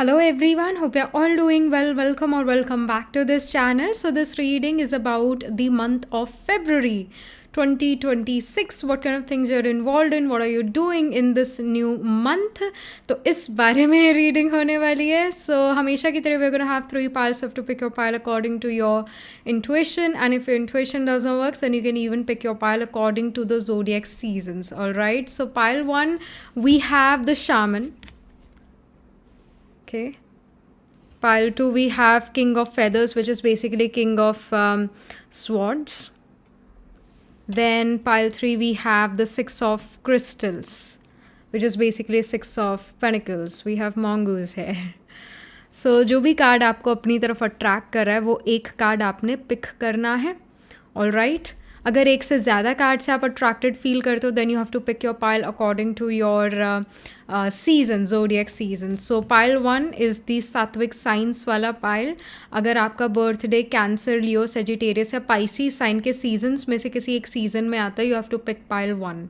Hello everyone, hope you're all doing well. Welcome back to this channel. So this reading is about the month of February 2026. What kind of things you're involved in, what are you doing in this new month? तो इस बारे में reading होने वाली है. So हमेशा की तरह we're going to have 3 piles. You have to pick your pile according to your intuition, and if your intuition doesn't work, then you can even pick your pile according to the zodiac seasons. Alright, so pile 1 we have the shaman. Okay. Pile 2 we have king of feathers, which is basically king of swords. Then pile 3 we have the 6 of crystals, which is basically 6 of pentacles. We have mongoose here. So जो भी card आपको अपनी तरफ attract कर रहा है वो एक कार्ड आपने पिक करना है. ऑलराइट, अगर एक से ज़्यादा कार्ड से आप अट्रैक्टेड फील करते हो then you have to pick your pile according to your season, zodiac season. So pile 1 is the सात्विक साइंस वाला पाइल. अगर आपका बर्थडे कैंसर, लियो, सेजिटेरियस या पाइसिस साइन के सीजन्स में से किसी एक सीजन में आता है, you have to pick pile 1.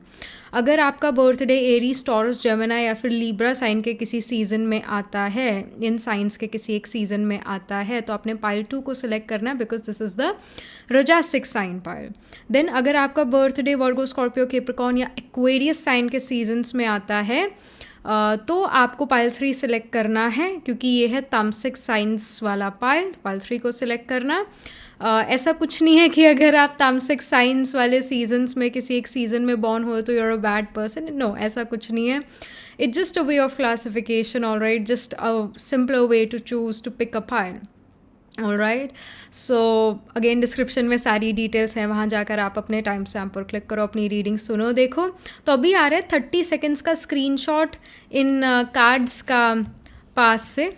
अगर आपका बर्थडे एरीज, टॉरस, जेमिनी या फिर लिब्रा साइन के किसी सीज़न में आता है, इन साइंस के किसी एक सीज़न में आता है, तो आपने पाइल 2 को सिलेक्ट करना है because this is the rajasic sign pile. Then अगर आपका बर्थडे वर्गो, स्कॉर्पियो, कैप्रिकॉर्न या एक्वेरियस साइन के सीजन्स में आता है तो आपको पाइल 3 सिलेक्ट करना है, क्योंकि ये है तामसिक साइंस वाला पाइल. पाइल 3 को सिलेक्ट करना. ऐसा कुछ नहीं है कि अगर आप तामसिक साइंस वाले सीजन्स में किसी एक सीजन में बॉर्न हो तो you are a bad person. No, ऐसा कुछ नहीं है. It's just a way of classification. Alright, just a simpler way to choose to pick a pile. Alright, so again description में सारी डिटेल्स हैं, वहाँ जाकर आप अपने टाइम स्टैम्प पर क्लिक करो, अपनी रीडिंग सुनो, देखो. तो अभी आ रहा है 30 सेकेंड्स का स्क्रीनशॉट इन कार्ड्स का पास से.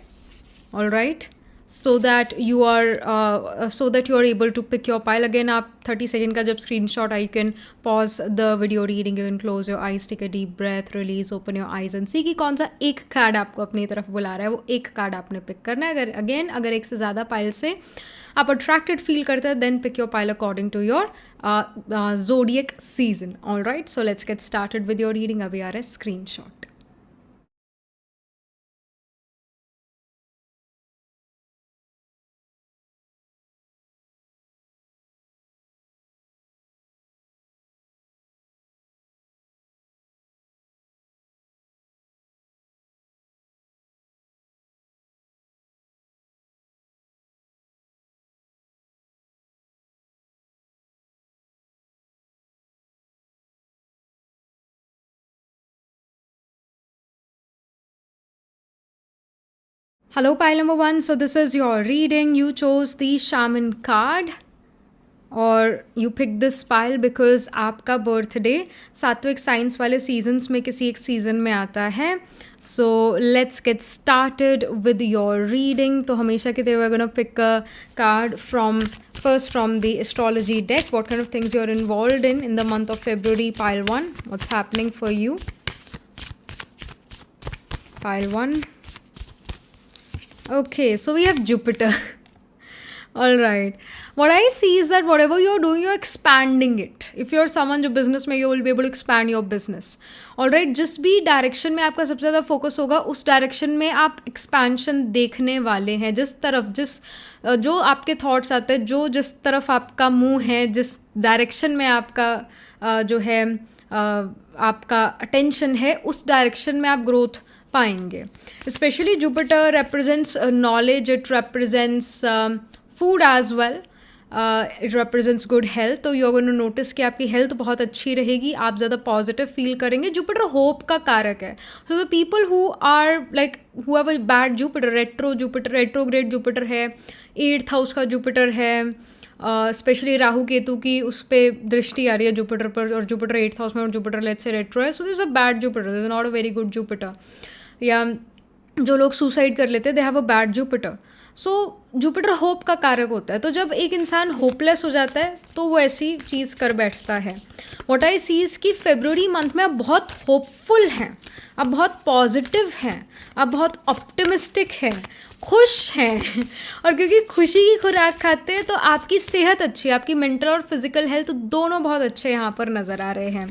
Alright, so that you are able to pick your pile. Again, आप 30 सेकेंड का जब स्क्रीनशॉट आई, you can pause the video reading, you can close your eyes, take a deep breath, release, open your eyes and see कि कौन सा एक card आपको अपनी तरफ बुला रहा है. वो एक कार्ड आपने पिक करना है. अगर एक से ज़्यादा पाइल से आप अट्रैक्टेड फील करते हैं then pick your pile according to your zodiac season. Alright, so let's get started with your reading. अभी आ रहा है screenshot. Hello, pile number 1. So this is your reading. You chose the shaman card और you picked this pile because आपका birthday सात्विक science वाले seasons में किसी एक सीजन में आता है. So let's get started with your reading. तो हमेशा की तरह we're gonna pick a card from the astrology deck. What kind of things you're involved in the month of February, pile 1. What's happening for you? Pile 1. Okay, so we have Jupiter. All right. What I see is that whatever you're doing, you're expanding it. If you're someone जो business में, you will be able to expand your business. All right, जिस भी direction में आपका सबसे ज़्यादा focus होगा उस डायरेक्शन में आप एक्सपेंशन देखने वाले हैं. जो आपके थॉट्स आते हैं, जिस तरफ आपका मुंह है, जिस डायरेक्शन में आपका जो है आपका अटेंशन है, उस डायरेक्शन में आप ग्रोथ पाएंगे. Specially Jupiter represents knowledge, it represents food as well, it represents good health. तो you're going to notice कि आपकी हेल्थ बहुत अच्छी रहेगी, आप ज़्यादा पॉजिटिव फील करेंगे. जुपिटर होप का कारक है. So the people who are like who have a bad Jupiter, retrograde Jupiter है, 8th हाउस का जुपिटर है, स्पेशली राहु केतु की उस पर दृष्टि आ रही है जुपिटर पर, और जुपिटर 8th हाउस में और जुपिटर लेट्स से रेट्रो है. So this is a bad Jupiter, this is not a very good Jupiter. या जो लोग सुसाइड कर लेते हैं, they have a bad Jupiter. So Jupiter hope का कारक होता है, तो जब एक इंसान होपलेस हो जाता है तो वो ऐसी चीज़ कर बैठता है. व्हाट आई सी इज़ कि फेब्रुवरी मंथ में आप बहुत होपफुल हैं, आप बहुत पॉजिटिव हैं, आप बहुत ऑप्टिमिस्टिक हैं, खुश हैं. और क्योंकि खुशी की खुराक खाते हैं तो आपकी सेहत अच्छी है, आपकी मेंटल और फिजिकल हेल्थ दोनों बहुत अच्छे यहाँ पर नज़र आ रहे हैं.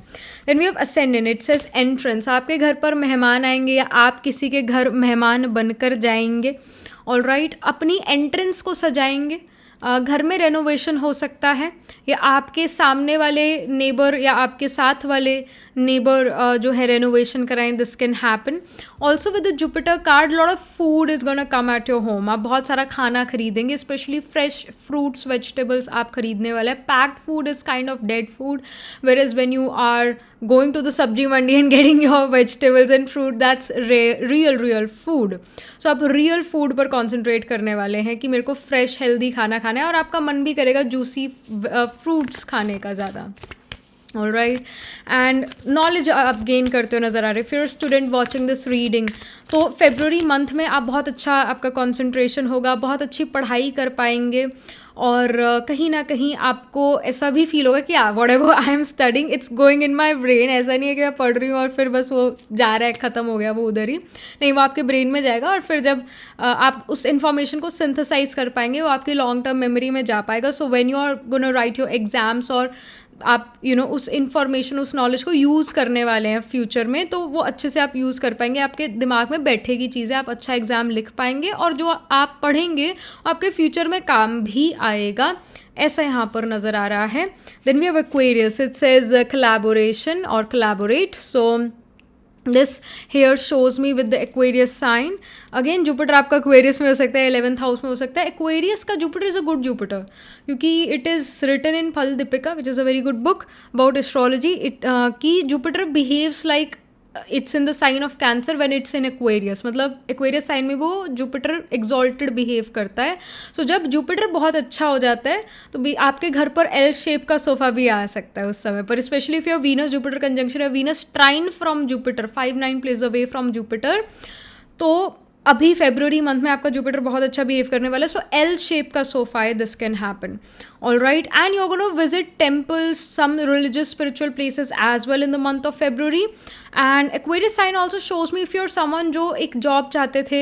Then we have ascendant, it says entrance, आपके घर पर मेहमान आएंगे या आप किसी के घर मेहमान बनकर जाएंगे. ऑल राइट, अपनी एंट्रेंस को सजाएंगे. घर में रेनोवेशन हो सकता है, या आपके सामने वाले नेबर या आपके साथ वाले नेबर जो है रेनोवेशन कराएं. This can happen. Also with the Jupiter card, lot of food is gonna come at your home. आप बहुत सारा खाना खरीदेंगे, स्पेशली फ्रेश फ्रूट्स वेजिटेबल्स आप खरीदने वाले हैं. Packed food is kind of dead food, where is when you are going to the sabji mandi and getting your vegetables and fruit, that's real food. So आप real food पर concentrate करने वाले हैं कि मेरे को fresh healthy खाना खाना है, और आपका मन भी करेगा juicy fruits खाने का ज़्यादा. ऑल राइट, एंड नॉलेज आप गेन करते हो नज़र आ रहे. फिर स्टूडेंट वॉचिंग दिस रीडिंग, तो फेब्रुवरी मंथ में आप बहुत अच्छा आपका कंसंट्रेशन होगा, बहुत अच्छी पढ़ाई कर पाएंगे, और कहीं ना कहीं आपको ऐसा भी फील होगा कि what ever I am studying it's going in my brain. ऐसा नहीं है कि मैं पढ़ रही हूँ और फिर बस वो जा रहा है, ख़त्म हो गया वो उधर ही. नहीं, वो आपके ब्रेन में जाएगा, और फिर जब आप उस इन्फॉर्मेशन को सिंथेसाइज कर पाएंगे वो आपकी लॉन्ग टर्म मेमोरी में जा पाएगा. So when you are gonna write your exams, और आप उस इंफॉर्मेशन, उस नॉलेज को यूज़ करने वाले हैं फ्यूचर में, तो वो अच्छे से आप यूज़ कर पाएंगे. आपके दिमाग में बैठेगी चीज़ें, आप अच्छा एग्ज़ाम लिख पाएंगे, और जो आप पढ़ेंगे आपके फ्यूचर में काम भी आएगा. ऐसा यहाँ पर नज़र आ रहा है. Then we have Aquarius, it says collaboration और collaborate. So this here shows me with the Aquarius sign. Again Jupiter आपका एक्वेरियस में हो सकता है, 11th हाउस में हो सकता है. एक्वेरियस का Jupiter is a good Jupiter, क्योंकि it is written in Phaladeepika which is a very good book about astrology. कि Jupiter behaves like it's in the sign of Cancer when it's in Aquarius. मतलब Aquarius sign में वो Jupiter exalted behave करता है. सो जब Jupiter बहुत अच्छा हो जाता है तो आपके घर पर एल शेप का सोफा भी आ सकता है उस समय पर, especially if your Venus Jupiter conjunction है, Venus trine from Jupiter, 5-9 place away from Jupiter. तो अभी फेब्रुवरी मंथ में आपका जुपिटर बहुत अच्छा बिहेव करने वाला है. सो एल शेप का सोफा है, this can happen. All right, and you are gonna visit temples, some religious spiritual places as well in the month of February. And Aquarius sign also shows me, if you are someone जो एक job चाहते थे,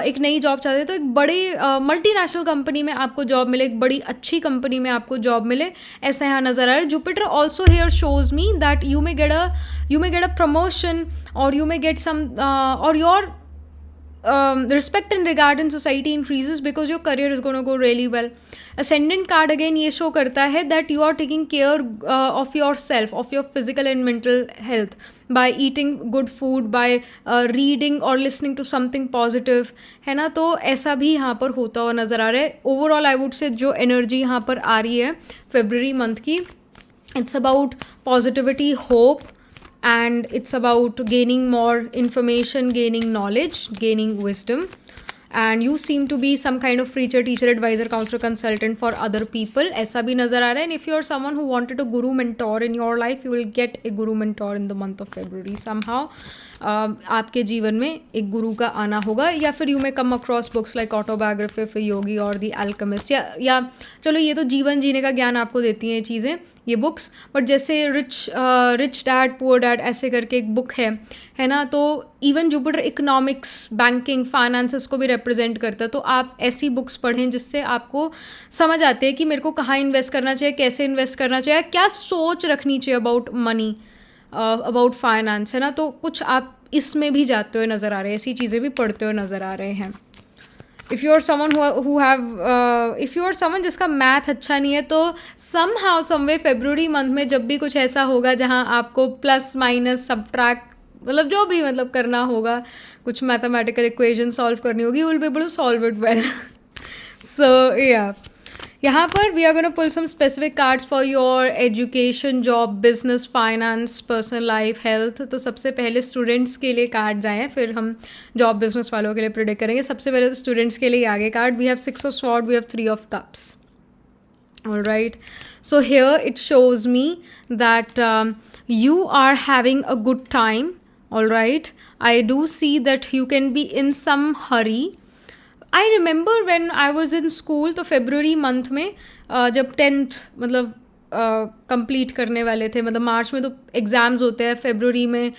एक नई job चाहते थे, तो एक बड़े मल्टीनेशनल कंपनी में आपको जॉब मिले, एक बड़ी अच्छी कंपनी में आपको जॉब मिले, ऐसा यहाँ नजर आ रहा है. Jupiter also here shows me that you may get a promotion, और यू मे गेट सम, और your respect and regard in society increases because your career is going to go really well. Ascendant card again ये show करता है that you are taking care of yourself, of your physical and mental health by eating good food, by reading or listening to something positive, है ना. तो ऐसा भी यहाँ पर होता हुआ नज़र आ रहा है. ओवरऑल आई वुड से जो एनर्जी यहाँ पर आ रही है फेब्रुवरी मंथ की, it's about positivity, hope, and it's about gaining more information, gaining knowledge, gaining wisdom. And you seem to be some kind of preacher, teacher, advisor, counselor, consultant for other people. ऐसा भी नज़र आ रहा है. And if you're someone who wanted a guru mentor in your life, you will get a guru mentor in the month of February somehow. आपके जीवन में एक गुरु का आना होगा, या फिर you may come across books like autobiography of Yogi और द अल्केमिस्ट, या चलो ये तो जीवन जीने का ज्ञान आपको देती हैं ये चीज़ें, ये बुक्स. बट जैसे रिच डैड पुअर डैड ऐसे करके एक बुक है ना. तो even Jupiter economics, banking, finances को भी रिप्रेजेंट करता है. तो आप ऐसी बुक्स पढ़ें जिससे आपको समझ आते हैं कि मेरे को कहाँ इन्वेस्ट करना चाहिए, कैसे इन्वेस्ट करना चाहिए, क्या सोच रखनी चाहिए अबाउट मनी, अबाउट फाइनेंस, है ना. तो कुछ आप इसमें भी जाते हुए नज़र आ रहे हैं, ऐसी चीज़ें भी पढ़ते हुए नज़र आ रहे हैं. If you are someone if you are someone जिसका मैथ अच्छा नहीं है, तो समहाउ समवे फेब्रुवरी मंथ में जब भी कुछ ऐसा होगा जहाँ आपको प्लस माइनस सब्ट्रैक्ट, मतलब जो भी मतलब करना होगा, कुछ मैथमेटिकल इक्वेशन सॉल्व करनी होगी, you will be able to solve it well. So या यहाँ पर we are gonna pull some specific cards for your education, job, business, finance, personal life, health. तो सबसे पहले स्टूडेंट्स के लिए कार्ड्स आए हैं, फिर हम जॉब बिजनेस वालों के लिए प्रेडिक्ट करेंगे. सबसे पहले तो स्टूडेंट्स के लिए आगे card. We have 6 of sword, we have 3 of cups. All right, so here it shows me that you are having a good time. All right, I do see that you can be in some hurry. I remember when I was in school, तो February month में जब 10th मतलब complete करने वाले थे, मतलब मार्च में तो एग्ज़ाम्स होते हैं, फेब्रुवरी में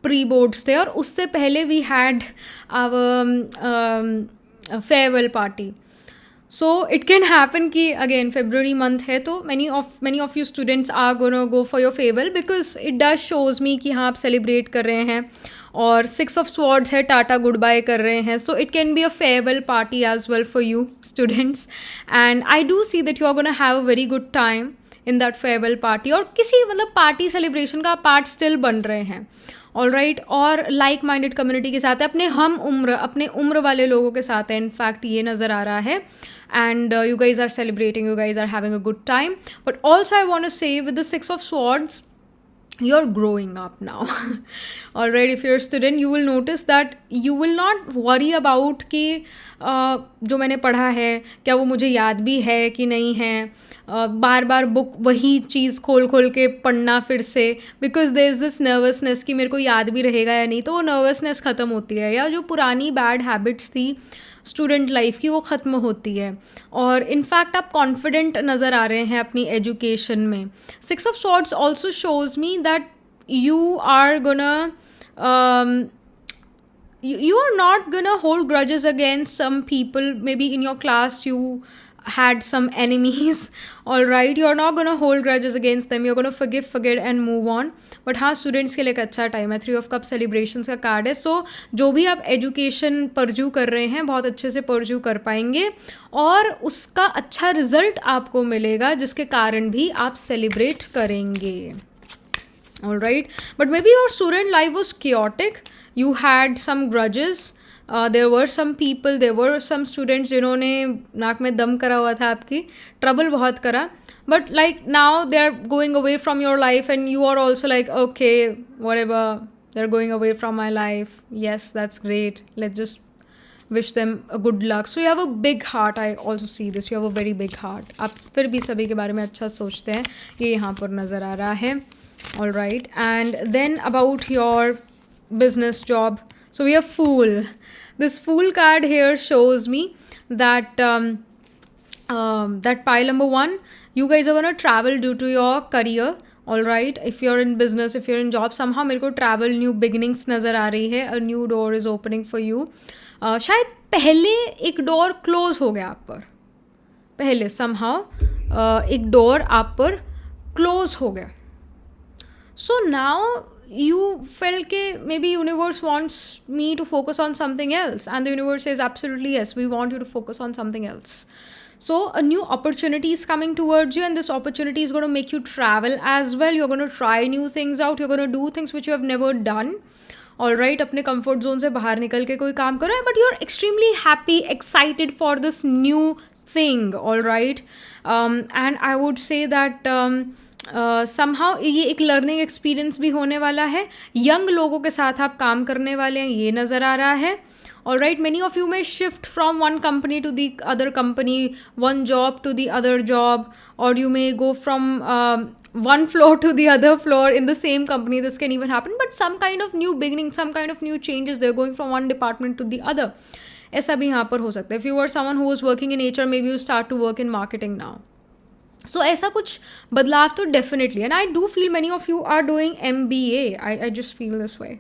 प्री बोर्ड्स थे, और उससे पहले we had our farewell party. So it can happen कि again February month है, तो many of you students are gonna go for your farewell because it does shows me कि हाँ आप celebrate कर रहे हैं, और 6 of swords है, टाटा गुड बाय कर रहे हैं. So it can be a farewell party as well for you students, and I do see that you are gonna have a very good time in that farewell party, और किसी मतलब party celebration का part still बन रहे हैं. All right, और like minded community के साथ है, अपने उम्र वाले लोगों के साथ है. इनफैक्ट ये नज़र आ रहा है. And you guys are celebrating, you guys are having a good time. But also I want to say, with the 6 of swords, you're growing up now. Alright, if you're a student, you will notice that you will not worry about कि जो मैंने पढ़ा है क्या वो मुझे याद भी है कि नहीं है. बार बार बुक वही चीज़ खोल के पढ़ना फिर से, because there is this nervousness कि मेरे को याद भी रहेगा या नहीं, तो वो नर्वसनेस ख़त्म होती है, या जो पुरानी बैड हैबिट्स थी स्टूडेंट लाइफ की वो ख़त्म होती है, और इनफैक्ट आप कॉन्फिडेंट नज़र आ रहे हैं अपनी एजुकेशन में. 6 of swords also shows me that you are gonna you are not gonna hold grudges against some people. Maybe in your class you had some enemies. All right, you're not gonna hold grudges against them. You're gonna forget and move on. But हाँ, students के लिए एक अच्छा time है. 3 of Cups celebrations का card है. सो जो भी आप एजुकेशन परज्यू कर रहे हैं बहुत अच्छे से परज्यू कर पाएंगे, और उसका अच्छा रिजल्ट आपको मिलेगा, जिसके कारण भी आप सेलिब्रेट करेंगे. All right, but maybe your student life was chaotic. You had some grudges. There were some people, there were some students जिन्होंने नाक में दम करा हुआ था, आपकी ट्रबल बहुत करा. But like now they are going away from your life, and you are also like, okay, whatever, they're going away from my life. Yes, that's great. Let's just wish them a good luck. So you have a big heart. I also see this. You have a very big heart. आप फिर भी सभी के बारे में अच्छा सोचते हैं, ये यहाँ पर नज़र आ रहा है. All right, and then about your business job. So we have Fool. This Fool card here shows me that that pile number 1, you guys are gonna travel due to your career. All right, if you're in business, if you're in job, somehow मेरे को travel, new beginnings नज़र आ रही है. A new door is opening for you. शायद पहले एक door close हो गया आप पर, पहले somehow एक door आप पर close हो गया. So now you felt that maybe universe wants me to focus on something else, and the universe says absolutely yes, we want you to focus on something else. So a new opportunity is coming towards you, and this opportunity is going to make you travel as well. You're going to try new things out. You're going to do things which you have never done. All right, अपने comfort zone से बाहर निकल के कोई काम करो, but you're extremely happy, excited for this new thing. All right, and I would say that somehow ये एक लर्निंग एक्सपीरियंस भी होने वाला है. यंग लोगों के साथ आप काम करने वाले हैं, ये नज़र आ रहा है. All right, many of you may shift from one company to the other company, one job to the other job, or you may go from one floor to the other floor in the same company. This can even happen, but some kind of new beginning, some kind of new changes. They're going from one department to the other. ऐसा भी यहाँ पर हो सकता है. If you were someone who was working in HR, maybe you start to work in marketing now. So ऐसा कुछ बदलाव तो definitely, and I do feel many of you are doing MBA. I just feel this way.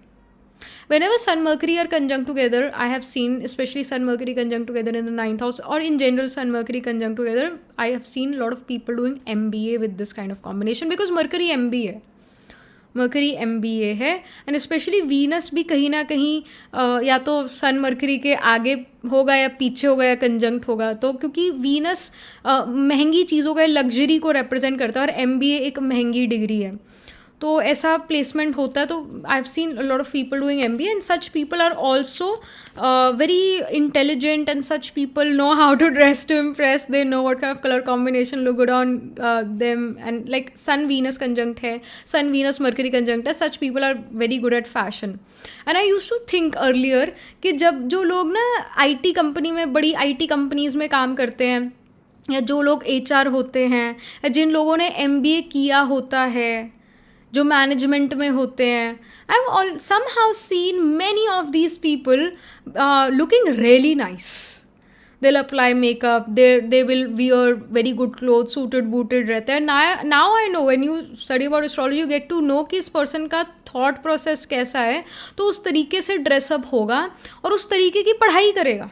Whenever Sun Mercury are conjunct together, I have seen, especially Sun Mercury conjunct together in the 9th house, or in general Sun Mercury conjunct together, I have seen a lot of people doing MBA with this kind of combination, because Mercury MBA है, and especially Venus भी कहीं ना कहीं या तो सन mercury के आगे होगा या पीछे होगा या कंजंक्ट होगा. तो क्योंकि वीनस महंगी चीज़ों का लग्जरी को रिप्रेजेंट करता है, और MBA एक महंगी डिग्री है, तो ऐसा प्लेसमेंट होता है. तो I have seen a lot of people doing MBA, and such people are also very intelligent, and such people know how to dress to impress. They know what kind of colour combination look good on them, and like sun Venus conjunct है, sun Venus Mercury conjunct है. Such people are very good at fashion. And I use to think earlier कि जब जो लोग ना IT company में, बड़ी IT companies में काम करते हैं, या जो लोग HR होते हैं, या जिन लोगों ने MBA किया होता है, जो मैनेजमेंट में होते हैं, I have somehow seen many of these people looking really nice. they'll apply makeup, they will wear very good clothes, suited booted रहते हैं. Now I know, when you study about astrology you get to know कि इस person का thought process कैसा है, तो उस तरीके से ड्रेसअप होगा और उस तरीके की पढ़ाई करेगा.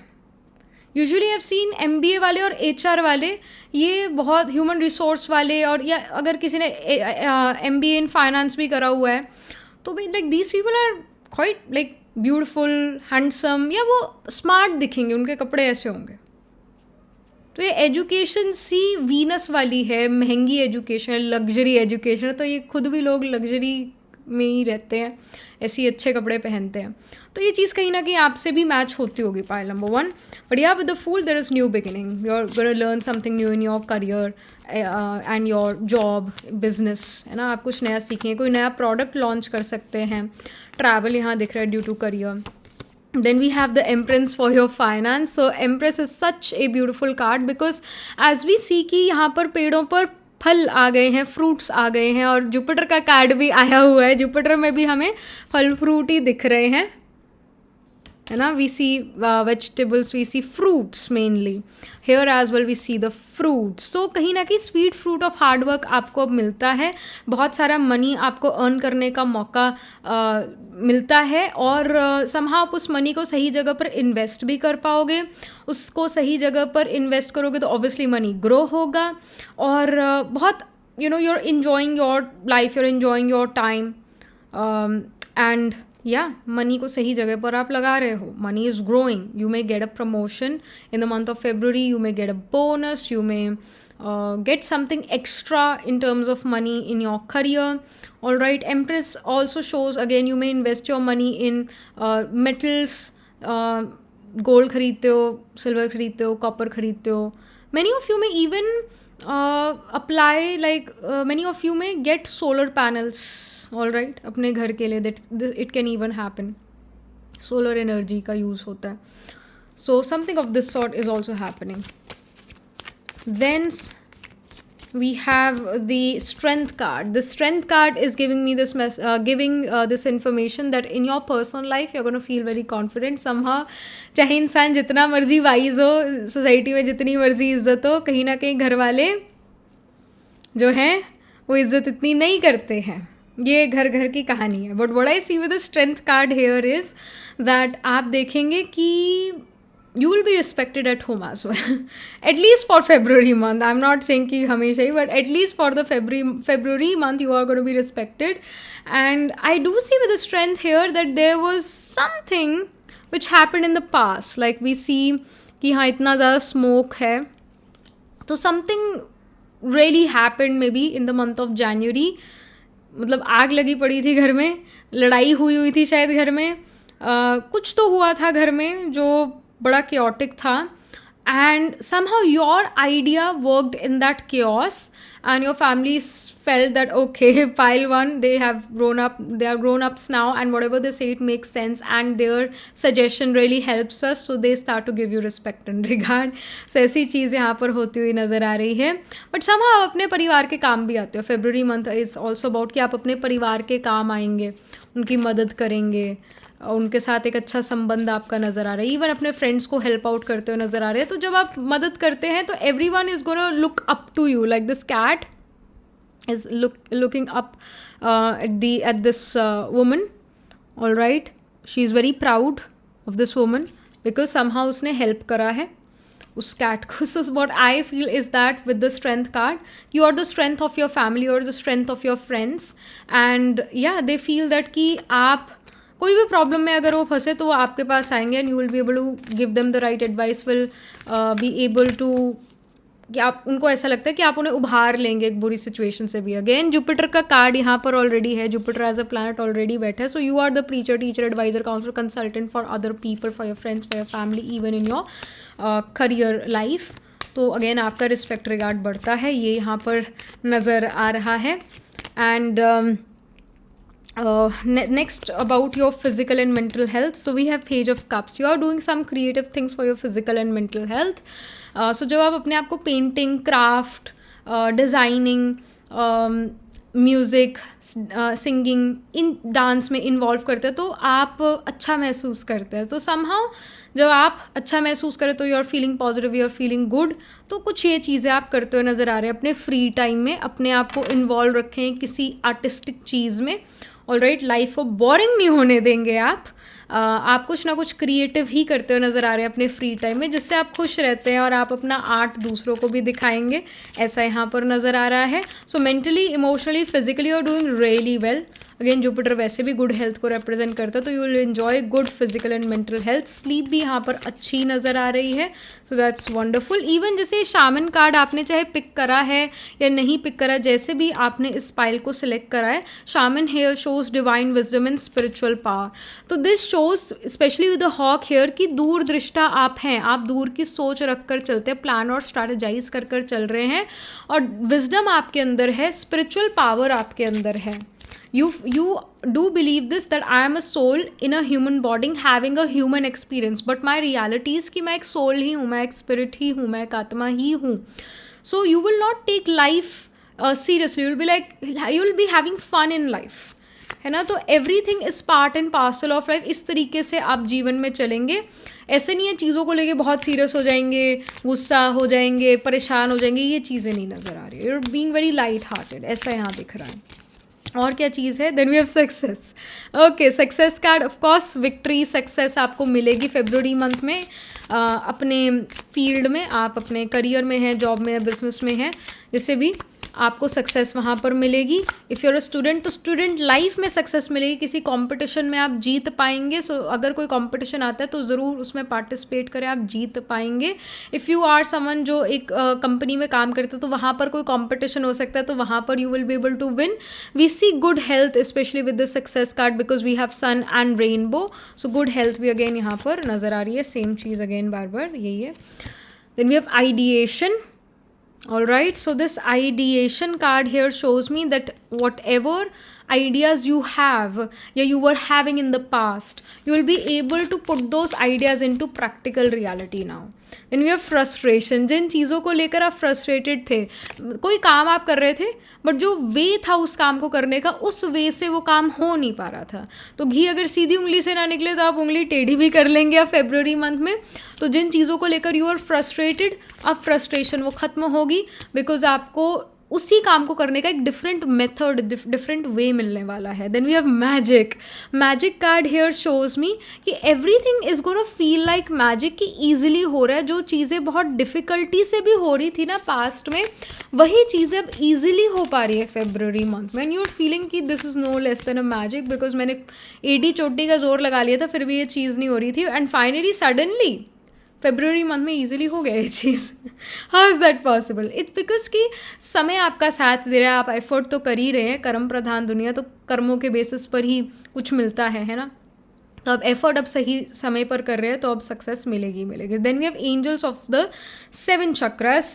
Usually I have scene MBA वाले और HR वाले, ये बहुत ह्यूमन रिसोर्स वाले, और या अगर किसी ने MBA इन फाइनेंस भी करा हुआ है, तो भाई like these people are quite like beautiful, handsome, या वो स्मार्ट दिखेंगे, उनके कपड़े ऐसे होंगे. तो ये एजुकेशन ही वीनस वाली है, महंगी एजुकेशन, लग्जरी एजुकेशन. तो ये खुद भी लोग लग्जरी में ही रहते हैं, ऐसे अच्छे कपड़े पहनते हैं. तो ये चीज़ कहीं ना कहीं आपसे भी मैच होती होगी, pile number 1. But yeah with the fool there is new beginning, you are gonna learn something new in your career and your job, business, है ना. आप कुछ नया सीखेंगे, कोई नया प्रोडक्ट लॉन्च कर सकते हैं. ट्रैवल यहाँ दिख रहा है due to career. Then we have the Empress for your finance. So Empress is such a beautiful card because as we see कि यहाँ पर पेड़ों पर फल आ गए हैं, फ्रूट्स आ गए हैं, और जुपिटर का कार्ड भी आया हुआ है. जुपिटर में भी हमें फल फ्रूट ही दिख रहे हैं, है ना. We see vegetables, we see fruits mainly. Here as well we see the fruits. तो कहीं ना कहीं sweet fruit of hard work आपको अब मिलता है. बहुत सारा मनी आपको अर्न करने का मौका मिलता है, और somehow आप उस मनी को सही जगह पर इन्वेस्ट भी कर पाओगे. उसको सही जगह पर इन्वेस्ट करोगे तो ऑब्वियसली मनी ग्रो होगा, और बहुत you're enjoying your life, you're enjoying your time, and money को सही जगह पर आप लगा रहे हो. Money is growing. You may get a promotion in the month of February, you may get a bonus, you may get something extra in terms of money in your career. All right, Empress also shows, again, you may invest your money in metals, gold खरीदते हो, silver खरीदते हो, copper खरीदते हो. Many of you may even apply, like many of you may get solar panels, all right, अपने घर के लिए. that it can even happen. Solar energy का use होता है. So something of this sort is also happening. Then we have the strength card. The strength card is giving me this this information that in your personal life you're going to feel very confident somehow. चाहे इंसान जितना मर्जी wise हो, society में जितनी मर्जी इज्जत हो, कहीं ना कहीं घर वाले जो हैं वो इज्जत इतनी नहीं करते हैं. ये घर घर की कहानी है. But what I see with the strength card here is that आप देखेंगे कि you will be respected at home as well. At least for February month. I'm not saying कि हमेशा ही, but at least for the February month you are going to be respected. And I do see with the strength here that there was something which happened in the past. Like we see कि हाँ इतना ज़्यादा smoke है, तो something really happened maybe in the month of January. मतलब आग लगी पड़ी थी घर में, लड़ाई हुई थी शायद घर में, कुछ तो हुआ था घर में जो बड़ा chaotic था, and somehow your idea worked in that chaos, and your families felt that okay, pile one, they are grown ups now, and whatever they say it makes sense, and their suggestion really helps us, so they start to give you respect and regard. So ऐसी चीज़ यहाँ पर होती हुई नज़र आ रही है. But somehow आप अपने परिवार के काम भी आते हो. February month is also about कि आप अपने परिवार के काम आएंगे, उनकी मदद करेंगे, उनके साथ एक अच्छा संबंध आपका नज़र आ रहा है. इवन अपने फ्रेंड्स को हेल्प आउट करते हुए नज़र आ रहे हैं. तो जब आप मदद करते हैं तो everyone is gonna look up to you. Like this cat is looking up at this woman. All right, she is very proud of this woman because somehow उसने हेल्प करा है उस कैट को. So what I feel is that with the strength card, you are the strength of your family, you are the strength of your friends, and they feel that कि आप कोई भी problem में अगर वो फंसे तो वो आपके पास आएंगे, and you will be able to give them the right advice, will be able to, कि आप उनको ऐसा लगता है कि आप उन्हें उभार लेंगे एक बुरी सिचुएशन से भी. अगेन जुपिटर का कार्ड यहाँ पर ऑलरेडी है. Jupiter as a planet already बैठा है. So you are the preacher, teacher, adviser, counsellor, consultant for other people, for your friends, for your family, even in your career life. तो again आपका respect regard बढ़ता है, ये यहाँ पर नज़र आ रहा है. And next about your physical and mental health. So we have Page of Cups. You are doing some creative things for your physical and mental health. So जब आप अपने आप को painting, craft, designing, music, singing, इन dance में involve करते हैं तो आप अच्छा महसूस करते हैं। तो समहाउ जब आप अच्छा महसूस करें तो you are feeling positive, you are feeling good. तो कुछ ये चीज़ें आप करते हुए नज़र आ रहे हैं अपने फ्री टाइम में, अपने आप को इन्वॉल्व रखें किसी आर्टिस्टिक चीज़ में। ऑलराइट, लाइफ को बोरिंग नहीं होने देंगे आप कुछ ना कुछ क्रिएटिव ही करते हुए नज़र आ रहे हैं अपने फ्री टाइम में, जिससे आप खुश रहते हैं और आप अपना आर्ट दूसरों को भी दिखाएंगे, ऐसा यहाँ पर नज़र आ रहा है। So mentally, emotionally, physically are doing really well. Again Jupiter वैसे भी गुड हेल्थ को रिप्रेजेंट करता है, तो you will enjoy good physical and mental health. Sleep भी यहाँ पर अच्छी नज़र आ रही है, सो दैट्स वंडरफुल। इवन जैसे शामन कार्ड आपने चाहे पिक करा है या नहीं पिक करा, जैसे भी आपने इस पाइल को सिलेक्ट करा है, shaman here shows divine wisdom and spiritual power. तो this shows specially with the hawk here की दूर दृष्टा आप हैं, आप दूर की सोच रख कर चलते हैं, प्लान और स्ट्रैटेजाइज कर कर चल रहे हैं, और विजडम आपके अंदर है, स्पिरिचुअल पावर आपके अंदर है। You do believe this that I am a soul in a human body having a human experience, but my reality is कि मैं एक soul ही हूँ, मैं एक spirit ही हूँ, मैं एक आत्मा ही हूँ। So you will not take life seriously, you will be like, you will be having fun in life, है ना। तो everything is part and parcel of life, इस तरीके से आप जीवन में चलेंगे। ऐसे नहीं है चीज़ों को लेके बहुत सीरियस हो जाएंगे, गुस्सा हो जाएंगे, परेशान हो जाएंगे, ये चीज़ें नहीं नज़र आ रही है। You are being very light hearted, ऐसा यहाँ दिख रहा है। और क्या चीज़ है, then we have success. Okay, success card, of course victory, success आपको मिलेगी फेब्रुअरी मंथ में। अपने फील्ड में, आप अपने करियर में हैं, जॉब में है, बिजनेस में है, जिससे भी आपको सक्सेस वहाँ पर मिलेगी। If you are a student तो स्टूडेंट लाइफ में सक्सेस मिलेगी, किसी कंपटीशन में आप जीत पाएंगे। सो अगर कोई कंपटीशन आता है तो ज़रूर उसमें पार्टिसिपेट करें, आप जीत पाएंगे। इफ़ यू आर समवन जो एक कंपनी में काम करते तो वहाँ पर कोई कंपटीशन हो सकता है, तो वहाँ पर you will be able to win. We see good health specially with the success card because we have sun and rainbow, so good health भी अगेन यहाँ पर नज़र आ रही है। सेम चीज़ अगेन बार बार यही है। Then we have ideation. All right, so this ideation card here shows me that whatever ideas you have, yeah, you were having in the past, you will be able to put those ideas into practical reality now. Then we have frustration, जिन चीज़ों को लेकर आप frustrated थे, कोई काम आप कर रहे थे बट जो वे था उस काम को करने का, उस वे से वो काम हो नहीं पा रहा था। तो घी अगर सीधी उंगली से ना निकले तो आप उंगली टेढ़ी भी कर लेंगे आप फेब्रुअरी मंथ में। तो जिन चीज़ों को लेकर यू आर फ्रस्ट्रेटेड, अब फ्रस्ट्रेशन वो ख़त्म होगी, बिकॉज आपको उसी काम को करने का एक डिफरेंट मेथड, डिफरेंट वे मिलने वाला है। Then we have magic. Magic card here shows me कि everything is gonna feel like magic, कि ईजिली हो रहा है। जो चीज़ें बहुत डिफ़िकल्टी से भी हो रही थी ना पास्ट में, वही चीज़ें अब ईजिली हो पा रही है फेब्रुअरी मंथ में। एंड यू आर फीलिंग कि this is no less than a magic, because मैंने एडी चोटी का जोर लगा लिया था फिर भी ये चीज़ नहीं हो रही थी, and finally suddenly February month में ईजिली हो गया ये चीज़। How is that possible? It because कि समय आपका साथ दे रहा है, आप एफर्ट तो कर ही रहे हैं, कर्म प्रधान दुनिया, तो कर्मों के बेसिस पर ही कुछ मिलता है ना। तो अब एफर्ट अब सही समय पर कर रहे हैं तो अब सक्सेस मिलेगी मिलेगी। Then we have angels of the 7 chakras.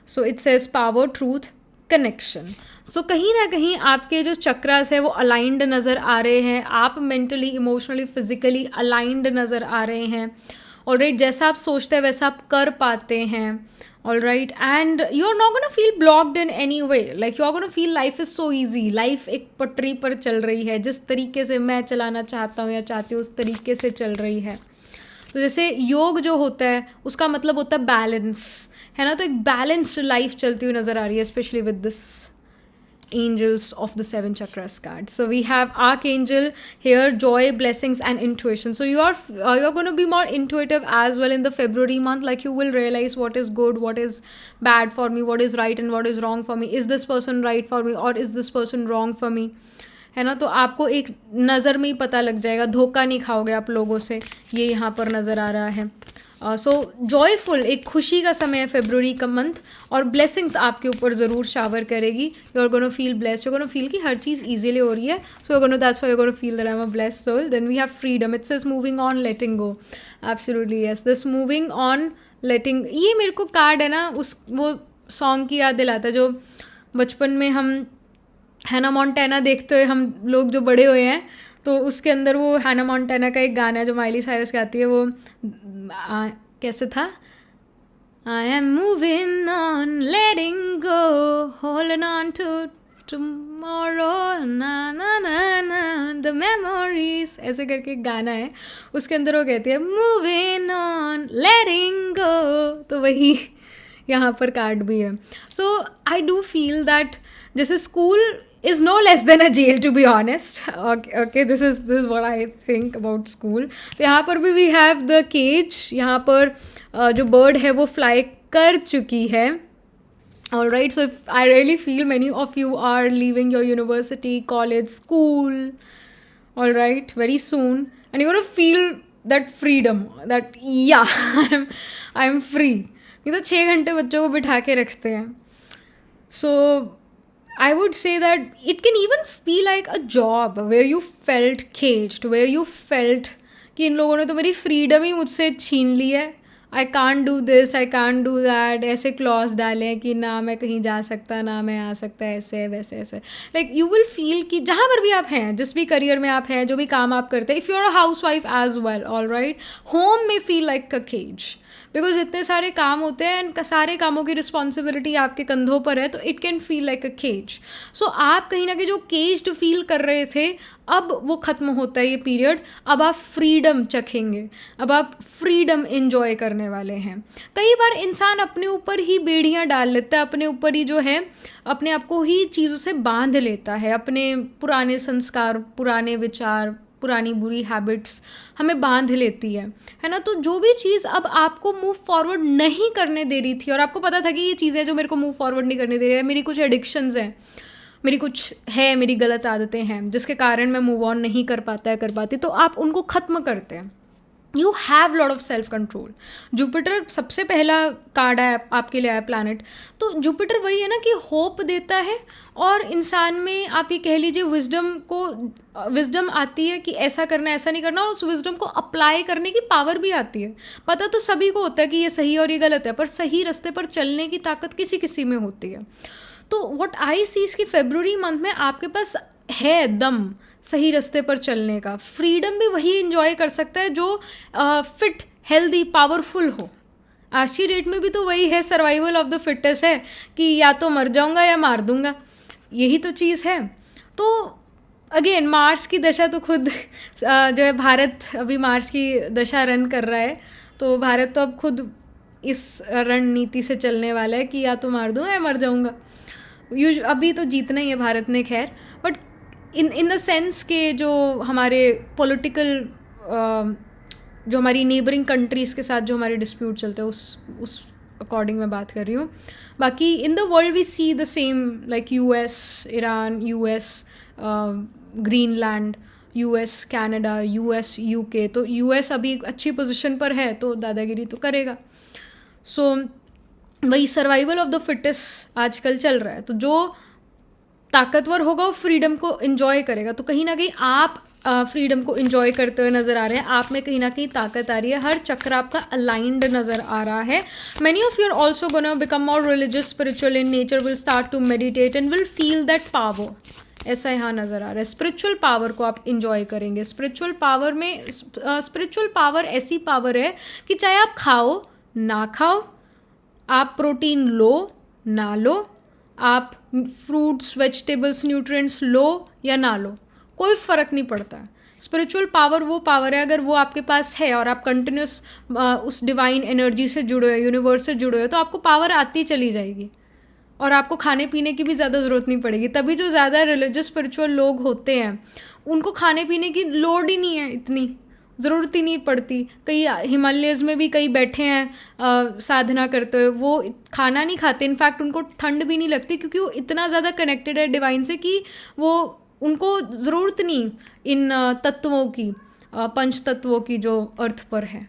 So it says power, truth, connection. So कहीं ना कहीं आपके जो चक्रास है वो अलाइंड नज़र आ रहे हैं, आप मेंटली, इमोशनली, फिजिकली अलाइंड नज़र आ रहे हैं। ऑलराइट, जैसा आप सोचते हैं वैसा आप कर पाते हैं। All right, and you are not gonna feel blocked in any way, like you are gonna feel life is so easy. Life एक पटरी पर चल रही है, जिस तरीके से मैं चलाना चाहता हूँ या चाहती हूँ उस तरीके से चल रही है। तो जैसे योग जो होता है उसका मतलब होता है बैलेंस, है ना। तो एक बैलेंस्ड लाइफ चलती हुई नज़र आ रही है, specially with this angels of the 7 chakras card. So we have archangel here, joy, blessings and intuition. So you're going to be more intuitive as well in the February month, like you will realize what is good, what is bad for me, what is right and what is wrong for me, is this person right for me or is this person wrong for me, है ना। तो आपको एक नज़र में ही पता लग जाएगा, धोखा नहीं खाओगे आप लोगों से, ये यहाँ पर नज़र आ रहा है। सो जॉयफुल, एक खुशी का समय है फेब्रुअरी का मंथ, और ब्लेसिंग्स आपके ऊपर ज़रूर शावर करेगी। You are gonna feel blessed, you are gonna feel कि हर चीज़ ईजिली हो रही है। So you gonna, that's why you gonna feel that I am a blessed soul. Then we have freedom, it says moving on, letting go. Absolutely yes, this moving on, letting, ये मेरे को card है ना उस वो song की याद दिलाता है जो बचपन में हम हैना मोंटाना देखते हुए हम लोग जो बड़े हुए हैं, तो उसके अंदर वो हैना मोंटाना का एक गाना है जो माइली साइरस गाती है, वो कैसे था, I am moving on letting go holding on to tomorrow ना ना ना ना द मेमोरीज, ऐसे करके एक गाना है, उसके अंदर वो कहती है मूविंग ऑन लेटिंग गो, तो वही यहाँ पर कार्ड भी है. So I do feel that जैसे school is no less than a jail, to be honest. Okay, this is what I think about school. तो यहाँ पर भी we have the cage. यहाँ पर जो bird है वो fly कर चुकी है. All right, so if I really feel many of you are leaving your university, college, school, all right, very soon, and you're gonna feel that freedom, that yeah, I'm free. ये तो 6 घंटे बच्चों को बिठा के रखते हैं. So I would say that it can even be like a job where you felt caged, where you felt कि इन लोगों ने तो मेरी फ्रीडम ही मुझसे छीन ली है. I can't do this, I can't do that. ऐसे क्लॉज डाले कि ना मैं कहीं जा सकता, ना मैं आ सकता, ऐसे वैसे ऐसे. Like you will feel कि जहाँ पर भी आप हैं, जिस भी करियर में आप हैं, जो भी काम आप करते हैं, if you're a housewife as well, all right, home may feel like a cage. Because इतने सारे काम होते हैं एंड सारे कामों की रिस्पॉन्सिबिलिटी आपके कंधों पर है, तो it can feel like a cage. So आप कहीं ना कहीं जो केज्ड फील कर रहे थे, अब वो ख़त्म होता है ये पीरियड. अब आप फ्रीडम चखेंगे, अब आप फ्रीडम इन्जॉय करने वाले हैं. कई बार इंसान अपने ऊपर ही बेड़ियाँ डाल लेता है, अपने ऊपर ही जो है अपने आप को ही चीज़ों से बांध लेता है. अपने पुराने संस्कार, पुराने विचार, पुरानी बुरी हैबिट्स हमें बांध लेती है ना. तो जो भी चीज़ अब आपको मूव फॉरवर्ड नहीं करने दे रही थी, और आपको पता था कि ये चीज़ें जो मेरे को मूव फॉरवर्ड नहीं करने दे रही है, मेरी कुछ एडिक्शंस हैं, मेरी कुछ है, मेरी गलत आदतें हैं जिसके कारण मैं मूव ऑन नहीं कर पाती, तो आप उनको ख़त्म करते हैं. You have lot of self control. Jupiter सबसे पहला कार्ड है आपके लिए, आया प्लैनेट. तो जुपिटर वही है ना कि होप देता है, और इंसान में आप ये कह लीजिए विजडम आती है कि ऐसा करना, ऐसा नहीं करना, और उस विजडम को अप्लाई करने की पावर भी आती है. पता तो सभी को होता है कि ये सही है और ये गलत है, पर सही रास्ते पर चलने की ताकत किसी किसी में होती है. तो व्हाट आई सी इसकी फरवरी मंथ में आपके पास है दम सही रास्ते पर चलने का. फ्रीडम भी वही इंजॉय कर सकता है जो फिट, हेल्दी, पावरफुल हो. आज की डेट में भी तो वही है, सर्वाइवल ऑफ द फिटेस्ट है कि या तो मर जाऊंगा या मार दूंगा, यही तो चीज़ है. तो अगेन मार्स की दशा तो खुद जो है, भारत अभी मार्स की दशा रन कर रहा है, तो भारत तो अब खुद इस रणनीति से चलने वाला है कि या तो मार दूंगा या मर जाऊंगा. अभी तो जीतना ही है भारत ने, खैर. बट इन द सेंस के जो हमारे पॉलिटिकल, जो हमारी नेबरिंग कंट्रीज़ के साथ जो हमारे डिस्प्यूट चलते हैं, उस अकॉर्डिंग मैं बात कर रही हूँ. बाकी in the world we see the same, like US, Iran, US, Greenland, US, Canada, US, UK. तो US अभी अच्छी पोजीशन पर है, तो दादागिरी तो करेगा. सो वही सर्वाइवल ऑफ द फिटेस्ट आजकल चल रहा है. तो जो ताकतवर होगा वो फ्रीडम को इन्जॉय करेगा. तो कहीं ना कहीं आप फ्रीडम को इन्जॉय करते हुए नज़र आ रहे हैं. आप में कहीं ना कहीं ताकत आ रही है, हर चक्र आपका अलाइंड नज़र आ रहा है. Many of you are also gonna become more religious, spiritual in nature, will start to meditate and will feel that power. ऐसा यहाँ नज़र आ रहा है. स्पिरिचुअल पावर को आप इन्जॉय करेंगे. स्पिरिचुअल पावर में, स्पिरिचुअल पावर ऐसी पावर है कि चाहे आप खाओ ना खाओ, आप प्रोटीन लो ना लो, आप फ्रूट्स, वेजिटेबल्स, न्यूट्रिएंट्स लो या ना लो, कोई फ़र्क नहीं पड़ता. स्पिरिचुअल पावर वो पावर है, अगर वो आपके पास है और आप कंटिन्यूस उस डिवाइन एनर्जी से जुड़े हो, यूनिवर्स से जुड़े हो, तो आपको पावर आती चली जाएगी और आपको खाने पीने की भी ज़्यादा ज़रूरत नहीं पड़ेगी. तभी जो ज़्यादा रिलीजियस स्पिरिचुअल लोग होते हैं उनको खाने पीने की लोड ही नहीं है, इतनी ज़रूरत ही नहीं पड़ती. कई हिमालयज़ में भी कई बैठे हैं साधना करते हुए, वो खाना नहीं खाते. इनफैक्ट उनको ठंड भी नहीं लगती, क्योंकि वो इतना ज़्यादा कनेक्टेड है डिवाइन से कि वो, उनको ज़रूरत नहीं इन तत्वों की, पंच तत्वों की जो अर्थ पर है.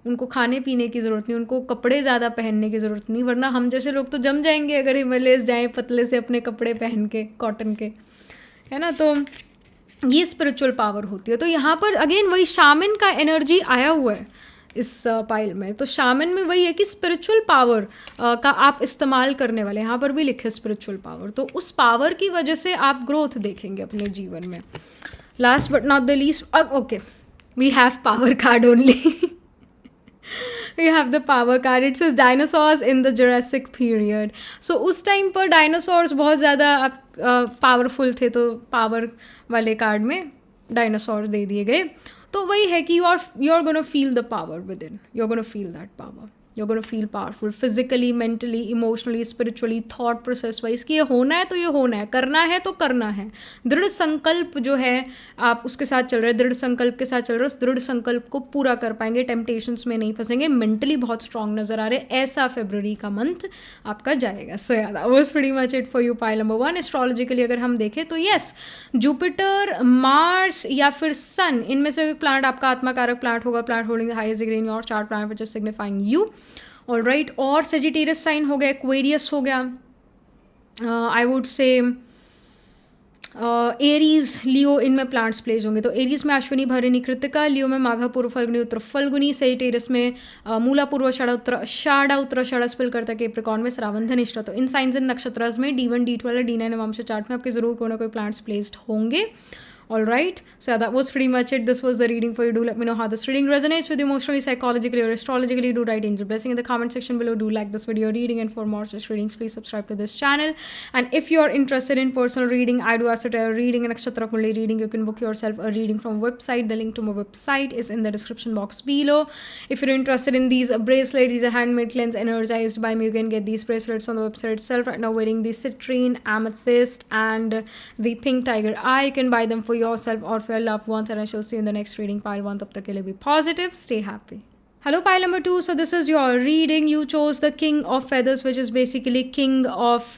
उनको खाने पीने की ज़रूरत नहीं, उनको कपड़े ज़्यादा पहनने की ज़रूरत नहीं. वरना हम जैसे लोग तो जम जाएंगे अगर हिमालयज़ जाएँ पतले से अपने कपड़े पहन के, कॉटन के, है ना. तो ये स्पिरिचुअल पावर होती है. तो यहाँ पर अगेन वही शामन का एनर्जी आया हुआ है इस पाइल में. तो शामन में वही है कि स्पिरिचुअल पावर का आप इस्तेमाल करने वाले, यहाँ पर भी लिखे स्पिरिचुअल पावर. तो उस पावर की वजह से आप ग्रोथ देखेंगे अपने जीवन में. Last but not the least, okay, we have power card only. We have the power card. It says dinosaurs in the Jurassic period. So उस टाइम पर डायनासोर्स बहुत ज़्यादा पावरफुल थे, तो पावर वाले कार्ड में डायनासोर दे दिए गए. तो वही है कि you are gonna feel the power within, you are gonna feel that power, you're going to feel powerful physically, mentally, emotionally, spiritually, thought process wise कि ये होना है तो ये होना है, करना है तो करना है. दृढ़ संकल्प जो है आप उसके साथ चल रहे हैं, दृढ़ संकल्प के साथ चल रहे हो, उस दृढ़ संकल्प को पूरा कर पाएंगे, टेम्पटेशंस में नहीं फंसेंगे, मेंटली बहुत स्ट्रांग नजर आ रहे हैं. ऐसा फरवरी का मंथ आपका जाएगा. सो यार that was pretty much it for you. Pile number 1, astrologically अगर हम देखें तो यस, जुपिटर, मार्स या फिर सन, इनमें से एक प्लांट आपका आत्माकारक प्लांट होगा, plant holding the highest degree in your chart, plant which is signifying you. All right. और सेजिटेरियस साइन हो गया, एक्वेरियस हो गया, आई वुड से एरीज, लियो, इनमें प्लांट्स प्लेस होंगे. तो एरीज में अश्विनी, भरणी, कृतिका, लियो में माघा, पूर्व फाल्गुनी, उत्तर फाल्गुनी, सेजिटेरियस में मूला, पूर्व आषाढ़, उत्तर स्पिल करता, कैप्रिकॉर्न में श्रावण, धनिष्ठा. तो इन साइंस एंड नक्षत्रस में D1, D12, D9 वंश चार्ट में आपके जरूर कोई ना कोई प्लांट्स प्लेस्ड होंगे. All right, so that was pretty much it. This was the reading for you. Do let me know how this reading resonates with you emotionally, psychologically, or astrologically. Do write angel blessing in the comment section below. Do like this video reading, and for more such readings, please subscribe to this channel. And if you're interested in personal reading, I do astrotarot reading and nakshatra kundli reading. You can book yourself a reading from website. The link to my website is in the description box below. If you're interested in these bracelets, these are handmade cleanse energized by me. You can get these bracelets on the website itself. Right now, wearing the citrine, amethyst, and the pink tiger eye. You can buy them for yourself or for your loved ones, and I shall see you in the next reading. Pile 1, tab tak ke liye be positive, stay happy. Hello pile number 2. So this is your reading. You chose the King of Feathers, which is basically King of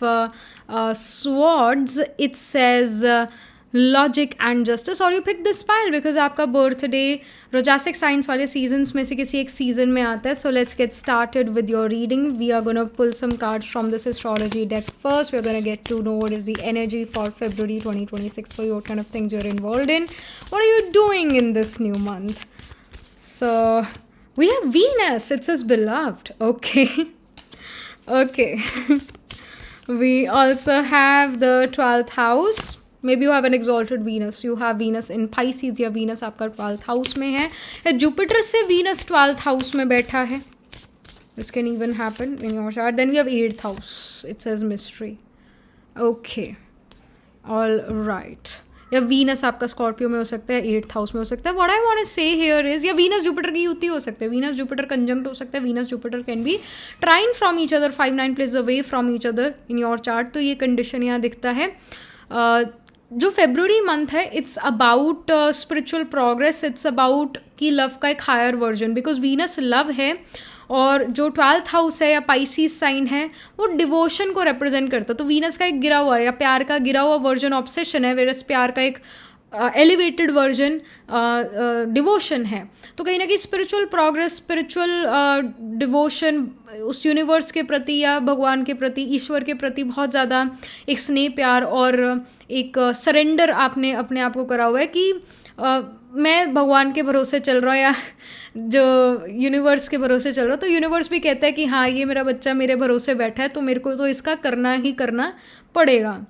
Swords. It says logic and justice. और you pick this pile because आपका birthday रोजासिक signs वाले seasons में से किसी एक season में आता है. So let's get started with your reading. We are gonna pull some cards from this astrology deck first. We are gonna get to know what is the energy for February 2026 for you, what kind of things you're involved in, what are you doing in this new month. So we have Venus. It says beloved. Okay. Okay. We also have the 12th house. Maybe you have an exalted Venus. You have Venus in Pisces या Venus आपका 12th house में है, या Jupiter से Venus 12th house में बैठा है. This can even happen in your chart. Then we have 8th house. It says mystery. Okay. All right. या Venus आपका Scorpio में हो सकता है, 8th house में हो सकता है. What I want to say here is, या Venus Jupiter की युति हो सकते हैं, Venus Jupiter conjunct हो सकता है, Venus Jupiter can be trine from each other, 5-9 places away from each other in your chart. तो ये condition यहाँ दिखता है. जो फेब्रुवरी मंथ है, it's about spiritual progress. It's about कि लव का एक higher version, because Venus love है, और जो 12th हाउस है या पाइसिस साइन है वो डिवोशन को रिप्रेजेंट करता है. तो वीनस का एक गिरा हुआ या प्यार का गिरा हुआ वर्जन ऑब्सेशन है, वेरस प्यार का एक एलिवेटेड वर्जन डिवोशन है. तो कहीं ना कहीं स्पिरिचुअल प्रोग्रेस, स्पिरिचुअल डिवोशन, उस यूनिवर्स के प्रति या भगवान के प्रति, ईश्वर के प्रति बहुत ज़्यादा एक स्नेह, प्यार और एक सरेंडर आपने अपने आप को करा हुआ है कि मैं भगवान के भरोसे चल रहा हूँ या जो यूनिवर्स के भरोसे चल रहा हूँ. तो यूनिवर्स भी कहता है कि हाँ, ये मेरा बच्चा मेरे भरोसे बैठा है, तो मेरे को तो इसका करना ही करना पड़ेगा.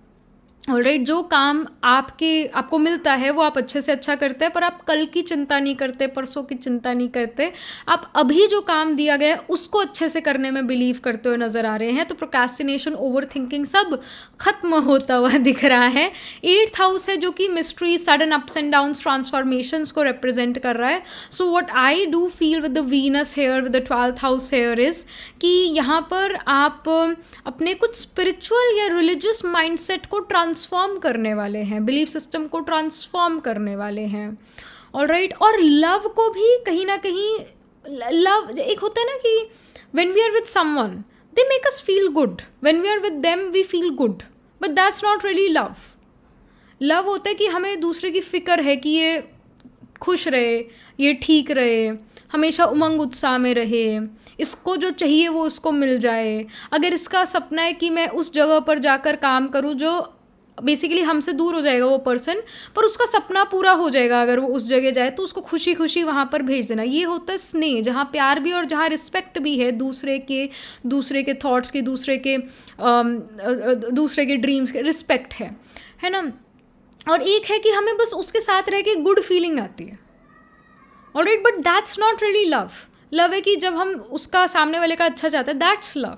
ऑलराइट. जो काम आपको मिलता है वो आप अच्छे से अच्छा करते हैं, पर आप कल की चिंता नहीं करते, परसों की चिंता नहीं करते. आप अभी जो काम दिया गया है उसको अच्छे से करने में बिलीव करते हुए नजर आ रहे हैं. तो प्रोक्रेस्टिनेशन, ओवर थिंकिंग सब खत्म होता हुआ दिख रहा है. 8th हाउस है जो कि mystery, sudden ups and downs, transformations को रिप्रेजेंट कर रहा है. So what I do feel with the Venus here, with the 12th house here is कि यहाँ पर आप अपने कुछ स्पिरिचुअल या रिलीजियस माइंडसेट को ट्रांसफॉर्म करने वाले हैं, बिलीफ सिस्टम को ट्रांसफॉर्म करने वाले हैं. ऑलराइट. और लव को भी कहीं ना कहीं, लव एक होता है ना कि when we are with someone they make us feel good, when we are with them we feel good, but that's not really love. Love होता है कि हमें दूसरे की फिक्र है कि ये खुश रहे, ये ठीक रहे, हमेशा उमंग उत्साह में रहे, इसको जो चाहिए वो उसको मिल जाए. अगर इसका सपना है कि मैं उस जगह पर जाकर काम करूं जो बेसिकली हमसे दूर हो जाएगा वो पर्सन, पर उसका सपना पूरा हो जाएगा अगर वो उस जगह जाए, तो उसको खुशी खुशी वहाँ पर भेज देना. ये होता है स्नेह, जहाँ प्यार भी और जहाँ रिस्पेक्ट भी है दूसरे के थॉट्स की, दूसरे के ड्रीम्स के, रिस्पेक्ट है ना. और एक है कि हमें बस उसके साथ रह के गुड फीलिंग आती है. Alright. But that's not really love. Love है कि जब हम उसका सामने वाले का अच्छा चाहते हैं, दैट्स लव.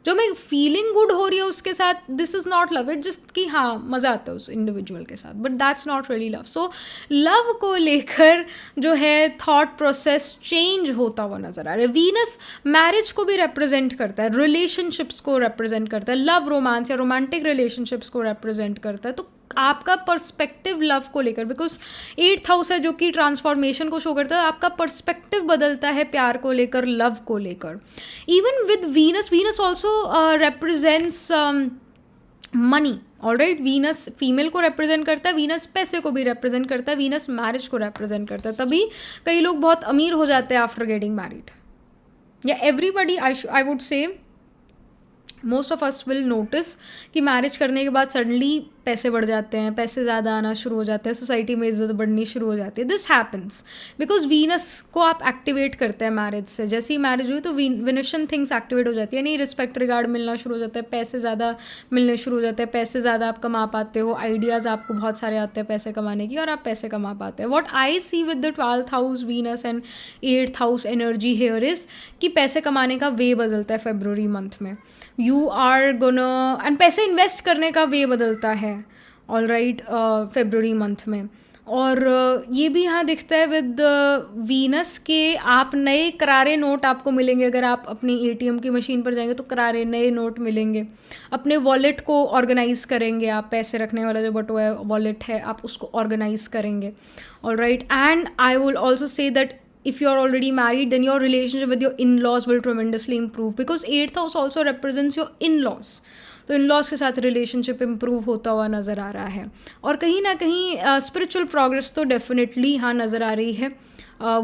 जो मैं फीलिंग गुड हो रही है उसके साथ, this is not love. It just कि हाँ मज़ा आता है उस इंडिविजुअल के साथ, but that's not really love. So love को लेकर जो है थॉट प्रोसेस चेंज होता हुआ नज़र आ रहा है. वीनस मैरिज को भी रिप्रेजेंट करता है, रिलेशनशिप्स को रिप्रेजेंट करता है, लव रोमांस या रोमांटिक रिलेशनशिप्स को रिप्रेजेंट करता है. तो आपका पर्सपेक्टिव लव को लेकर, बिकॉज 8th हाउस है जो कि ट्रांसफॉर्मेशन को शो करता है, आपका पर्सपेक्टिव बदलता है प्यार को लेकर, लव को लेकर. Even with Venus, Venus also represents money. Alright, Venus female को रिप्रेजेंट करता है, वीनस पैसे को भी रिप्रेजेंट करता है, वीनस मैरिज को रिप्रेजेंट करता है. तभी कई लोग बहुत अमीर हो जाते हैं आफ्टर गेटिंग मैरिड, या एवरीबडी, आई वुड से most of us will notice कि मैरिज करने के बाद सडनली पैसे बढ़ जाते हैं, पैसे ज़्यादा आना शुरू हो जाते हैं, सोसाइटी में इज्जत बढ़नी शुरू हो जाती है. दिस हैपन्स बिकॉज वीनस को आप एक्टिवेट करते हैं मैरिज से. जैसे ही मैरिज हुई तो विनिशन थिंग्स एक्टिवेट हो जाती है, नहीं रिस्पेक्ट रिगार्ड मिलना शुरू हो जाता है, पैसे ज़्यादा मिलने शुरू हो जाते हैं, पैसे ज़्यादा आप कमा पाते हो, आइडियाज़ आपको बहुत सारे आते हैं पैसे कमाने की, और आप पैसे कमा पाते हैं. What I see with the 12th house Venus and 8th house energy here is कि पैसे कमाने का वे बदलता है फरवरी मंथ में. यू आर गोना, एंड पैसे इन्वेस्ट करने का वे बदलता है ऑलराइट फरवरी मंथ में. और ये भी यहाँ दिखता है विद वीनस के आप नए करारे नोट आपको मिलेंगे. अगर आप अपनी ATM की मशीन पर जाएंगे तो करारे नए नोट मिलेंगे. अपने वॉलेट को ऑर्गेनाइज करेंगे आप, पैसे रखने वाला जो बटुआ है वॉलेट है, आप उसको ऑर्गेनाइज करेंगे. Alright, and I will also say that if you are already married, then your relationship with your in-laws will tremendously improve, because 8th house also represents your in-laws. तो in-laws के साथ relationship improve होता हुआ नज़र आ रहा है. और कहीं ना कहीं spiritual progress तो definitely यहाँ नज़र आ रही है.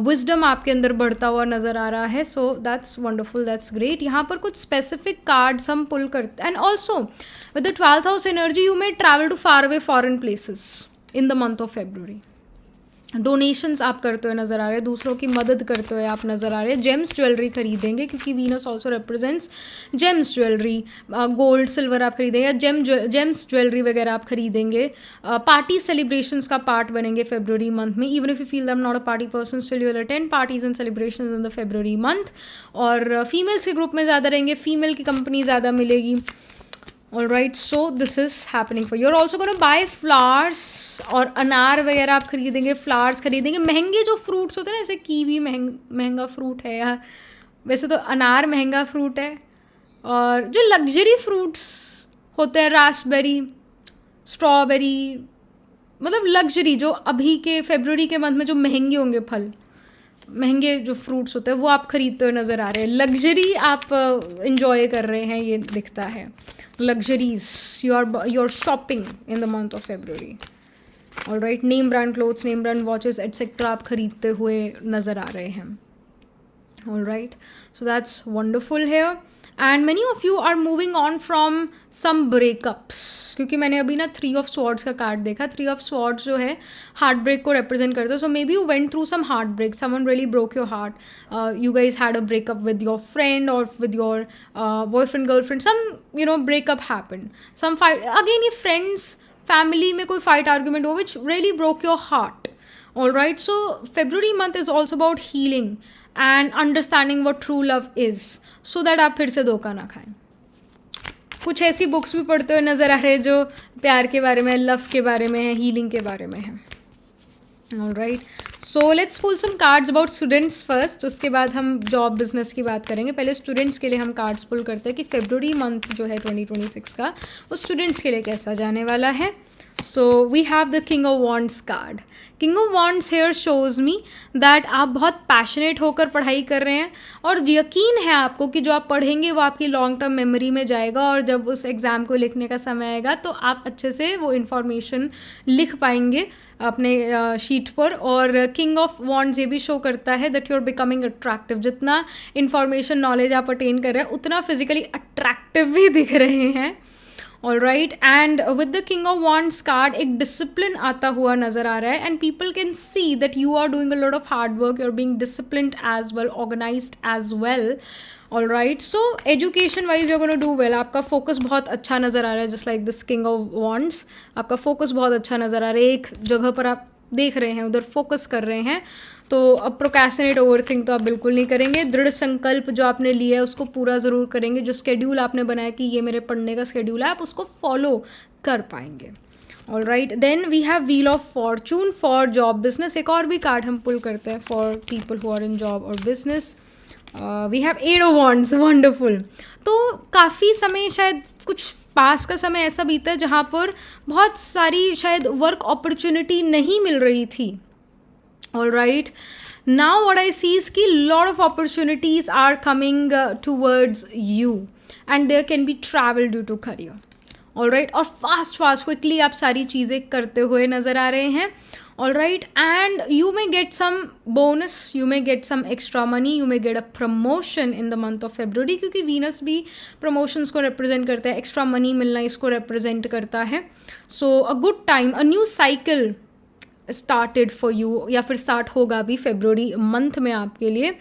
wisdom आपके अंदर बढ़ता हुआ नज़र आ रहा है. so that's wonderful, that's great. यहाँ पर कुछ specific cards हम pull करते हैं. and also with the 12th house energy you may travel to far away foreign places in the month of February. Donations आप करते हुए नज़र आ रहे हैं, दूसरों की मदद करते हुए आप नज़र आ रहे हैं. जेम्स ज्वेलरी खरीदेंगे क्योंकि Venus also represents James jewellery. Gold silver आप खरीदेंगे या जेम्स ज्वेलरी वगैरह आप खरीदेंगे. पार्टी सेलिब्रेशंस का पार्ट बनेंगे फरवरी मंथ में. Even if you feel that not a party person, still you will attend parties and celebrations in the February month. और फीमेल्स के ग्रुप में ज़्यादा रहेंगे, फीमेल की कंपनी ज़्यादा मिलेगी. Alright, so this is happening for you. और also gonna buy flowers, और अनार वगैरह आप खरीदेंगे, फ्लावर्स खरीदेंगे. महंगे जो फ्रूट्स होते हैं ना, जैसे कीवी महंगा फ्रूट है, या वैसे तो अनार महंगा फ्रूट है. और जो लग्जरी फ्रूट्स होते हैं, रास्पबेरी, स्ट्रॉबेरी, मतलब लग्जरी जो अभी के फरवरी के मंथ में जो महंगे होंगे फल, महंगे जो फ्रूट्स होते हैं वो आप खरीदते हुए नज़र आ रहे हैं. लग्जरी आप इंजॉय कर रहे हैं, ये दिखता है. luxuries, you're shopping in the month of February. all right, name brand clothes, name brand watches etc आप खरीदते हुए नज़र आ रहे हैं. all right, so that's wonderful here. and many of you are moving on from some breakups, क्योंकि मैंने अभी ना 3 of swords का कार्ड देखा. 3 of swords जो है हार्ट ब्रेक को रिप्रेजेंट करता है. So may be you went through some heartbreak, someone really broke your heart, you guys had a breakup with your friend or with your boyfriend, girlfriend, some breakup happened, some fight. again ये friends, family में कोई fight argument हो which really broke your heart. all right, so February month is also about healing and understanding what true love is, so that आप फिर से धोखा ना खाएं. कुछ ऐसी बुक्स भी पढ़ते हुए नज़र आ रहे हैं जो प्यार के बारे में, लव के बारे में है, हीलिंग के बारे में है. All right, so let's pull some cards about students first, उसके बाद हम जॉब बिजनेस की बात करेंगे. पहले स्टूडेंट्स के लिए हम कार्ड्स पुल करते हैं कि फरवरी मंथ जो है 2026 का वो स्टूडेंट्स के लिए कैसा जाने वाला है. So we have the king of wands card. King of wands here shows me that आप बहुत पैशनेट होकर पढ़ाई कर रहे हैं, और यकीन है आपको कि जो आप पढ़ेंगे वो आपकी लॉन्ग टर्म मेमोरी में जाएगा, और जब उस एग्ज़ाम को लिखने का समय आएगा तो आप अच्छे से वो इन्फॉर्मेशन लिख पाएंगे अपने शीट पर. और किंग ऑफ वॉन्ड्स ये भी शो करता है that you are becoming attractive. जितना इन्फॉर्मेशन नॉलेज आप अटेन कर रहे हैं उतना फिजिकली अट्रैक्टिव भी दिख रहे हैं. All right, and with the king of wands card एक डिसिप्लिन आता हुआ नज़र आ रहा है, and people can see that you are doing a lot of hard work, you are being disciplined as well, organised as well. All right, so education wise you gonna do well. आपका focus बहुत अच्छा नज़र आ रहा है, just like this king of wands. आपका focus बहुत अच्छा नज़र आ रहा है, एक जगह पर आप देख रहे हैं, उधर फोकस कर रहे हैं. तो अब प्रोक्रेस्टिनेट ओवरथिंक तो आप बिल्कुल नहीं करेंगे. दृढ़ संकल्प जो आपने लिया है उसको पूरा ज़रूर करेंगे. जो स्केड्यूल आपने बनाया कि ये मेरे पढ़ने का स्केड्यूल है, आप उसको फॉलो कर पाएंगे. All right, then we have wheel of fortune for job business. एक और भी कार्ड हम पुल करते हैं for people who are in job और business. We have 8 of wands. Wonderful. तो काफ़ी समय, शायद कुछ पास का समय ऐसा बीता है जहाँ पर बहुत सारी शायद वर्क अपॉर्चुनिटी नहीं मिल रही थी. All right, now what I see is कि lot of opportunities are coming towards you and there can be travel due to career. All right, और फास्ट क्विकली आप सारी चीज़ें करते हुए नज़र आ रहे हैं. All right, and you may get some bonus, you may get some extra money, you may get a promotion in the month of February, क्योंकि वीनस भी प्रमोशंस को रिप्रेजेंट करता है, एक्स्ट्रा मनी मिलना इसको रिप्रेजेंट करता है. So a good time, a new cycle started for you, या फिर स्टार्ट होगा अभी फेब्रुवरी मंथ में आपके लिए.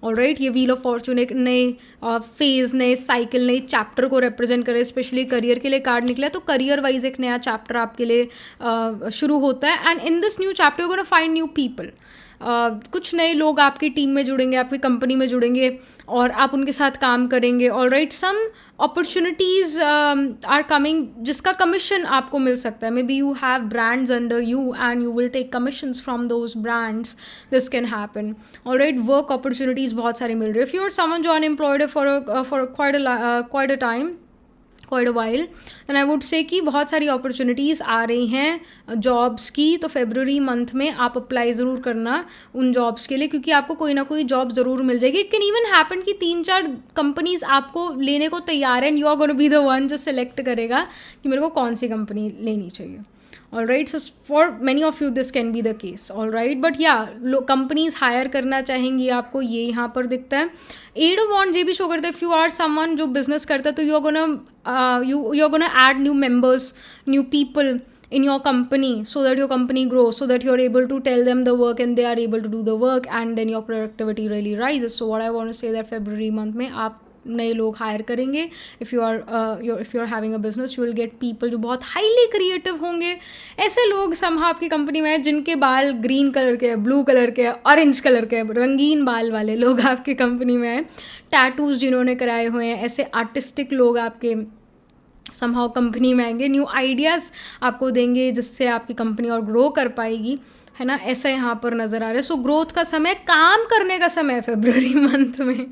ऑल राइट, ये व्हील ऑफ फॉर्चून एक नए फेज़, नए साइकिल, नए चैप्टर को रिप्रेजेंट करे. स्पेशली करियर के लिए कार्ड निकला है, तो करियर वाइज एक नया चैप्टर आपके लिए शुरू होता है. And in this new chapter you gonna find new people. कुछ नए लोग आपकी टीम में जुड़ेंगे, आपकी कंपनी में जुड़ेंगे और आप उनके साथ काम करेंगे. All right, some opportunities are coming जिसका कमीशन आपको मिल सकता है. May be you have brands under you and you will take commissions from those brands. This can happen. All right, work opportunities बहुत सारी मिल रही है. इफ़ यू आर समवन जो unemployed for quite a time, quite a while, then I would say कि बहुत सारी opportunities आ रही हैं जॉब्स की. तो फेब्रुवरी मंथ में आप अप्लाई ज़रूर करना उन जॉब्स के लिए, क्योंकि आपको कोई ना कोई जॉब ज़रूर मिल जाएगी. इट कैन इवन हैपन कि 3-4 कंपनीज आपको लेने को तैयार हैं, you are gonna be the one जो सिलेक्ट करेगा कि मेरे को कौन सी कंपनी लेनी चाहिए. All right, so for many of you this can be the case. All right, but yeah companies hire करना चाहेंगी आपको, ये यहाँ पर दिखता है. 8 ऑफ वॉन्ड्स ये भी शो करता है इफ़ यू आर समवन जो बिजनेस करता है, तो you are gonna add new members, new people in your company, so that your company grows, so that you're able to tell them the work and they are able to do the work, and then your productivity really rises. So what I want to say that February month में आप नए लोग hire करेंगे. If you are having a business, you will get people जो बहुत highly creative होंगे. ऐसे लोग समहा आपकी कंपनी में हैं जिनके बाल ग्रीन कलर के, ब्लू कलर के, ऑरेंज कलर के, रंगीन बाल वाले लोग आपकी कंपनी में हैं. टैटूज़ जिन्होंने कराए हुए हैं, ऐसे आर्टिस्टिक लोग आपके समहाउ कंपनी में आएंगे. न्यू आइडियाज़ आपको देंगे जिससे आपकी कंपनी और ग्रो कर पाएगी, है ना. ऐसा यहाँ पर नज़र आ रहा है. सो ग्रोथ का समय, काम करने का समय फेब्रुवरी मंथ में.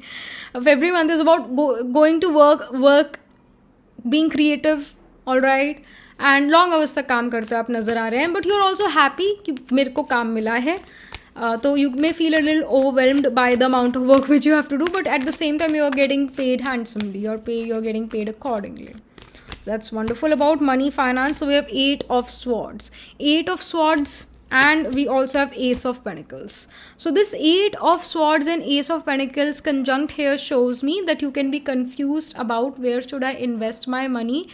February month is about going to work, being creative. All right, and long hours तक काम करते हो आप नज़र आ रहे हैं. But you are also happy कि मेरे को काम मिला है. तो you may feel a little overwhelmed by the amount of work which you have to do, but at the same time you are getting paid handsomely, you are getting paid accordingly. That's wonderful. About money, finance, so we have 8 of swords. 8 of swords, and we also have Ace of Pentacles. So this 8 of swords and Ace of Pentacles conjunct here shows me that you can be confused about where should I invest my money.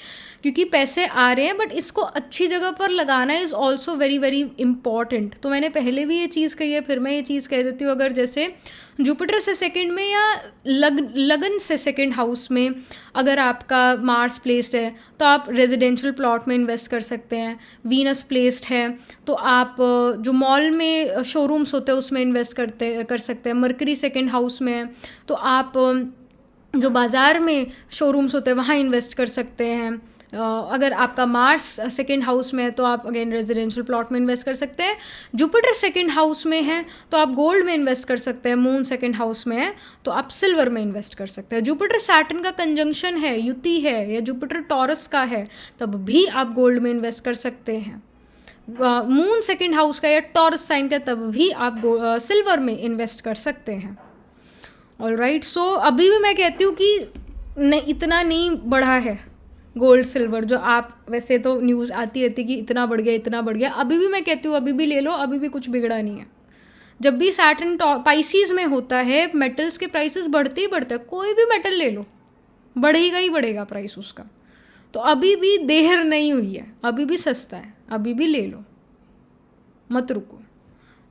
क्योंकि पैसे आ रहे हैं but इसको अच्छी जगह पर लगाना is also very very important. तो मैंने पहले भी ये चीज़ कही है, फिर मैं ये चीज़ कह देती हूँ. अगर जैसे जुपिटर से सेकंड में या लगन से सेकंड हाउस में अगर आपका मार्स प्लेस्ड है, तो आप रेजिडेंशियल प्लॉट में इन्वेस्ट कर सकते हैं. वीनस प्लेस्ड है तो आप जो मॉल में शोरूम्स होते हैं उसमें इन्वेस्ट कर सकते हैं. मरकरी सेकंड हाउस में है तो आप जो बाज़ार में शोरूम्स होते हैं वहाँ इन्वेस्ट कर सकते हैं. अगर आपका मार्स सेकंड हाउस में है तो आप अगेन रेजिडेंशियल प्लॉट में इन्वेस्ट कर सकते हैं. जुपिटर सेकंड हाउस में है तो आप गोल्ड में इन्वेस्ट कर सकते हैं. मून सेकंड हाउस में है तो आप सिल्वर में इन्वेस्ट कर सकते हैं. जुपिटर सैटर्न का कंजंक्शन है, युति है, या जुपिटर टॉरस का है, तब भी आप गोल्ड में इन्वेस्ट कर सकते हैं. मून सेकंड हाउस का या टॉरस साइन का, तब भी आप सिल्वर में इन्वेस्ट कर सकते हैं. ऑल राइट, सो अभी भी मैं कहती हूँ कि इतना नहीं बढ़ा है गोल्ड सिल्वर, जो आप वैसे तो न्यूज़ आती रहती कि इतना बढ़ गया इतना बढ़ गया. अभी भी मैं कहती हूँ अभी भी ले लो, अभी भी कुछ बिगड़ा नहीं है. जब भी सैटर्न पाइसीज में होता है मेटल्स के प्राइसेस बढ़ते ही बढ़ते हैं. कोई भी मेटल ले लो बढ़ेगा ही बढ़ेगा प्राइस उसका. तो अभी भी देर नहीं हुई है, अभी भी सस्ता है, अभी भी ले लो, मत रुको.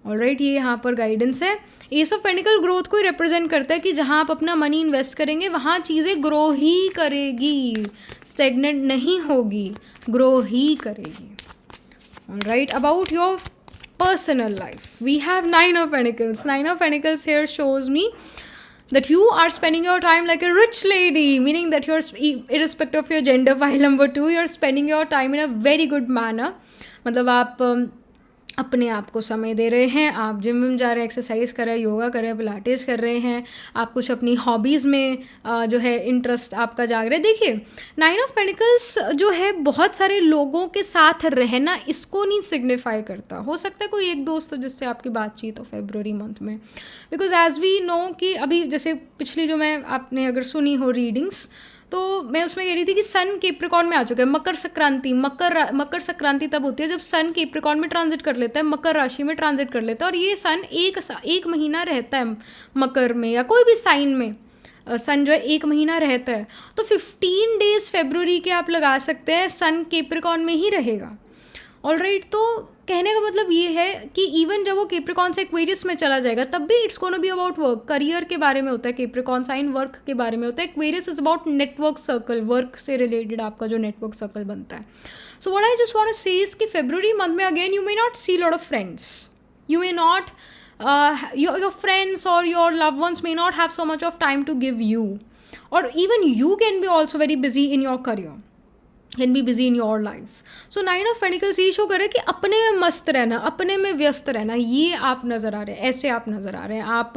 ऑलराइट, ये यहाँ पर गाइडेंस है. एस ऑफ पेंटिकल ग्रोथ को रिप्रेजेंट करता है कि जहाँ आप अपना मनी इन्वेस्ट करेंगे वहाँ चीज़ें ग्रो ही करेगी, स्टेगनेंट नहीं होगी, ग्रो ही करेगी. Alright, about your personal life, we have Nine of Pentacles. Nine of Pentacles here shows me that you are spending your time like a rich lady, meaning that you're, irrespective of your gender, pile number 2, you're spending your time in a very good manner. मतलब आप अपने आप को समय दे रहे हैं, आप gym में जा रहे हैं, एक्सरसाइज कर रहे हैं, योगा कर रहे हैं, पिलाटेस कर रहे हैं, आप कुछ अपनी हॉबीज़ में जो है इंटरेस्ट आपका जाग रहा है. देखिए, नाइन ऑफ पेंटिकल्स जो है बहुत सारे लोगों के साथ रहना इसको नहीं सिग्निफाई करता. हो सकता है कोई एक दोस्त हो जिससे आपकी बातचीत हो फेब्रुवरी मंथ में, बिकॉज एज वी नो कि अभी जैसे पिछली जो मैं आपने अगर सुनी हो रीडिंग्स, तो मैं उसमें कह रही थी कि सन कैप्रिकॉर्न में आ चुका है. मकर संक्रांति, मकर संक्रांति तब होती है जब सन कैप्रिकॉर्न में ट्रांजिट कर लेता है, मकर राशि में ट्रांजिट कर लेता है, और ये सन एक महीना रहता है मकर में या कोई भी साइन में. सन जो है 1 महीना रहता है, तो 15 डेज फेब्रुवरी के आप लगा सकते हैं सन कैप्रिकॉर्न में ही रहेगा. ऑलराइट, तो कहने का मतलब ये है कि इवन जब वो कैप्रिकॉर्न से एक्वेरियस में चला जाएगा तब भी it's gonna be about work. Career के बारे में होता है कैप्रिकॉर्न साइन, वर्क के बारे में होता है. Aquarius is about network circle, work से रिलेटेड आपका जो नेटवर्क सर्कल बनता है. So what I just want to say is कि फेब्रुवरी मंथ में again you may not see lot of friends, you may not your friends or your loved ones may not have so much of time to give you, or even you can be also very busy in your career, can be busy in your life. So nine of pentacles ये show कर रहा है कि अपने में मस्त रहना, अपने में व्यस्त रहना, ये आप नज़र आ रहे हैं, ऐसे आप नज़र आ रहे हैं. आप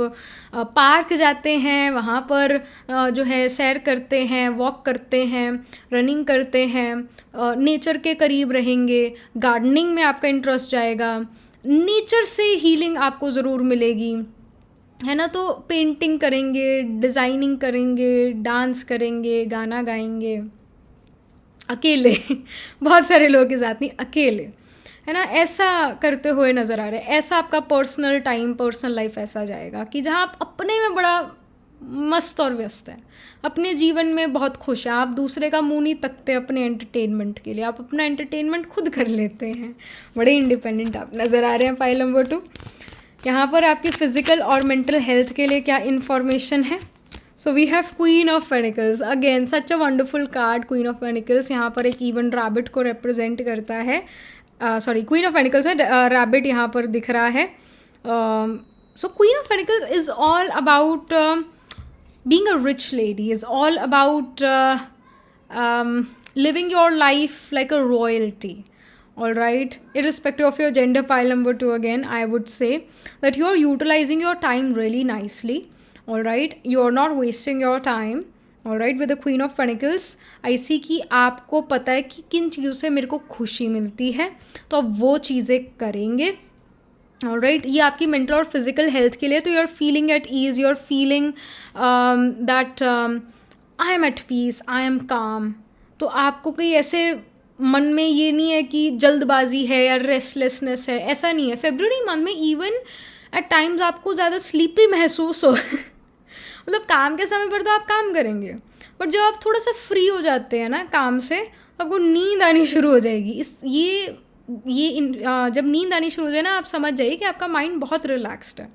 पार्क जाते हैं, वहाँ पर जो है सैर करते हैं, वॉक करते हैं, रनिंग करते हैं, नेचर के करीब रहेंगे, गार्डनिंग में आपका इंटरेस्ट जाएगा, नेचर से हीलिंग आपको ज़रूर मिलेगी, है ना. तो पेंटिंग करेंगे, डिज़ाइनिंग करेंगे, डांस करेंगे, गाना गाएंगे अकेले बहुत सारे लोगों के साथ नहीं, अकेले, है ना. ऐसा करते हुए नज़र आ रहे हैं. ऐसा आपका पर्सनल टाइम, पर्सनल लाइफ ऐसा जाएगा कि जहाँ आप अपने में बड़ा मस्त और व्यस्त हैं, अपने जीवन में बहुत खुश हैं, आप दूसरे का मुंह नहीं तकते अपने एंटरटेनमेंट के लिए, आप अपना एंटरटेनमेंट खुद कर लेते हैं. बड़े इंडिपेंडेंट आप नज़र आ रहे हैं. पाइल नंबर 2, यहाँ पर आपकी फिजिकल और मेंटल हेल्थ के लिए क्या इन्फॉर्मेशन है. So we have queen of pentacles, again such a wonderful card. Queen of pentacles यहाँ पर एक इवन रैबिट को रिप्रेजेंट करता है. सॉरी, क्वीन ऑफ पेंटिकल्स में रैबिट यहाँ पर दिख रहा है. So queen of pentacles is all about being a rich lady, is all about living your life like a royalty. All right, irrespective of your gender, pile number 2 again, I would say that you're utilizing your time really nicely. All right, you're not wasting your time. All right, with the Queen of Pentacles, I see कि आपको पता है कि किन चीज़ों से मेरे को खुशी मिलती है, तो आप वो चीज़ें करेंगे. ऑलराइट, ये आपकी मेंटल और फिजिकल हेल्थ के लिए. तो you are feeling at ease, you are feeling that I am at peace, I am calm. तो आपको कोई ऐसे मन में ये नहीं है कि जल्दबाजी है या रेस्टलेसनेस है, ऐसा नहीं है. फेब्रुवरी मंथ में इवन एट टाइम्स आपको ज़्यादा स्लीपी महसूस हो मतलब काम के समय पर तो आप काम करेंगे, बट जब आप थोड़ा सा फ्री हो जाते हैं ना काम से, तो आपको नींद आनी शुरू हो जाएगी. जब नींद आनी शुरू हो जाए ना, आप समझ जाइए कि आपका माइंड बहुत रिलैक्स्ड है.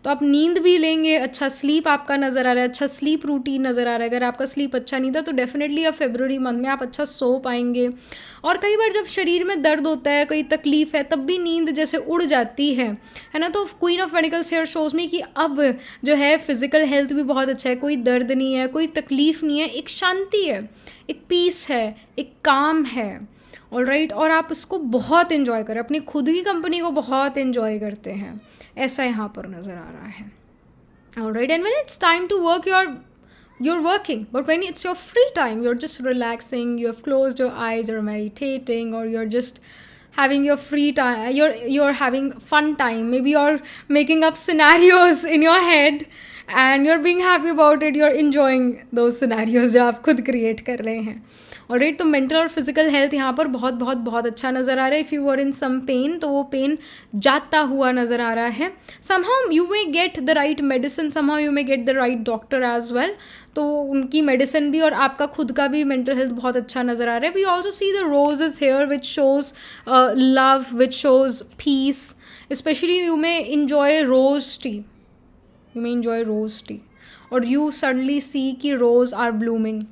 तो आप नींद भी लेंगे, अच्छा स्लीप आपका नज़र आ रहा है, अच्छा स्लीप रूटीन नज़र आ रहा है. अगर आपका स्लीप अच्छा नहीं था तो डेफिनेटली अब फेब्रुवरी मंथ में आप अच्छा सो पाएंगे. और कई बार जब शरीर में दर्द होता है, कोई तकलीफ़ है, तब भी नींद जैसे उड़ जाती है ना. तो queen of pentacles here shows me कि अब जो है फिजिकल हेल्थ भी बहुत अच्छा है, कोई दर्द नहीं है, कोई तकलीफ़ नहीं है, एक शांति है, एक पीस है, एक काम है. ऑलराइट, और आप इसको बहुत इन्जॉय करें, अपनी खुद की कंपनी को बहुत इन्जॉय करते हैं, ऐसा यहाँ पर नज़र आ रहा है. Alright, and when it's time to work you're working, but when it's your free time, you're just relaxing, you have closed your eyes, you're meditating, or you're just having your free time, you're having fun time, maybe you're making up scenarios in your head and you're being happy about it, you're enjoying those scenarios जो आप खुद create कर रहे हैं. Alright, तो mental और physical health यहाँ पर बहुत बहुत बहुत अच्छा नज़र आ रहा है. If you were in some pain, तो वो पेन जाता हुआ नज़र आ रहा है. Somehow you may get the right medicine, somehow you may get the right doctor as well. तो उनकी मेडिसिन भी और आपका खुद का भी मेंटल हेल्थ बहुत अच्छा नज़र आ रहा है. We also see the roses here which shows love, which shows peace. Specially you may enjoy rose tea, you may enjoy rose tea, और यू सडनली सी कि रोज आर ब्लूमिंग.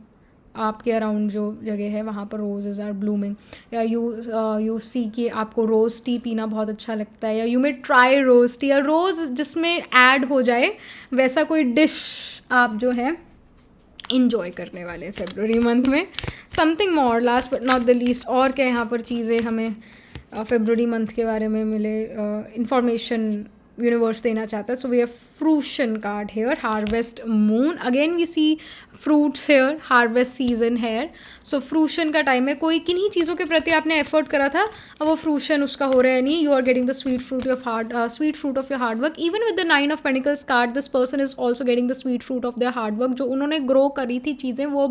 आपके around जो जगह है वहाँ पर रोजेज आर ब्लूमिंग, या you see कि आपको रोज़ टी पीना बहुत अच्छा लगता है, या you may try rose tea, या रोज़ जिसमें ऐड हो जाए वैसा कोई डिश आप जो है इंजॉय करने वाले फरवरी मंथ में. Something more last but not the least, और क्या यहाँ पर चीज़ें हमें फरवरी मंथ के बारे में मिले, इंफॉर्मेशन यूनिवर्स देना चाहता है. So we have fruition card here, harvest moon, again we see fruits here, harvest season here. सो फ्रूशन का टाइम है, कोई किन्हीं चीज़ों के प्रति आपने एफर्ट करा था, अब वो फ्रूशन उसका हो रहा है नहीं, you are getting the sweet fruit of your hard work. Even with the 9 of pentacles card, this person is also getting the sweet fruit of their hard work. जो उन्होंने ग्रो करी थी चीज़ें वो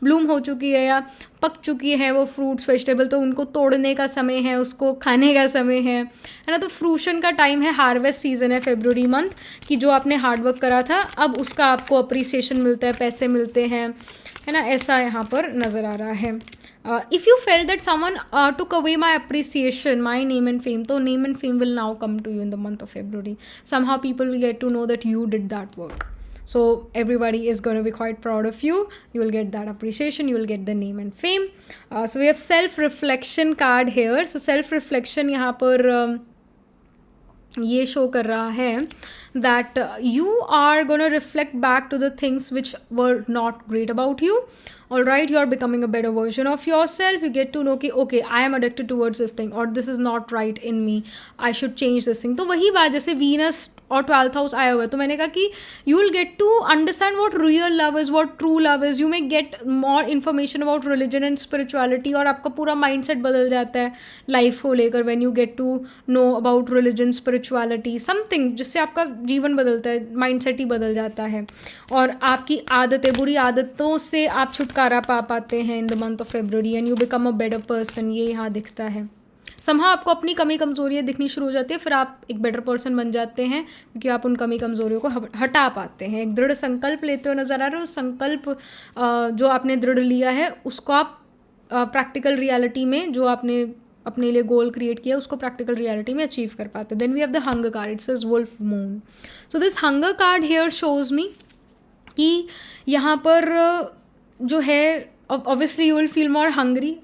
ब्लूम हो चुकी है या पक चुकी है, वो फ्रूट्स वेजिटेबल, तो उनको तोड़ने का समय है, उसको खाने का समय है ना. तो फ्रूशन का टाइम है, हार्वेस्ट सीजन है फरवरी मंथ, कि जो आपने हार्डवर्क करा था अब उसका आपको अप्रिसिएशन मिलता है, पैसे मिलते हैं, है ना, ऐसा यहाँ पर नज़र आ रहा है. If you feel that someone took away my appreciation, my name and fame, तो name and fame will now come to you in the month of February. Somehow people will get to know that you did that work. So everybody is going to be quite proud of you. You will get that appreciation. You will get the name and fame. So we have self-reflection card here. So self-reflection यहाँ पर ये show कर रहा है that you are going to reflect back to the things which were not great about you. All right, you are becoming a better version of yourself. You get to know कि okay, I am addicted towards this thing, or this is not right in me, I should change this thing. तो वही बात, जैसे Venus और 12th house आया हुआ है, तो मैंने कहा कि you will get to understand what real love is, what true love is. You may get more information about religion and spirituality, और आपका पूरा माइंड सेट बदल जाता है लाइफ को लेकर when you get to know about religion, spirituality, something जिससे आपका जीवन बदलता है, माइंड सेट ही बदल जाता है, और आपकी आदतें, बुरी आदतों से आप छुटकारा पा पाते हैं in the month of February, and you become a better person. ये यहाँ दिखता है. समहा आपको अपनी कमी कमज़ोरियाँ दिखनी शुरू हो जाती है, फिर आप एक बेटर पर्सन बन जाते हैं क्योंकि आप उन कमी कमज़ोरियों को हटा पाते हैं. एक दृढ़ संकल्प लेते हुए नज़र आ रहे हो. संकल्प जो आपने दृढ़ लिया है उसको आप प्रैक्टिकल रियलिटी में, जो आपने अपने लिए गोल क्रिएट किया उसको प्रैक्टिकल रियलिटी में अचीव कर पाते. Then we have the hunger card, it says wolf moon. So this hunger card here shows me कि यहाँ पर जो है obviously you will feel more hungry.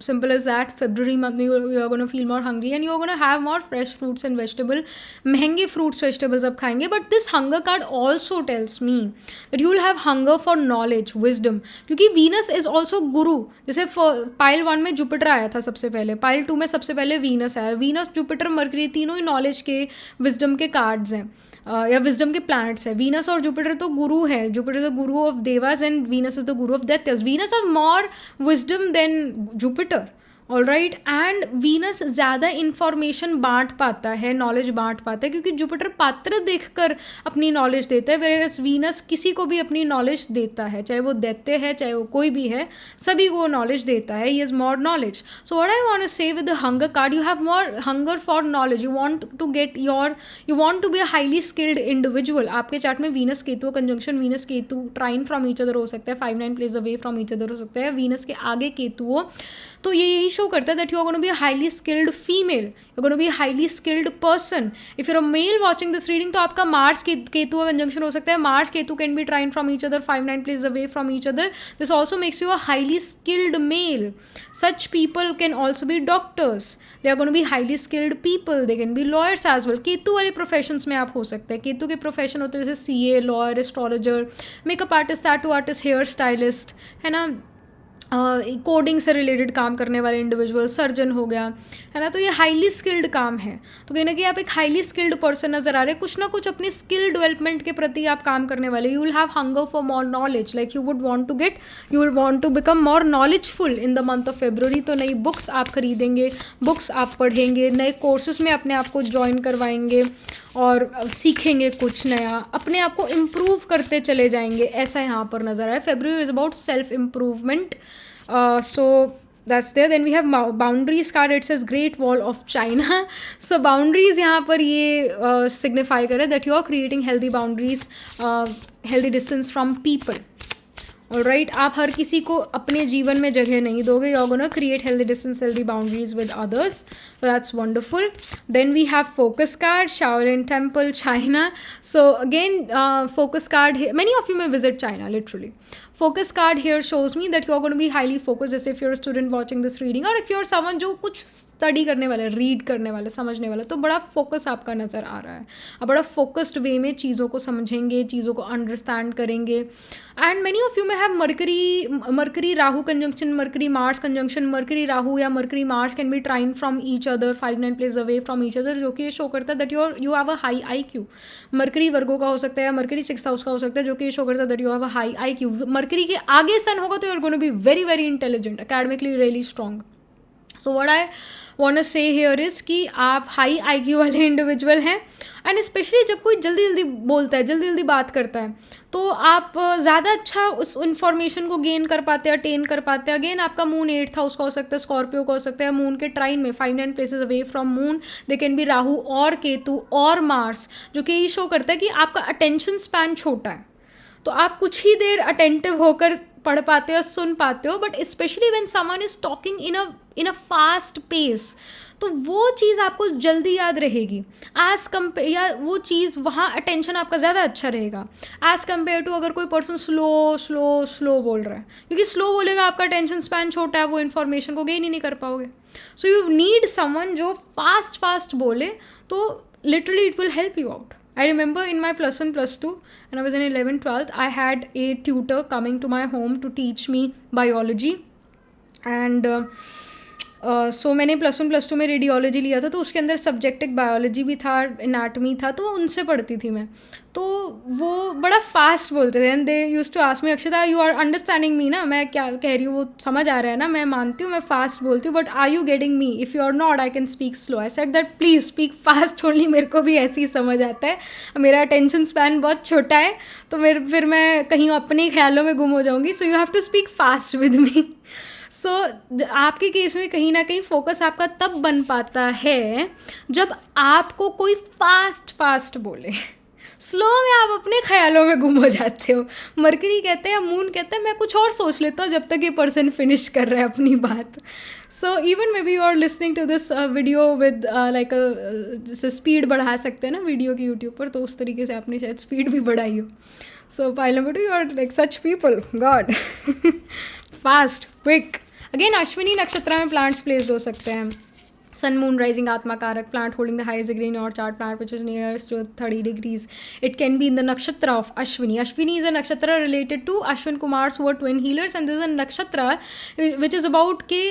Simple as that. February month you are going to feel more hungry and you are going to have more fresh fruits and vegetable. महंगे fruits vegetables आप खाएंगे. But this hunger card also tells me that you will have hunger for knowledge, wisdom. क्योंकि Venus is also गुरु. जैसे pile 1 में Jupiter आया था सबसे पहले, पाइल 2 में सबसे पहले वीनस आया. वीनस, जुपिटर, मरकरी तीनों ही नॉलेज के, विजडम के कार्ड्स हैं या विजडम के प्लैनेट्स है. वीनस और जुपिटर तो गुरु है. Jupiter is the guru of devas and Venus is the guru of daityas. Venus have more wisdom than Jupiter. All right. And Venus ज़्यादा इन्फॉर्मेशन बांट पाता है, नॉलेज बांट पाता है, क्योंकि जुपिटर पात्र देखकर अपनी नॉलेज देता है, वेयरएज वीनस किसी को भी अपनी नॉलेज देता है, चाहे वो दैत्य है चाहे वो कोई भी है, सभी को नॉलेज देता है. He is more knowledge. So what I want to say with the hunger card, you have more hunger for knowledge. You want to get your, you want to be a highly skilled individual. आपके chart में Venus Ketu conjunction, Venus Ketu trine from each other हो सकता है, 5-9 place away from each other हो सकता है, Venus के आगे केतु हो, तो ये यही शो करता है that you are going to be a highly skilled female, you're going to be a highly skilled person. If you're a male watching this reading, तो आपका मार्स केतु का कंजंक्शन हो सकता है. Mars Ketu can be trine from each other 5-9 places away from each other. This also makes you a highly skilled male. Such people can also be doctors. They are going to be highly skilled people. They can be lawyers as well. Ketu वाले professions में आप हो सकते हैं. केतु के profession होते हैं जैसे CA, lawyer, astrologer, makeup artist, tattoo artist, hair stylist, है ना, कोडिंग से रिलेटेड काम करने वाले इंडिविजुअल, सर्जन हो गया, है ना. तो ये हाईली स्किल्ड काम है. तो कहीं ना कहीं आप एक हाईली स्किल्ड पर्सन नजर आ रहे हैं. कुछ ना कुछ अपनी स्किल डेवलपमेंट के प्रति आप काम करने वाले. You will have hunger for more knowledge, like you would want to get, you will want to become more knowledgeful in the month of February. तो नई बुक्स आप खरीदेंगे, बुक्स आप पढ़ेंगे, नए कोर्सेज में अपने आप को ज्वाइन करवाएंगे और सीखेंगे कुछ नया, अपने आप को इम्प्रूव करते चले जाएंगे, ऐसा यहाँ पर नज़र आया. February is about self improvement. So that's there. Then we have boundaries card. It says Great Wall of China. So boundaries यहाँ पर ये signify करे that you are creating healthy boundaries, healthy distance from people. Alright, आप हर किसी को अपने जीवन में जगह नहीं दोगे. You're gonna create healthy distance, healthy boundaries with others. So that's wonderful. Then we have focus card, Shaolin Temple, China. So again, focus card. Many of you may visit China, literally. Focus card here shows me that you are going to be highly focused, जैसे if you're a student watching this reading और if you're someone जो कुछ study करने वाला, read करने वाला, समझने वाला, तो बड़ा फोकस आपका नज़र आ रहा है. आप बड़ा फोकस्ड वे में चीज़ों को समझेंगे, चीज़ों को अंडरस्टैंड करेंगे. And many of you may have Mercury Rahu conjunction, Mercury Mars conjunction. Mercury Rahu या Mercury Mars can be trine from each other 5-9 place away from each other, जो कि ये शो करता है that you have a high IQ. Mercury Virgo का हो सकता है या मरकरी 6th हाउस का हो सकता है, जो कि ये शो करता है that you have a high IQ. Mercury के आगे सन होगा तो you are going to be very very intelligent, academically really strong. So what I want to say here is कि आप हाई IQ वाले इंडिविजुअल हैं. एंड स्पेशली जब कोई जल्दी जल्दी बोलता है, जल्दी जल्दी बात करता है, तो आप ज़्यादा अच्छा उस इन्फॉर्मेशन को गेन कर पाते हैं, अटेन कर पाते हैं. अगेन आपका मून 8th हाउस का हो सकता है, स्कॉर्पियो का हो सकता है. मून के ट्राइन में 5-9 places away from moon they can B Rahu और केतु और मार्स, जो कि ये शो करता है कि आपका अटेंशन स्पैन छोटा है, तो आप कुछ ही देर अटेंटिव होकर पढ़ पाते हो, सुन पाते हो. But specially when someone is talking in a fast pace, तो वो चीज़ आपको जल्दी याद रहेगी या वो चीज़ वहाँ अटेंशन आपका ज़्यादा अच्छा रहेगा एज़ कम्पेयर टू अगर कोई पर्सन स्लो बोल रहा है. क्योंकि स्लो बोलेगा, आपका अटेंशन स्पैन छोटा है, वो इन्फॉर्मेशन को गेन ही नहीं कर पाओगे. सो यू नीड समवन जो फास्ट बोले, तो literally it will help you out. I remember in my +1, +2, and I was in 11th, 12th, I had a tutor coming to my home to teach me biology. And सो मैंने +1, +2 में radiology लिया था, तो उसके अंदर subjective biology भी था, anatomy था, तो उनसे पढ़ती थी मैं. तो वो बड़ा फास्ट बोलते थे and they used to ask me, Akshata you are understanding me ना, मैं क्या कह रही हूँ वो समझ आ रहा है ना, मैं मानती हूँ मैं फास्ट बोलती हूँ, but are you getting me? If you are not I can speak slow. I said that please speak fast only, मेरे को भी ऐसे ही समझ आता है, मेरा अटेंशन स्पैन बहुत छोटा है, तो फिर मैं कहीं अपने ख्यालों में गुम हो जाऊँगी. So you have to speak fast with me. So आपके केस में कहीं ना कहीं फोकस आपका तब बन पाता है जब आपको कोई फास्ट बोले. स्लो में आप अपने ख्यालों में गुम हो जाते हो. मरकरी कहते हैं, मून कहते हैं मैं कुछ और सोच लेता हूँ जब तक ये पर्सन फिनिश कर रहा है अपनी बात. So even may B you are listening to this video with like जैसे स्पीड बढ़ा सकते हैं ना वीडियो की यूट्यूब पर, तो उस तरीके से आपने शायद स्पीड भी बढ़ाई हो. So pile number 2, you are like such people, god. Fast, quick. Again Ashwini नक्षत्र में प्लांट्स प्लेस्ड हो सकते हैं. सन मून राइजिंग आत्मा कारक planet holding the highest degree in your chart, planet which is nearest to 30 degrees. It can be in the nakshatra of Ashwini. Ashwini is a nakshatra related to Ashwin Kumars who are twin healers, and this is a nakshatra which is about ke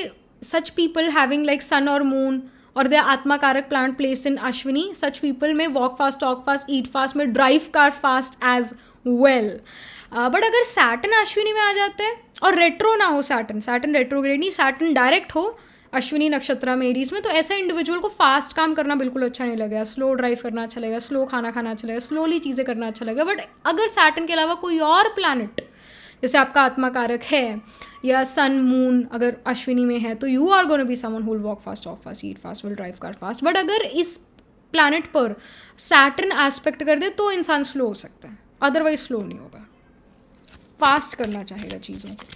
such people having like sun or moon or their atma karak plant placed in Ashwini. Such people may walk fast, talk fast, eat fast, may drive car fast as well. But अगर Saturn Ashwini में आ जाते हैं और retro ना हो, Saturn retrograde नहीं, Saturn direct हो अश्विनी नक्षत्र में एरीज में, तो ऐसा इंडिविजुअल को फास्ट काम करना बिल्कुल अच्छा नहीं लगेगा. स्लो ड्राइव करना अच्छा लगेगा, स्लो खाना खाना अच्छा लगेगा, स्लोली चीज़ें करना अच्छा लगेगा. बट अगर सैटर्न के अलावा कोई और प्लैनेट जैसे आपका आत्मा कारक है या सन मून अगर अश्विनी में है, तो you are gonna be someone who will walk fast, talk fast, eat fast, will drive car fast. But अगर इस प्लैनेट पर सैटर्न एस्पेक्ट कर दे तो इंसान स्लो हो सकता है, अदरवाइज स्लो नहीं होगा. फास्ट करना चाहेगा चीज़ों को.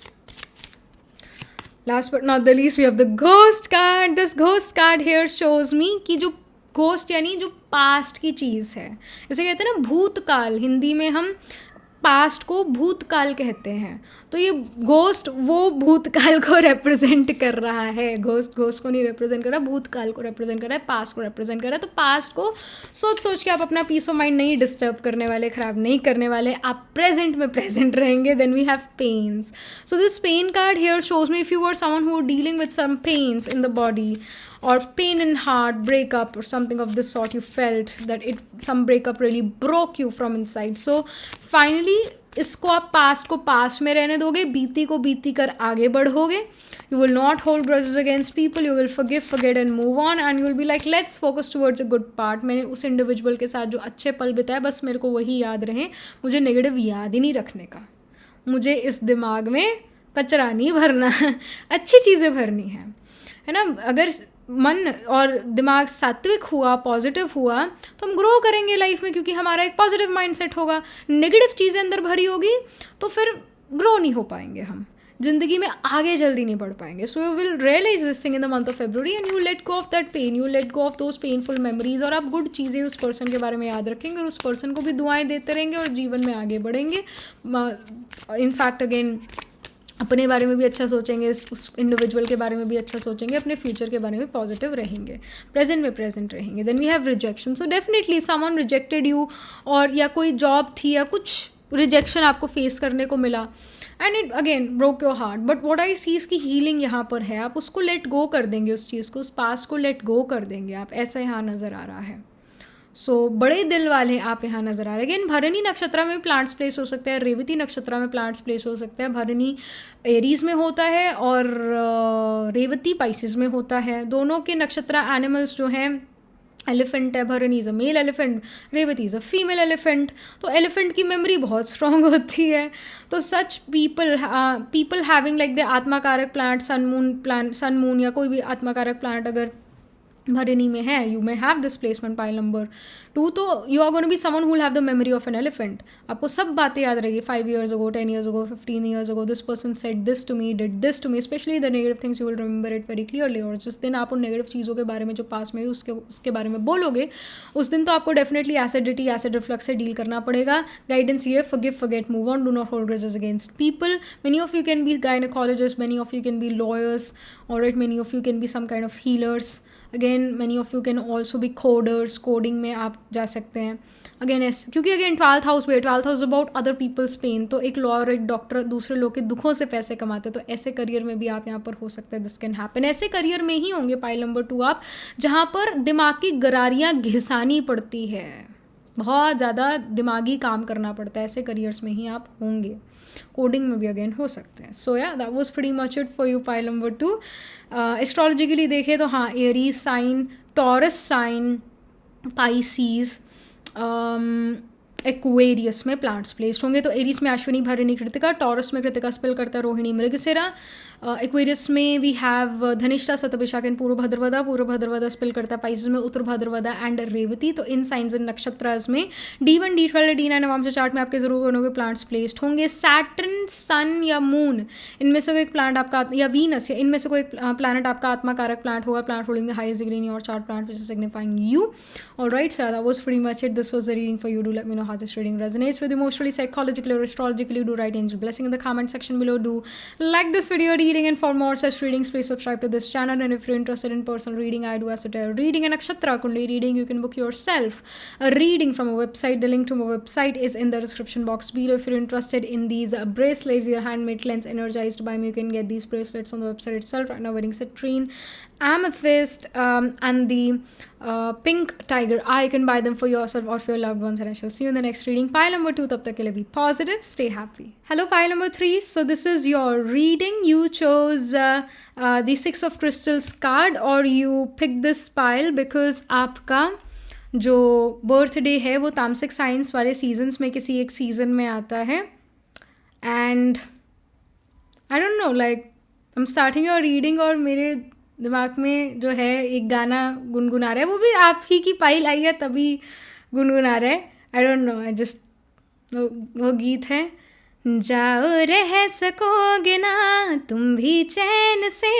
Last but not the least we have the ghost card. This ghost card here shows me कि जो घोस्ट यानी जो पास्ट की चीज़ है, जैसे कहते हैं ना भूतकाल, हिंदी में हम पास्ट को भूतकाल कहते हैं, तो ये घोस्ट वो भूतकाल को रिप्रेजेंट कर रहा है. घोस्ट को नहीं रिप्रेजेंट कर रहा, भूतकाल को रिप्रेजेंट कर रहा है, पास्ट को रिप्रेजेंट कर रहा है. तो पास्ट को सोच के आप अपना पीस ऑफ माइंड नहीं डिस्टर्ब करने वाले, ख़राब नहीं करने वाले, आप प्रेजेंट में प्रेजेंट रहेंगे. Then we have pains. So this pain card here shows me if you are someone who are dealing with some pains in the body or pain in heart, breakup or something of this sort, you felt that some breakup really broke you from inside. So finally इसको आप past को past में रहने दोगे, बीती को बीती कर आगे बढ़ोगे. You will not hold grudges against people, you will forgive, forget and move on, and you will be like let's focus towards a good part. मैंने उस इंडिविजुअल के साथ जो अच्छे पल बिताए बस मेरे को वही याद रहे, मुझे नेगेटिव याद ही नहीं रखने का, मुझे इस दिमाग में कचरा नहीं भरना, अच्छी चीज़ें भरनी है ना. अगर मन और दिमाग सात्विक हुआ, पॉजिटिव हुआ, तो हम ग्रो करेंगे लाइफ में, क्योंकि हमारा एक पॉजिटिव माइंडसेट होगा. नेगेटिव चीज़ें अंदर भरी होगी तो फिर ग्रो नहीं हो पाएंगे हम. ज़िंदगी में आगे जल्दी नहीं बढ़ पाएंगे. So you will realize this thing in the month of February and you let go of that pain, you let go of those painful memories, और आप गुड चीज़ें उस पर्सन के बारे में याद रखेंगे और उस पर्सन को भी दुआएं देते रहेंगे और जीवन में आगे बढ़ेंगे. इनफैक्ट अगेन अपने बारे में भी अच्छा सोचेंगे, उस इंडिविजुअल के बारे में भी अच्छा सोचेंगे, अपने फ्यूचर के बारे में पॉजिटिव रहेंगे, प्रेजेंट में प्रेजेंट रहेंगे. Then we have rejection. So definitely someone rejected you, और या कोई जॉब थी या कुछ रिजेक्शन आपको फेस करने को मिला and it again broke your heart. But what I see इसकी हीलिंग यहाँ पर है, आप उसको लेट गो कर देंगे, उस चीज़ को, उस पास्ट को लेट गो कर देंगे आप, ऐसा यहाँ नज़र आ रहा है. सो बड़े दिल वाले आप यहाँ नज़र आ रहे हैं. अगेन भरणी नक्षत्र में प्लांट्स प्लेस हो सकते हैं, रेवती नक्षत्र में प्लांट्स प्लेस हो सकते हैं. भरणी एरीज में होता है और रेवती पाइसेस में होता है. दोनों के नक्षत्र एनिमल्स जो हैं, एलिफेंट है, Bharani is a male elephant, Revati is a female elephant. तो एलिफेंट की मेमोरी बहुत स्ट्रांग होती है. तो such people having like the atmakaraka planet, sun moon या कोई भी आत्माकारक प्लांट अगर भरणी में है, you may have this placement pile number 2, तो you are going to be someone who will have the memory of an elephant. आपको सब बातें याद रहेगी. 5 years ago, 10 years ago, 15 years ago, this person said this to me, did this to me. Specially the negative things you will remember it very clearly. और जिस दिन आप उन नेगेटिव चीज़ों के बारे में जो पास में उसके बारे में बोलोगे, उस दिन तो आपको डेफिनेटली एसिडिटी, एसिड रिफ्लक्स से डील करना पड़ेगा. गाइडेंस ये, forgive, forget, move on, do not hold grudges against people. Many of you can be gynaecologist, many of you can be lawyers, alright, many of you can be some kind of healers. Again many of you can also be coders, coding में आप जा सकते हैं. Again ऐसे, क्योंकि again 12th house में, 12th house about other people's pain. तो एक लॉयर, एक डॉक्टर दूसरे लोग के दुखों से पैसे कमाते हैं. तो ऐसे करियर में भी आप यहाँ पर हो सकते हैं. This can happen. ऐसे करियर में ही होंगे पाइल नंबर 2 आप, जहाँ पर दिमाग की गरारियाँ घिसानी पड़ती है, बहुत ज़्यादा दिमागी काम करना पड़ता है. ऐसे करियर्स में ही आप होंगे. कोडिंग में भी अगेन हो सकते हैं. So yeah that was pretty much it for you pile number 2. Astrologically देखें तो हाँ, Aries sign, Taurus sign, Pisces, Aquarius में प्लांट्स प्लेस्ड होंगे. तो एरीज में अश्विनी, भरणी, कृतिका. टॉरस में कृतिका स्पेल करता है रोहिणी, मृगशिरा. एक्वेरियस में वी हैव धनिष्ठा, शतभिषाक एंड पूर्व भद्रवदा. पूर्व भद्रवदा स्पेल करता है पाइसेस में उत्तर भद्रवदा एंड रेवती. तो इन साइंस एंड नक्षत्रास में D1, D12, D9 नवंबर चार्ट में आपके जरूर बनोगे प्लांट्स प्लेस्ड होंगे. सैटर्न, सन या मून, इनमें से कोई एक प्लांट आपका, या वीनस, या इनमें से कोई प्लानट आपका आत्माकारक प्लांट होगा. Plant holding the highest degree in your chart, planet which is signifying you. Alright, so that was pretty much it. This was the reading for you. Do let me know how this reading resonates with you emotionally, psychologically, or astrologically. Do write angel blessing in the comment section below. Do like this video reading, and for more such readings please subscribe to this channel. And if you're interested in personal reading, I do esoteric reading and nakshatra kundi reading. You can book yourself a reading from a website. The link to my website is in the description box below. If you're interested in these bracelets, these are handmade lens energized by me. You can get these bracelets on the website itself. Right now wearing citrine, amethyst, and the pink tiger. I can buy them for yourself or for your loved ones, and I shall see you in the next reading. Pile number 2, tab tak ke liye be positive, stay happy. Hello pile number 3. So this is your reading. You chose the 6 of crystals card, or you picked this pile because आपका जो birthday है वो तामसिक science वाले seasons में किसी एक season में आता है. And I don't know, like I am starting your reading और मेरे दिमाग में जो है एक गाना गुनगुना रहा है, वो भी आप ही की पाइल आई है तभी गुनगुना रहा है. I don't know, I just, वो गीत है, जाओ रह सकोगे ना तुम भी चैन से,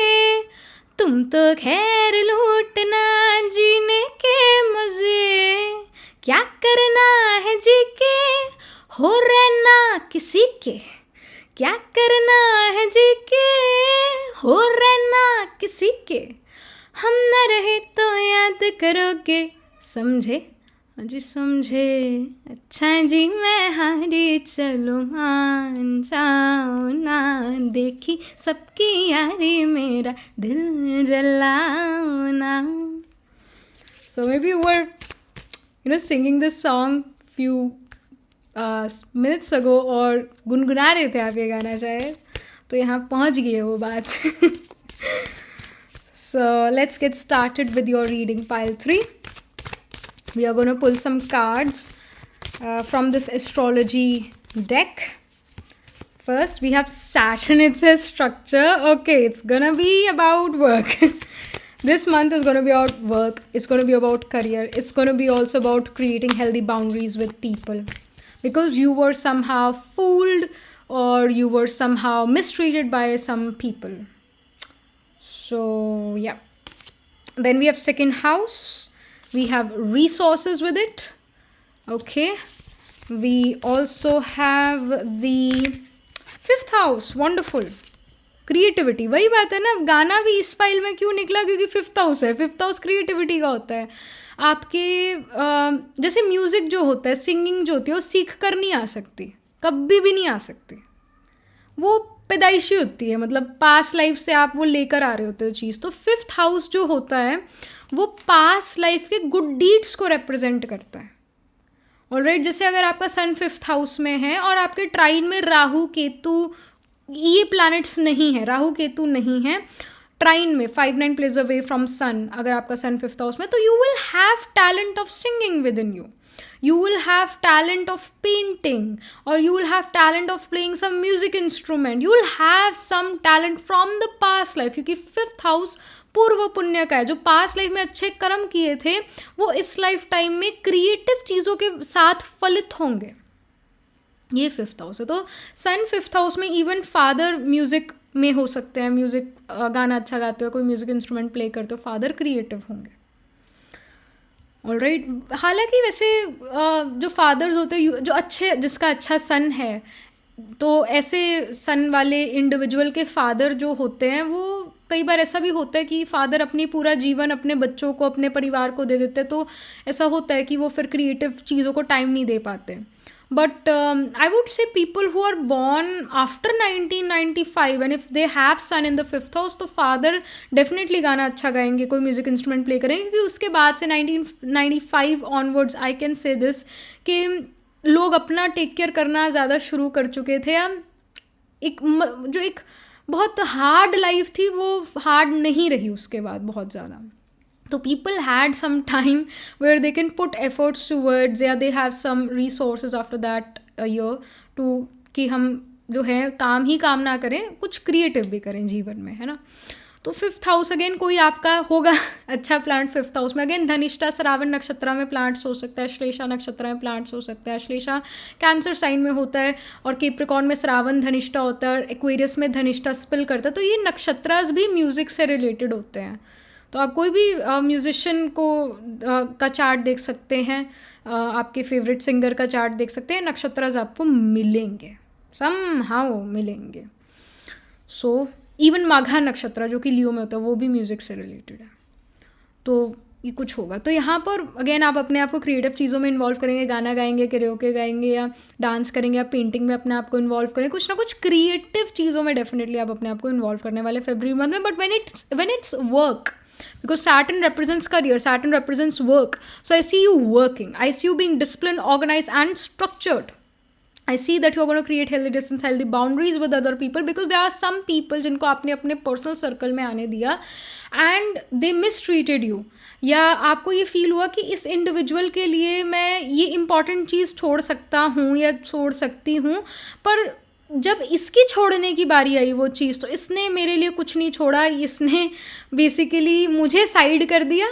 तुम तो खैर लूटना जीने के मजे, क्या करना है जी के हो रहना किसी के, क्या करना है जी के हो रहना किसी के, हम न रहे तो याद करोगे, समझे जी समझे, अच्छा जी मैं हारी चलो मान जाओ ना, देखी सबकी यारी मेरा दिल जलाओ ना. So maybe you were singing this song few minutes ago, और गुनगुना रहे थे आप ये गाना शायद, तो यहाँ पहुँच गई है वो बात. So let's get started with your reading, pile 3. We are going to pull some cards from this astrology deck. First, we have Saturn. It says structure. Okay, it's going to be about work. This month is going to be about work. It's going to be about career. It's going to be also about creating healthy boundaries with people. Because you were somehow fooled or you were somehow mistreated by some people. So yeah, then we have second house, we have resources with it. Okay, we also have the fifth house, wonderful, creativity. वही बात है ना, गाना भी इस file में क्यों निकला, क्योंकि फिफ्थ हाउस है. फिफ्थ हाउस क्रिएटिविटी का होता है. आपके जैसे म्यूज़िक जो होता है, सिंगिंग जो होती है, वो सीख कर नहीं आ सकती, कभी भी नहीं आ सकती. वो पैदाइशी होती है, मतलब पास लाइफ से आप वो लेकर आ रहे होते हो चीज़. तो फिफ्थ हाउस जो होता है वो पास लाइफ के गुड डीड्स को रिप्रेजेंट करता है. ऑलराइट, जैसे अगर आपका सन फिफ्थ हाउस में है और आपके ट्राइन में राहु केतु, ये प्लैनेट्स नहीं है, राहु केतु नहीं है ट्राइन में, 5-9 प्लेस अवे फ्रॉम सन, अगर आपका सन फिफ्थ हाउस में, तो you will have talent of singing with in you. You will have talent of painting, or you will have talent of playing some music instrument. You will have some talent from the past life, क्योंकि fifth house पूर्व पुण्य का है. जो past life में अच्छे कर्म किए थे वो इस लाइफ टाइम में क्रिएटिव चीज़ों के साथ फलित होंगे. ये फिफ्थ हाउस है. तो सन फिफ्थ हाउस में इवन फादर म्यूजिक में हो सकते हैं, म्यूजिक गाना अच्छा गाते हो, कोई म्यूजिक इंस्ट्रूमेंट प्ले करते हो, फादर क्रिएटिव होंगे. ऑलराइट, हालांकि वैसे जो फादर्स होते हैं, जो अच्छे, जिसका अच्छा सन है, तो ऐसे सन वाले इंडिविजुअल के फादर जो होते हैं, वो कई बार ऐसा भी होता है कि फादर अपनी पूरा जीवन अपने बच्चों को, अपने परिवार को दे देते हैं. तो ऐसा होता है कि वो फिर क्रिएटिव चीज़ों को टाइम नहीं दे पाते. But I would say people who are born after 1995 and if they have son in the fifth house, तो father definitely गाना अच्छा गाएंगे, कोई म्यूज़िक इंस्ट्रूमेंट प्ले करेंगे. क्योंकि उसके बाद से 1995 onwards I can say this कि लोग अपना टेक केयर करना ज़्यादा शुरू कर चुके थे. जो एक बहुत हार्ड लाइफ थी वो हार्ड नहीं रही उसके बाद बहुत ज़्यादा. So people had some time where they can put efforts towards, या they have some resources after that year to कि हम जो है काम ही काम ना करें, कुछ क्रिएटिव भी करें जीवन में, है ना. तो फिफ्थ हाउस अगेन कोई आपका होगा अच्छा प्लांट फिफ्थ हाउस में. अगेन धनिष्ठा श्रावण नक्षत्र में प्लांट्स हो सकता है, श्लेषा नक्षत्र में प्लांट्स हो सकता है. श्लेषा कैंसर साइन में होता है और केप्रिकॉर्न में श्रावण धनिष्ठा होता है, एक्वेरियस में धनिष्ठा स्पिल करता है. तो ये नक्षत्रास भी म्यूज़िक से रिलेटेड होते हैं. तो आप कोई भी म्यूज़िशियन को का चार्ट देख सकते हैं, आपके फेवरेट सिंगर का चार्ट देख सकते हैं, नक्षत्रास आपको मिलेंगे, समहाउ मिलेंगे. सो इवन माघा नक्षत्र जो कि लियो में होता है, वो भी म्यूज़िक से रिलेटेड है. तो ये कुछ होगा. तो यहाँ पर अगेन आप अपने आप को क्रिएटिव चीज़ों में इन्वॉल्व करेंगे, गाना गाएंगे, कैरियोके गाएंगे, या डांस करेंगे, या पेंटिंग में अपने आप को इन्वॉल्व करेंगे. कुछ ना कुछ क्रिएटिव चीज़ों में डेफिनेटली आप अपने आप को इन्वॉल्व करने वाले फरवरी मंथ में. But when it's work, because Saturn represents career, Saturn represents work, so I see you working, I see you being disciplined, organized and structured. I see that you're going to create healthy distance, healthy boundaries with other people, because there are some people जिनको आपने अपने personal circle में आने दिया and they mistreated you, या आपको ये feel हुआ कि इस इंडिविजुअल के लिए मैं ये इंपॉर्टेंट चीज़ छोड़ सकता हूँ या छोड़ सकती हूँ, पर जब इसकी छोड़ने की बारी आई वो चीज़, तो इसने मेरे लिए कुछ नहीं छोड़ा, इसने बेसिकली मुझे साइड कर दिया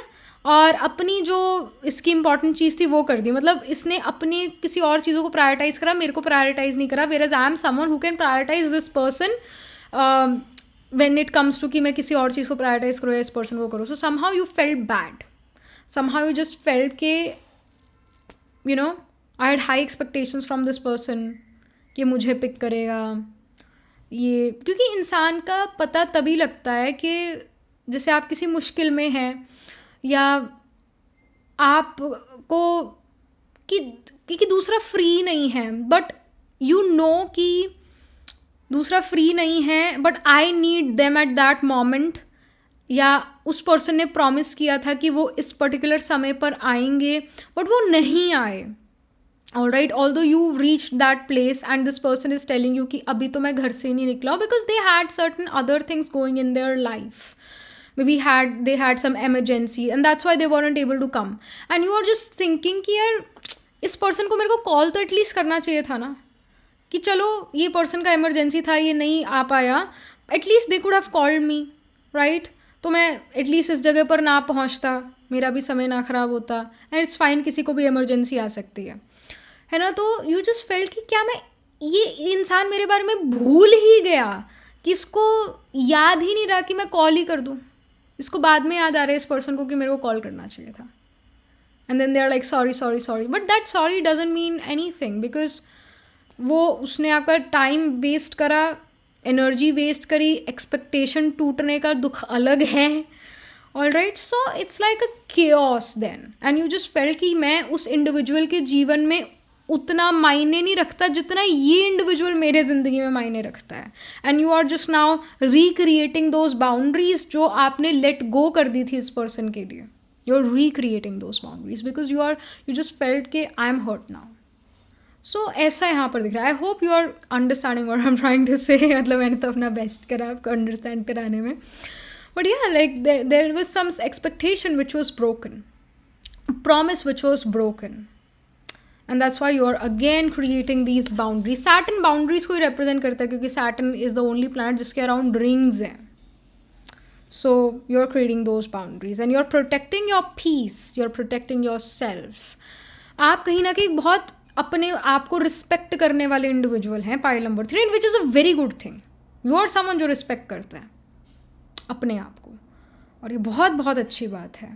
और अपनी जो इसकी इंपॉर्टेंट चीज़ थी वो कर दी. मतलब इसने अपनी किसी और चीज़ों को प्रायोरिटाइज़ करा, मेरे को प्रायोरिटाइज़ नहीं करा. Whereas I am someone who can prioritise this person when it comes to कि मैं किसी और चीज़ को प्रायोरिटाइज करूँ या इस पर्सन को करूँ. So somehow you felt bad, somehow you just felt के you know I had high expectations from this person कि मुझे पिक करेगा. ये क्योंकि इंसान का पता तभी लगता है कि जैसे आप किसी मुश्किल में हैं, या आपको कि दूसरा फ्री नहीं है, बट यू नो कि दूसरा फ्री नहीं है, but I need them at that moment, या उस पर्सन ने प्रॉमिस किया था कि वो इस पर्टिकुलर समय पर आएंगे बट वो नहीं आए. Alright, although you reached that place and this person is telling you कि अभी तो मैं घर से नहीं निकला हूँ, because they had certain other things going in their life. Maybe they had some emergency and that's why they weren't able to come. And you are just thinking कि यार इस person को मेरे को कॉल तो एटलीस्ट करना चाहिए था ना, कि चलो ये पर्सन का इमरजेंसी था, ये नहीं आ पाया, at least they could have called me, right. तो मैं एटलीस्ट इस जगह पर ना पहुँचता, मेरा भी समय ना ख़राब होता. एंड इट्स फाइन, किसी को भी इमरजेंसी आ सकती है ना. तो यू जस्ट फेल्ट कि क्या मैं ये इंसान मेरे बारे में भूल ही गया कि इसको याद ही नहीं रहा कि मैं कॉल ही कर दूँ, इसको बाद में याद आ रहा है इस पर्सन को कि मेरे को कॉल करना चाहिए था. And then they are like sorry sorry sorry, but that sorry doesn't mean anything, because वो उसने आपका टाइम वेस्ट करा, एनर्जी वेस्ट करी, एक्सपेक्टेशन टूटने का दुख अलग है. Alright, so it's like a chaos then, and you just felt कि मैं उस इंडिविजुअल के जीवन में उतना मायने नहीं रखता जितना ये इंडिविजुअल मेरे ज़िंदगी में मायने रखता है. And you are just now recreating those boundaries जो आपने लेट गो कर दी थी इस पर्सन के लिए. You are recreating those boundaries because you just felt के I am hurt now. So ऐसा यहाँ पर दिख रहा है. I hope you are understanding what I am trying to say. मतलब मैंने तो अपना बेस्ट करा आपको अंडरस्टैंड कराने में. But yeah like there was some expectation which was broken, promise which was broken, and that's why you are again creating these boundaries. Saturn boundaries को ही represent करता है क्योंकि Saturn is the only planet जिसके around rings हैं. So you're creating those boundaries and you're protecting your peace, you're protecting yourself. आप कहीं ना कहीं बहुत अपने आप को रिस्पेक्ट करने वाले इंडिविजुअल हैं, pile number 3, which is a very good thing. You are someone जो रिस्पेक्ट करता है अपने आप को, और ये बहुत बहुत अच्छी बात है.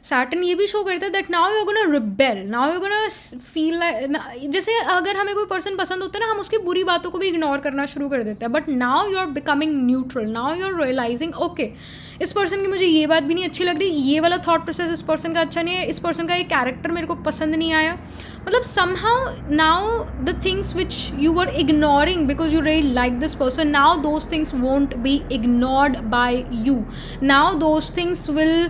सैटर्न ये भी शो करता है that now you are gonna rebel, now you gonna feel like, जैसे अगर हमें कोई पर्सन पसंद होता है ना, हम उसकी बुरी बातों को भी इग्नोर करना शुरू कर देते हैं. But now you are becoming neutral, now you are realizing okay इस पर्सन की मुझे ये बात भी नहीं अच्छी लग रही, ये वाला थॉट प्रोसेस इस पर्सन का अच्छा नहीं है, इस पर्सन का ये कैरेक्टर मेरे को पसंद नहीं आया. मतलब somehow now the things which you were ignoring because you really like this person, now those things won't be ignored by you. Now those things will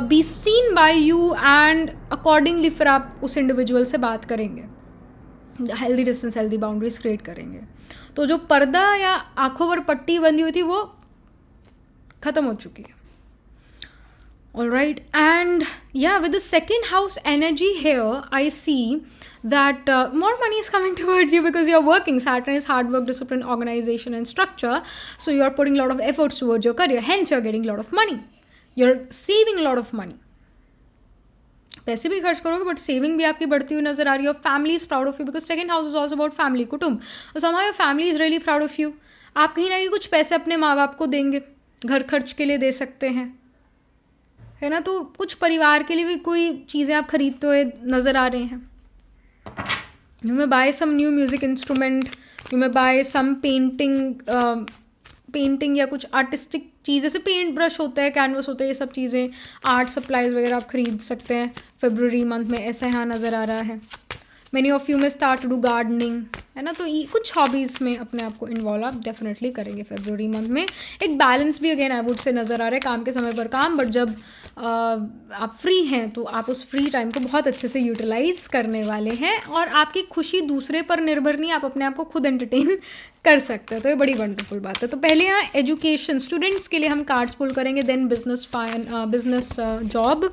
be seen by you and accordingly फिर आप उस individual से बात करेंगे, healthy distance, healthy boundaries create करेंगे. तो जो पर्दा या आंखों पर पट्टी बंधी हुई थी वो ख़त्म हो चुकी है. All right, and yeah, with the second house energy here, I see that more money is coming towards you because you're working. Saturn is hard work, discipline, organization, and structure. So you're putting a lot of efforts towards your career. Hence, you're getting a lot of money. You're saving a lot of money. पैसे भी खर्च करोगे but saving भी आपकी बढ़ती हुई नजर आ रही है. और family is proud of you because second house is also about family, कुटुंब. तो somehow your family is really proud of you. आप कहीं ना कहीं कुछ पैसे अपने माँ बाप को देंगे, घर खर्च के लिए दे सकते हैं, है ना. तो कुछ परिवार के लिए भी कोई चीज़ें आप खरीदते हुए नज़र आ रहे हैं. You may buy some new music instrument, you may buy some painting या कुछ आर्टिस्टिक चीज़, जैसे पेंट ब्रश होता है, कैनवस होता है, ये सब चीज़ें, आर्ट सप्लाइज वगैरह आप खरीद सकते हैं फरवरी मंथ में, ऐसा यहाँ नज़र आ रहा है. मैनी ऑफ यू में स्टार्ट टू डू गार्डनिंग, है ना. तो कुछ हॉबीज़ में अपने आप को इन्वॉल्व आप डेफिनेटली करेंगे फरवरी मंथ में. एक बैलेंस भी अगेन आई वुड से नज़र आ रहा है, काम के समय पर काम, बट जब आप फ्री हैं तो आप उस फ्री टाइम को बहुत अच्छे से यूटिलाइज करने वाले हैं. और आपकी खुशी दूसरे पर निर्भर नहीं, आप अपने आप को खुद एंटरटेन कर सकते हैं. तो ये बड़ी वंडरफुल बात है. तो पहले यहाँ एजुकेशन स्टूडेंट्स के लिए हम कार्ड्स पुल करेंगे, देन बिजनेस जॉब.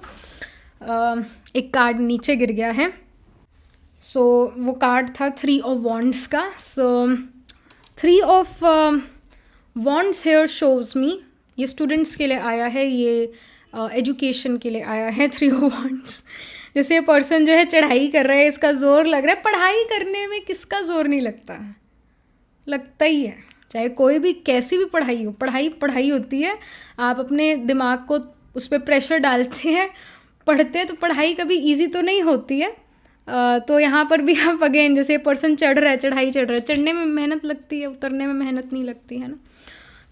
एक कार्ड नीचे गिर गया है, सो वो कार्ड था 3 ऑफ वॉन्ड्स का. So 3 of wands here shows me, ये स्टूडेंट्स के लिए आया है, ये एजुकेशन के लिए आया है 3 ऑफ वॉन्ड्स. जैसे ये पर्सन जो है चढ़ाई कर रहा है, इसका ज़ोर लग रहा है. पढ़ाई करने में किसका ज़ोर नहीं लगता, लगता ही है. चाहे कोई भी कैसी भी पढ़ाई हो, पढ़ाई पढ़ाई होती है. आप अपने दिमाग को उस पर प्रेशर डालते हैं, पढ़ते हैं, तो पढ़ाई कभी ईजी तो नहीं होती है. तो यहाँ पर भी आप अगेन जैसे पर्सन चढ़ रहा है, चढ़ाई चढ़ रहा है, चढ़ने में मेहनत लगती है, उतरने में मेहनत नहीं लगती है ना.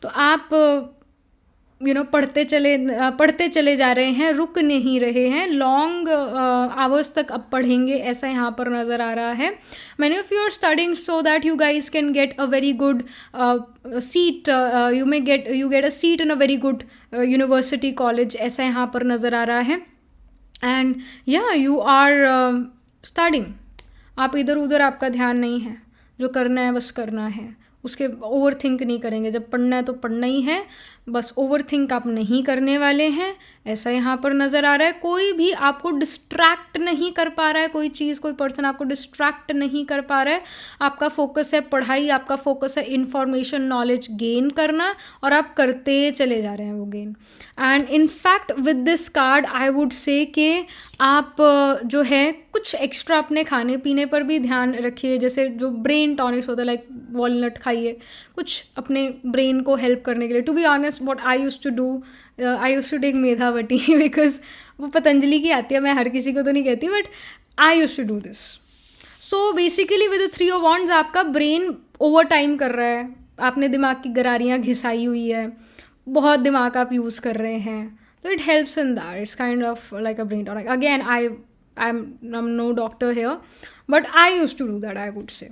तो आप पढ़ते चले जा रहे हैं, रुक नहीं रहे हैं, लॉन्ग आवर्स तक अब पढ़ेंगे, ऐसा यहाँ पर नज़र आ रहा है. Many of you are studying so that you guys can get a very good seat, you get a seat in a very good university college, ऐसा यहाँ पर नज़र आ रहा है. एंड या यू आर स्टडिंग, आप इधर उधर आपका ध्यान नहीं है, जो करना है बस करना है, उसके ओवर थिंक नहीं करेंगे. जब पढ़ना है तो पढ़ना ही है, बस ओवर थिंक आप नहीं करने वाले हैं, ऐसा यहाँ पर नज़र आ रहा है. कोई भी आपको डिस्ट्रैक्ट नहीं कर पा रहा है, कोई चीज़, कोई पर्सन आपको डिस्ट्रैक्ट नहीं कर पा रहा है. आपका फोकस है पढ़ाई, आपका फोकस है इन्फॉर्मेशन नॉलेज गेन करना, और आप करते चले जा रहे हैं वो gain. And in fact with this card I would say कि आप जो है कुछ एक्स्ट्रा अपने खाने पीने पर भी ध्यान रखिए, जैसे जो ब्रेन टॉनिक्स होता है, लाइक वॉलनट खाइए, कुछ अपने ब्रेन को हेल्प करने के लिए. To be honest what I used to do, I used to take Medhavati because वो पतंजलि की आती है, मैं हर किसी को तो नहीं कहती, but I used to do this. So basically with three of wands आपका ब्रेन ओवर टाइम कर रहा है, आपने दिमाग की गरारियाँ घिसाई हुई है, बहुत दिमाग आप यूज़ कर रहे हैं, तो it helps in that. It's kind of like a brain tonic. Again, I'm no doctor here, but I used to do that, I would say.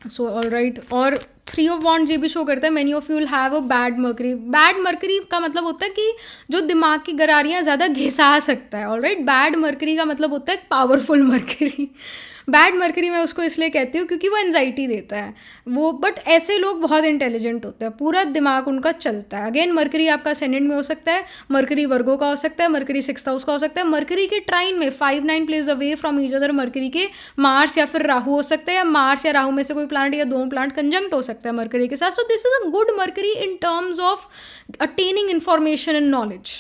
So all right. और थ्री ऑफ वॉन्ड्स ये भी show करता है many of you will have a bad mercury. Bad mercury का मतलब होता है कि जो दिमाग की गरारियाँ ज़्यादा घिसा सकता है. All right. बैड मर्करी का मतलब होता है पावरफुल मर्करी. बैड मर्करी मैं उसको इसलिए कहती हूँ क्योंकि वो एनजाइटी देता है वो, बट ऐसे लोग बहुत इंटेलिजेंट होते हैं, पूरा दिमाग उनका चलता है. अगेन मर्करी आपका असेंडेंट में हो सकता है, मर्करी वर्गो का हो सकता है, मर्करी 6th हाउस का हो सकता है, मर्करी के ट्राइन में 5-9 place away from each other mercury के मार्स या फिर राहु हो सकता है, या मार्स या राहु में से कोई प्लांट या दो प्लांट कंजंक्ट हो सकता है मर्करी के साथ. So this is a good mercury in terms of attaining information and knowledge,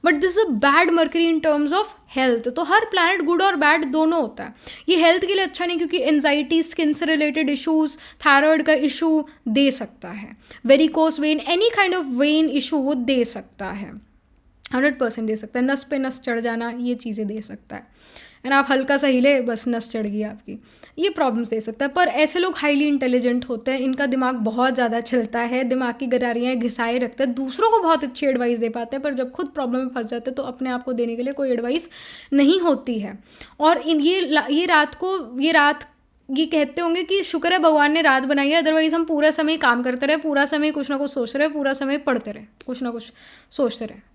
but this is a bad mercury in terms of health. तो हर प्लैनेट गुड और बैड दोनों होता है. ये हेल्थ के लिए अच्छा नहीं क्योंकि एनजाइटी, स्किन से रिलेटेड इशूज़, थायराइड का इशू दे सकता है, varicose when, any kind of when issue वो दे सकता है, 100% दे सकता है. नस पे नस चढ़ जाना, ये चीज़ें दे सकता है. एंड आप हल्का सा हिले बस नस चढ़ गई आपकी, ये प्रॉब्लम्स दे सकता है. पर ऐसे लोग हाईली इंटेलिजेंट होते हैं, इनका दिमाग बहुत ज़्यादा चलता है, दिमाग की गरारियाँ घिसाए रखते हैं, दूसरों को बहुत अच्छी एडवाइस दे पाते हैं, पर जब खुद प्रॉब्लम में फंस जाते हैं तो अपने आप को देने के लिए कोई एडवाइस नहीं होती है. और ये रात ये कहते होंगे कि शुक्र है भगवान ने रात बनाई है, अदरवाइज हम पूरा समय काम करते रहे, पूरा समय कुछ ना कुछ सोचते रहे, पूरा समय पढ़ते रहे, कुछ ना कुछ सोचते रहे,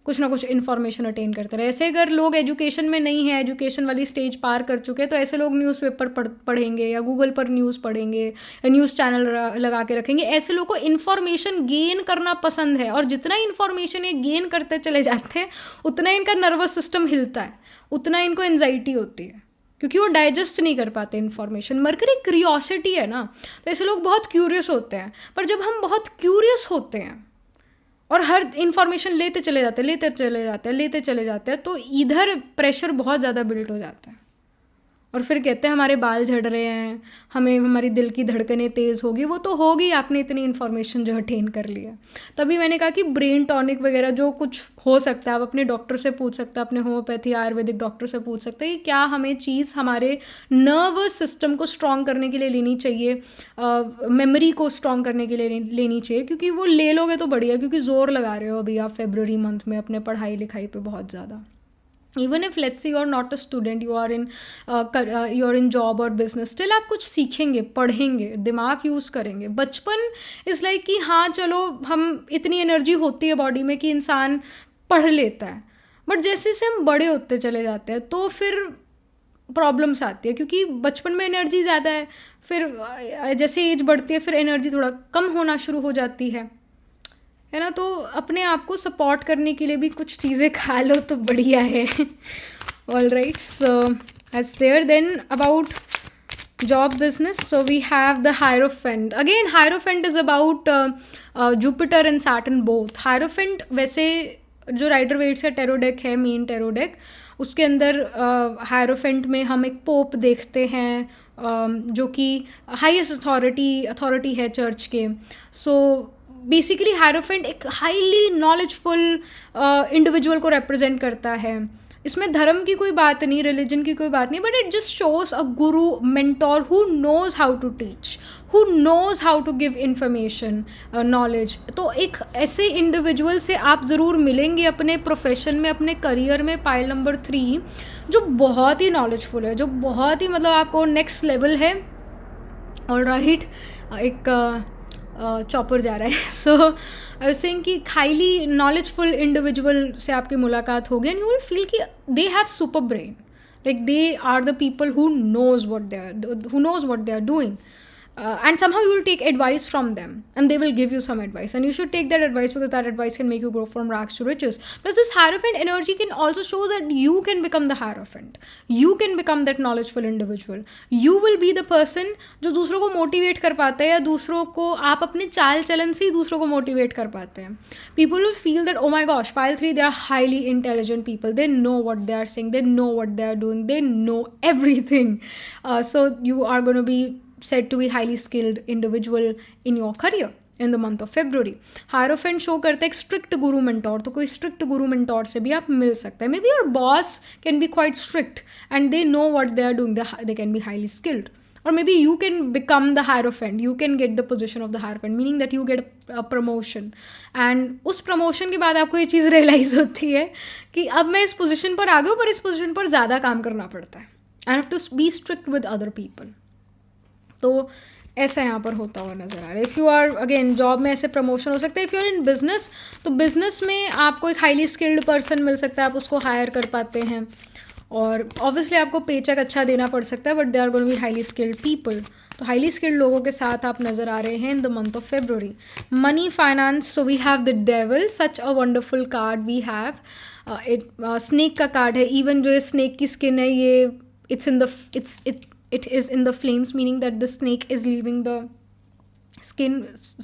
कुछ ना कुछ इन्फॉर्मेशन अटेन करते रहे. ऐसे अगर लोग एजुकेशन में नहीं है, एजुकेशन वाली स्टेज पार कर चुके हैं, तो ऐसे लोग न्यूज़पेपर पढ़ेंगे या गूगल पर न्यूज़ पढ़ेंगे या न्यूज़ चैनल लगा के रखेंगे. ऐसे लोगों को इन्फॉर्मेशन गेन करना पसंद है, और जितना इन्फॉर्मेशन ये गेन करते चले जाते हैं उतना इनका नर्वस सिस्टम हिलता है, उतना इनको एनजाइटी होती है क्योंकि वो डाइजेस्ट नहीं कर पाते इन्फॉर्मेशन. मरकरी क्यूरियोसिटी है ना, तो ऐसे लोग बहुत क्यूरियस होते हैं. पर जब हम बहुत क्यूरियस होते हैं और हर इन्फॉर्मेशन लेते चले जाते हैं तो इधर प्रेशर बहुत ज़्यादा बिल्ड हो जाता है, और फिर कहते हैं हमारे बाल झड़ रहे हैं, हमें हमारी दिल की धड़कनें तेज़ होगी. वो तो होगी, आपने इतनी इन्फॉर्मेशन जो अटेन कर लिया. तभी मैंने कहा कि ब्रेन टॉनिक वगैरह जो कुछ हो सकता है आप अपने डॉक्टर से पूछ सकते हैं, अपने होम्योपैथी आयुर्वेदिक डॉक्टर से पूछ सकते हैं कि क्या हमें चीज़ हमारे नर्वस सिस्टम को स्ट्रॉन्ग करने के लिए लेनी चाहिए, मेमोरी को स्ट्रॉन्ग करने के लिए लेनी चाहिए. क्योंकि वो ले लोगे तो बढ़िया, क्योंकि जोर लगा रहे हो अभी आप फेब्रुअरी मंथ में अपने पढ़ाई लिखाई पे बहुत ज़्यादा. Even if let's say you're not a student, you're in job और business, still आप कुछ सीखेंगे, पढ़ेंगे, दिमाग यूज़ करेंगे. बचपन इज़ लाइक कि हाँ चलो हम इतनी एनर्जी होती है बॉडी में कि इंसान पढ़ लेता है, बट जैसे जैसे हम बड़े होते चले जाते हैं तो फिर प्रॉब्लम्स आती है, क्योंकि बचपन में एनर्जी ज़्यादा है, फिर जैसे एज बढ़ती है फिर एनर्जी थोड़ा कम होना शुरू हो जाती है ना. तो अपने आप को सपोर्ट करने के लिए भी कुछ चीज़ें खा लो तो बढ़िया है. All right. So as there then about job business, so we have the hierophant. Again hierophant is about Jupiter and Saturn both. Hierophant वैसे जो राइडर वेट्स का टेरो डेक है, मेन टेरो डेक, उसके अंदर हायरोफेंट में हम एक पोप देखते हैं जो कि हाईएस्ट अथॉरिटी है चर्च के. सो बेसिकली हायरोफेंट एक हाईली नॉलेजफुल इंडिविजुअल को रिप्रेजेंट करता है. इसमें धर्म की कोई बात नहीं, रिलीजन की कोई बात नहीं, but it just shows a guru, mentor who knows how to teach, who knows how to give information, knowledge. तो एक ऐसे इंडिविजुअल से आप ज़रूर मिलेंगे अपने प्रोफेशन में, अपने करियर में. पाइल नंबर 3 जो बहुत ही नॉलेजफुल है, जो बहुत ही मतलब आपको नेक्स्ट लेवल है. All right. एक चॉपर जा रहा है. सो आई वाज सेइंग कि हाईली नॉलेजफुल इंडिविजुअल से आपकी मुलाकात होगी एंड यू विल फील कि they have super brain, like they are the people who knows what they are doing. and somehow you will take advice from them and they will give you some advice, and you should take that advice because that advice can make you grow from rags to riches. Plus this Hierophant energy can also show that you can become the Hierophant, you can become that knowledgeful individual, you will be the person जो दूसरों को motivate कर पाता है, या दूसरों को आप अपने चाल चलन से ही दूसरों को मोटिवेट कर पाते हैं. People will feel that oh my gosh, pile 3 they are highly intelligent people, they know what they are saying, they know what they are doing, they know everything. So you are going to be said to be highly skilled individual in your career in the month of February. Hierophant show करता है एक strict गुरु mentor, तो कोई strict गुरु mentor से भी आप मिल सकते हैं. Maybe your boss can be quite strict and they know what they are doing, they can be highly skilled. Or maybe you can become the Hierophant, you can get the position of the Hierophant, meaning that you get a promotion. And उस promotion के बाद आपको ये चीज़ realize होती है कि अब मैं इस position पर आ गया हूँ, पर इस position पर ज़्यादा काम करना पड़ता है. I have to be strict with other people. तो ऐसा यहाँ पर होता हुआ नज़र आ रहा है. If you are again job में ऐसे प्रमोशन हो सकता है. If you are in business, तो बिजनेस में आपको एक हाईली स्किल्ड पर्सन मिल सकता है, आप उसको हायर कर पाते हैं. और ऑब्वियसली आपको पेचेक अच्छा देना पड़ सकता है, but they are going to be highly skilled people. तो हाईली स्किल्ड लोगों के साथ आप नज़र आ रहे हैं in the month of February. Money finance, so we have the devil, such a wonderful card we have. Snake का कार्ड है. इवन जो स्नेक की स्किन है ये it is in the flames, meaning that the snake is leaving the skin.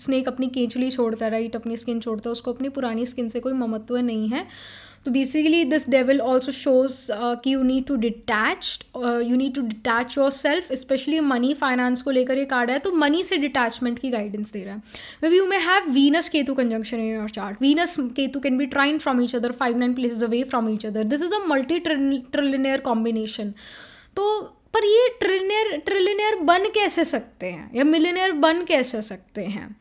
snake अपनी केंचुली छोड़ता है, right, अपनी स्किन छोड़ता है, उसको अपनी पुरानी स्किन से कोई ममत्व नहीं है. तो basically this devil also shows कि you need to detach yourself. Specially money finance को लेकर ये कार्ड है, तो मनी से डिटैचमेंट की गाइडेंस दे रहा है. May be you may have Venus Ketu conjunction in your chart. Venus Ketu can be trine from each other, 5-9 places away from each other. This is a multi trillionaire combination. तो पर ये trillionaire बन कैसे सकते हैं या मिलियनियर बन कैसे सकते हैं?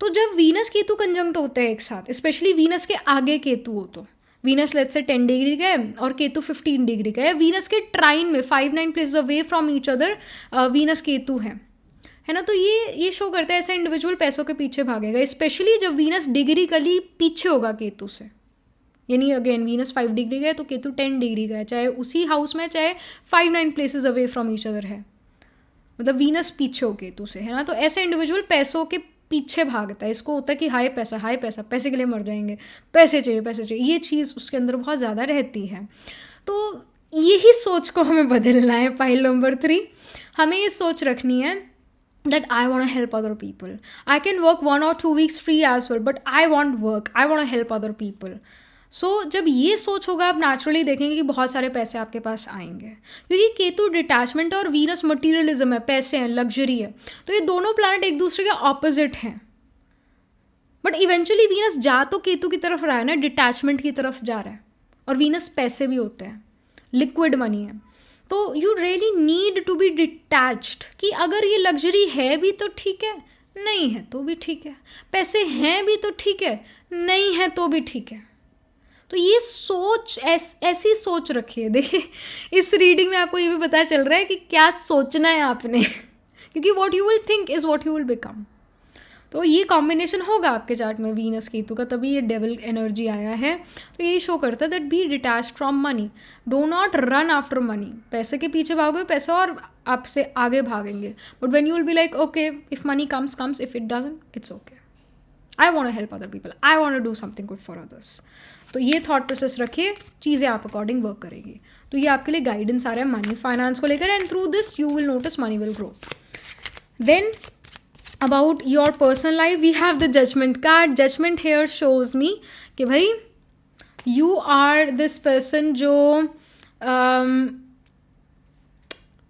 तो जब वीनस केतु कंजंक्ट होते हैं एक साथ, स्पेशली वीनस के आगे केतु हो, तो वीनस लेट्स से 10 डिग्री का है और केतु 15 डिग्री का है. वीनस के ट्राइन में 5-9 places away from each other Venus Ketu है ना. तो ये शो करता है ऐसा इंडिविजुअल पैसों के पीछे भागेगा, स्पेशली जब वीनस डिग्रिकली पीछे होगा केतु से. यानी अगेन वीनस 5 डिग्री का है तो केतु 10 डिग्री का है, चाहे उसी हाउस में, चाहे 5-9 places away from each other है, मतलब वीनस पीछे हो केतु से, है ना. तो ऐसे इंडिविजुअल पैसों के पीछे भागता है. इसको होता है कि हाई पैसा, पैसे के लिए मर जाएंगे, पैसे चाहिए, ये चीज़ उसके अंदर बहुत ज़्यादा रहती है. तो यही सोच को हमें बदलना है. पाइल नंबर 3, हमें ये सोच रखनी है that I want to help other people. I can work 1 or 2 weeks free as well, but I want work, I want to help other people. सो जब ये सोच होगा, आप नेचुरली देखेंगे कि बहुत सारे पैसे आपके पास आएंगे, क्योंकि केतु डिटैचमेंट और वीनस मटीरियलिज्म है, पैसे हैं, लग्जरी है. तो ये दोनों प्लैनेट एक दूसरे के ऑपोजिट हैं. बट इवेंचुअली वीनस जा तो केतु की तरफ रहा है ना, डिटैचमेंट की तरफ जा रहा है. और वीनस पैसे भी होते हैं, लिक्विड मनी है. तो you really need to be detached कि अगर ये लग्जरी है भी तो ठीक है, नहीं है तो भी ठीक है, पैसे हैं भी तो ठीक है, नहीं है तो भी ठीक है. तो ये सोच ऐसी सोच रखिए. देखिए इस रीडिंग में आपको ये भी पता चल रहा है कि क्या सोचना है आपने, क्योंकि what you will think is what you will become. तो ये कॉम्बिनेशन होगा आपके चार्ट में वीनस केतु का, तभी ये डेविल एनर्जी आया है. तो यही शो करता है that be detached from money, do not run after money. पैसे के पीछे भागोगे, पैसे और आपसे आगे भागेंगे. But when you will be like okay, if money comes, if it doesn't, it's okay. I want to help other people, I want to do something good for others. तो ये थॉट प्रोसेस रखिए, चीज़ें आप according work करेगी. तो ये आपके लिए गाइडेंस आ रहा है मनी फाइनेंस को लेकर, and through this you will notice money will grow. Then about your personal life we have the judgment card. Judgment here shows me कि भाई यू आर दिस पर्सन जो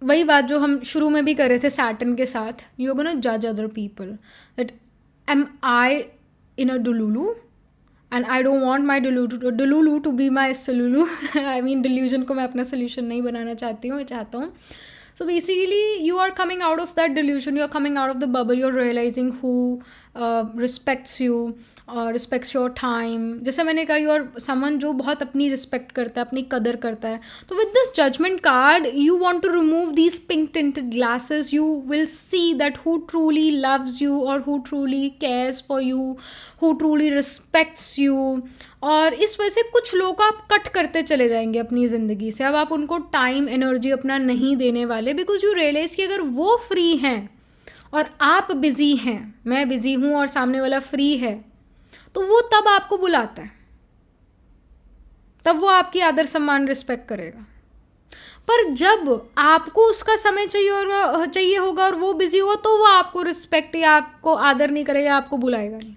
वही बात जो हम शुरू में भी कर रहे थे सैटर्न के साथ, यू आर गोना जज other people that am I in a delulu and I don't want my delulu to be my solulu. I mean delusion को मैं अपना solution नहीं बनाना चाहती हूँ, मैं चाहता हूँ. So basically you are coming out of that delusion, you are coming out of the bubble, you are realizing who respects you, respects your time. जैसे मैंने कहा, you are someone जो बहुत अपनी respect करता है, अपनी कदर करता है. तो with this judgment card you want to remove these pink tinted glasses. You will see that who truly loves you or who truly cares for you, who truly respects you. और इस वजह से कुछ लोग को आप कट करते चले जाएंगे अपनी ज़िंदगी से. अब आप उनको टाइम एनर्जी अपना नहीं देने वाले, बिकॉज यू रियलाइज़ कि अगर वो फ्री हैं और आप बिज़ी हैं, मैं बिज़ी हूँ और सामने वाला फ्री है, तो वो तब आपको बुलाता है, तब वो आपकी आदर सम्मान रिस्पेक्ट करेगा। पर जब आपको उसका समय चाहिए होगा और वो बिजी हो, तो वो आपको रिस्पेक्ट या आपको आदर नहीं करेगा, आपको बुलाएगा नहीं।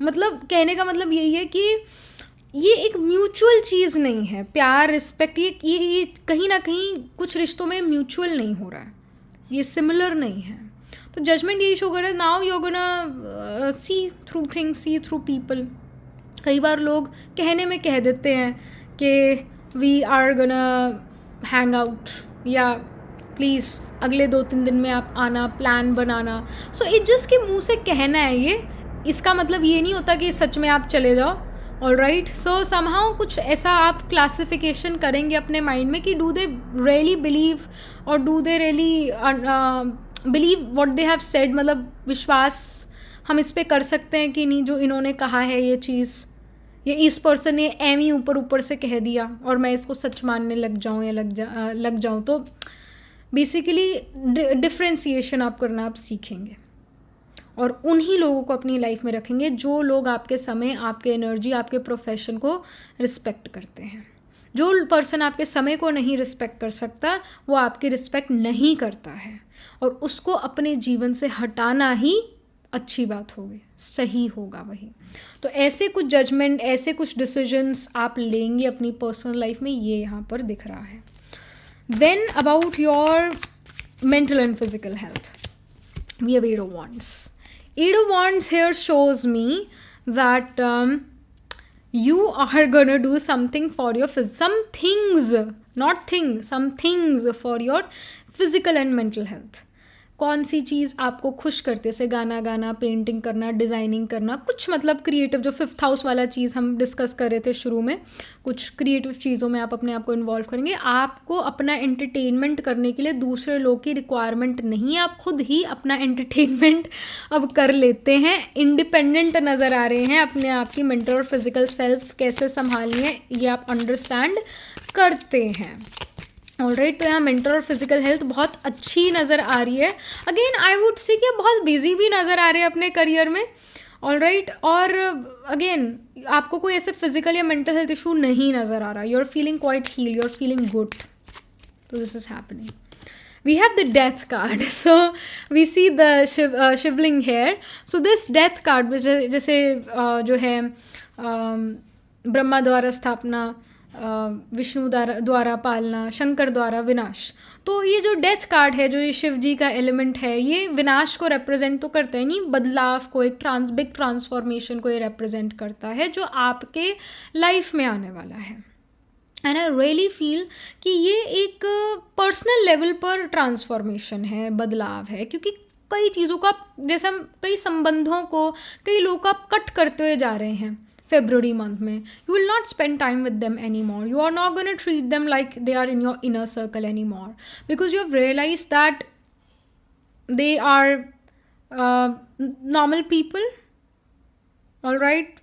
मतलब कहने का मतलब यही है कि ये एक म्यूचुअल चीज़ नहीं है। प्यार, रिस्पेक्ट, ये कहीं ना कहीं कुछ रिश्तों में म्यूचुअल नहीं हो रहा है, ये सिमिलर नहीं है। तो जजमेंट यही शो कर रहा है, now you gonna see through things, see through people. कई बार लोग कहने में कह देते हैं कि we are gonna hang out, या प्लीज़ अगले 2-3 दिन में आप आना, प्लान बनाना। सो इट जस्ट के मुंह से कहना है ये, इसका मतलब ये नहीं होता कि सच में आप चले जाओ। ऑल राइट, सो समहाउ कुछ ऐसा आप क्लासिफिकेशन करेंगे अपने माइंड में कि डू दे रियली बिलीव और do they really believe what they have said, मतलब विश्वास हम इस पे कर सकते हैं कि नहीं जो इन्होंने कहा है ये चीज़, ये इस पर्सन ने एम ही ऊपर से कह दिया और मैं इसको सच मानने लग जाऊँ या लग जाऊँ। तो बेसिकली डिफ्रेंसिएशन आप करना आप सीखेंगे और उन्हीं लोगों को अपनी लाइफ में रखेंगे जो लोग आपके समय, आपके एनर्जी, आपके प्रोफेशन को रिस्पेक्ट करते हैं। जो पर्सन आपके समय को नहीं रिस्पेक्ट कर सकता, वो आपकी रिस्पेक्ट नहीं करता है, और उसको अपने जीवन से हटाना ही अच्छी बात होगी, सही होगा वही। तो ऐसे कुछ जजमेंट, ऐसे कुछ डिसीजंस आप लेंगे अपनी पर्सनल लाइफ में, ये यहाँ पर दिख रहा है। Then about your mental and physical health, we have 8 of wands. 8 of wands here shows me that you are gonna do something for your some things, not things, some things for your physical and mental health. कौन सी चीज़ आपको खुश करते, जैसे गाना गाना, painting करना, designing करना, कुछ मतलब क्रिएटिव, जो 5th हाउस वाला चीज़ हम डिस्कस कर रहे थे शुरू में, कुछ क्रिएटिव चीज़ों में आप अपने आप को इन्वॉल्व करेंगे। आपको अपना एंटरटेनमेंट करने के लिए दूसरे लोग की रिक्वायरमेंट नहीं है, आप खुद ही अपना एंटरटेनमेंट अब कर लेते हैं, इंडिपेंडेंट नज़र आ रहे हैं, अपने आप की मेंटल और फिजिकल सेल्फ कैसे संभालनी है ये आप अंडरस्टैंड करते हैं। ऑलराइट, तो यहाँ मेंटल और फिजिकल हेल्थ बहुत अच्छी नज़र आ रही है। अगेन आई वुड से कि बहुत बिजी भी नज़र आ रहे हैं अपने करियर में। ऑलराइट, और अगेन आपको कोई ऐसे फिजिकल या मेंटल हेल्थ इशू नहीं नज़र आ रहा, you are feeling quite heal, you are feeling good, तो this is happening. We have the death card, so we see the shivling here. So this death card, जैसे जो है ब्रह्मा द्वारा स्थापना, विष्णु द्वारा पालना, शंकर द्वारा विनाश, तो ये जो डेथ कार्ड है, जो ये शिव जी का एलिमेंट है, ये विनाश को रिप्रेजेंट तो करता है नहीं, बदलाव को, एक बिग ट्रांसफॉर्मेशन को ये रिप्रेजेंट करता है जो आपके लाइफ में आने वाला है। एंड आई रियली फील कि ये एक पर्सनल लेवल पर ट्रांसफॉर्मेशन है, बदलाव है, क्योंकि कई चीज़ों को आप, जैसे हम कई संबंधों को, कई लोगों को आप कट करते हुए जा रहे हैं फेब्रुअरी मंथ में। You will not spend time with them any more, you are not gonna treat them like they are in your inner circle any more, because you have realize that they are normal people. All right,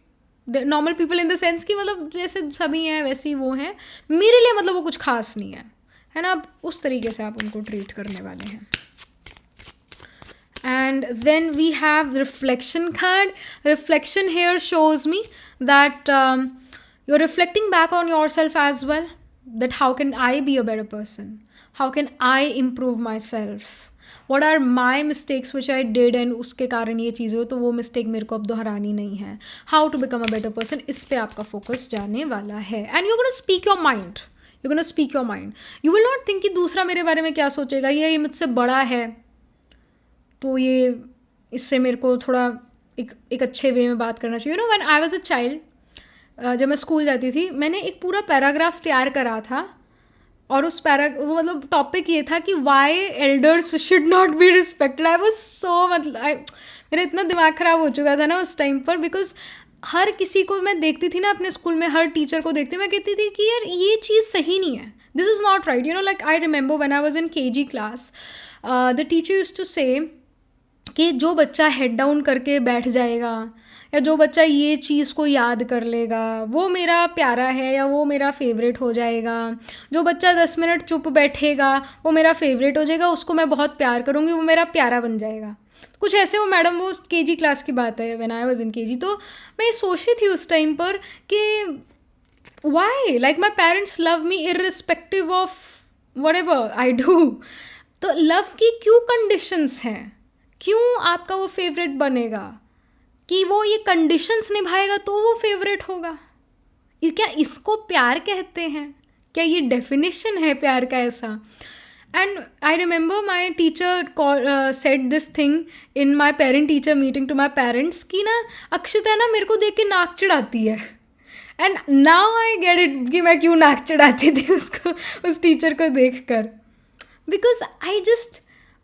normal people in the sense कि मतलब जैसे सभी हैं वैसे ही वो हैं, मेरे लिए मतलब वो कुछ खास नहीं है ना, उस तरीके से आप उनको ट्रीट करने वाले हैं। And then we have reflection card. Reflection here shows me that you're reflecting back on yourself as well, that how can I be a better person, how can I improve myself, what are my mistakes which I did and उसके कारण ये चीज़ हो, तो वो mistake मेरे को अब दोहरानी नहीं है, how to become a better person, इस पे आपका फोकस जाने वाला है। And you're going to speak your mind, you're going to speak your mind, you will not think कि दूसरा मेरे बारे में क्या सोचेगा, ये मुझसे बड़ा है तो ये इससे मेरे को थोड़ा एक अच्छे वे में बात करना चाहिए। You know, when I was a child, जब मैं स्कूल जाती थी, मैंने एक पूरा पैराग्राफ तैयार करा था, और उस वो मतलब टॉपिक ये था कि why elders should not be respected. I was so, मतलब मेरा इतना दिमाग ख़राब हो चुका था ना उस टाइम पर, बिकॉज हर किसी को मैं देखती थी ना अपने स्कूल में, हर टीचर को देखती, मैं कहती थी कि यार ये चीज़ सही नहीं है, this is not right. You know, like I remember when I was in KG class, the teacher used to say कि जो बच्चा हेड डाउन करके बैठ जाएगा या जो बच्चा ये चीज़ को याद कर लेगा वो मेरा प्यारा है या वो मेरा फेवरेट हो जाएगा, जो बच्चा 10 मिनट चुप बैठेगा वो मेरा फेवरेट हो जाएगा, उसको मैं बहुत प्यार करूँगी, वो मेरा प्यारा बन जाएगा। कुछ ऐसे वो मैडम, वो केजी क्लास की बात है, when I was in KG. तो मैं सोची थी उस टाइम पर कि why, like my parents love me irrespective of whatever I do. तो लव की क्यों कंडीशंस हैं, क्यों आपका वो फेवरेट बनेगा, कि वो ये कंडीशंस निभाएगा तो वो फेवरेट होगा? क्या इसको प्यार कहते हैं? क्या ये डेफिनेशन है प्यार का ऐसा? And I remember my teacher said this thing in my parent teacher meeting to my parents कि ना अक्षिता ना मेरे को देख के नाक चढ़ाती है। And now I get it कि मैं क्यों नाक चढ़ाती थी उसको, उस टीचर को देख कर, because I just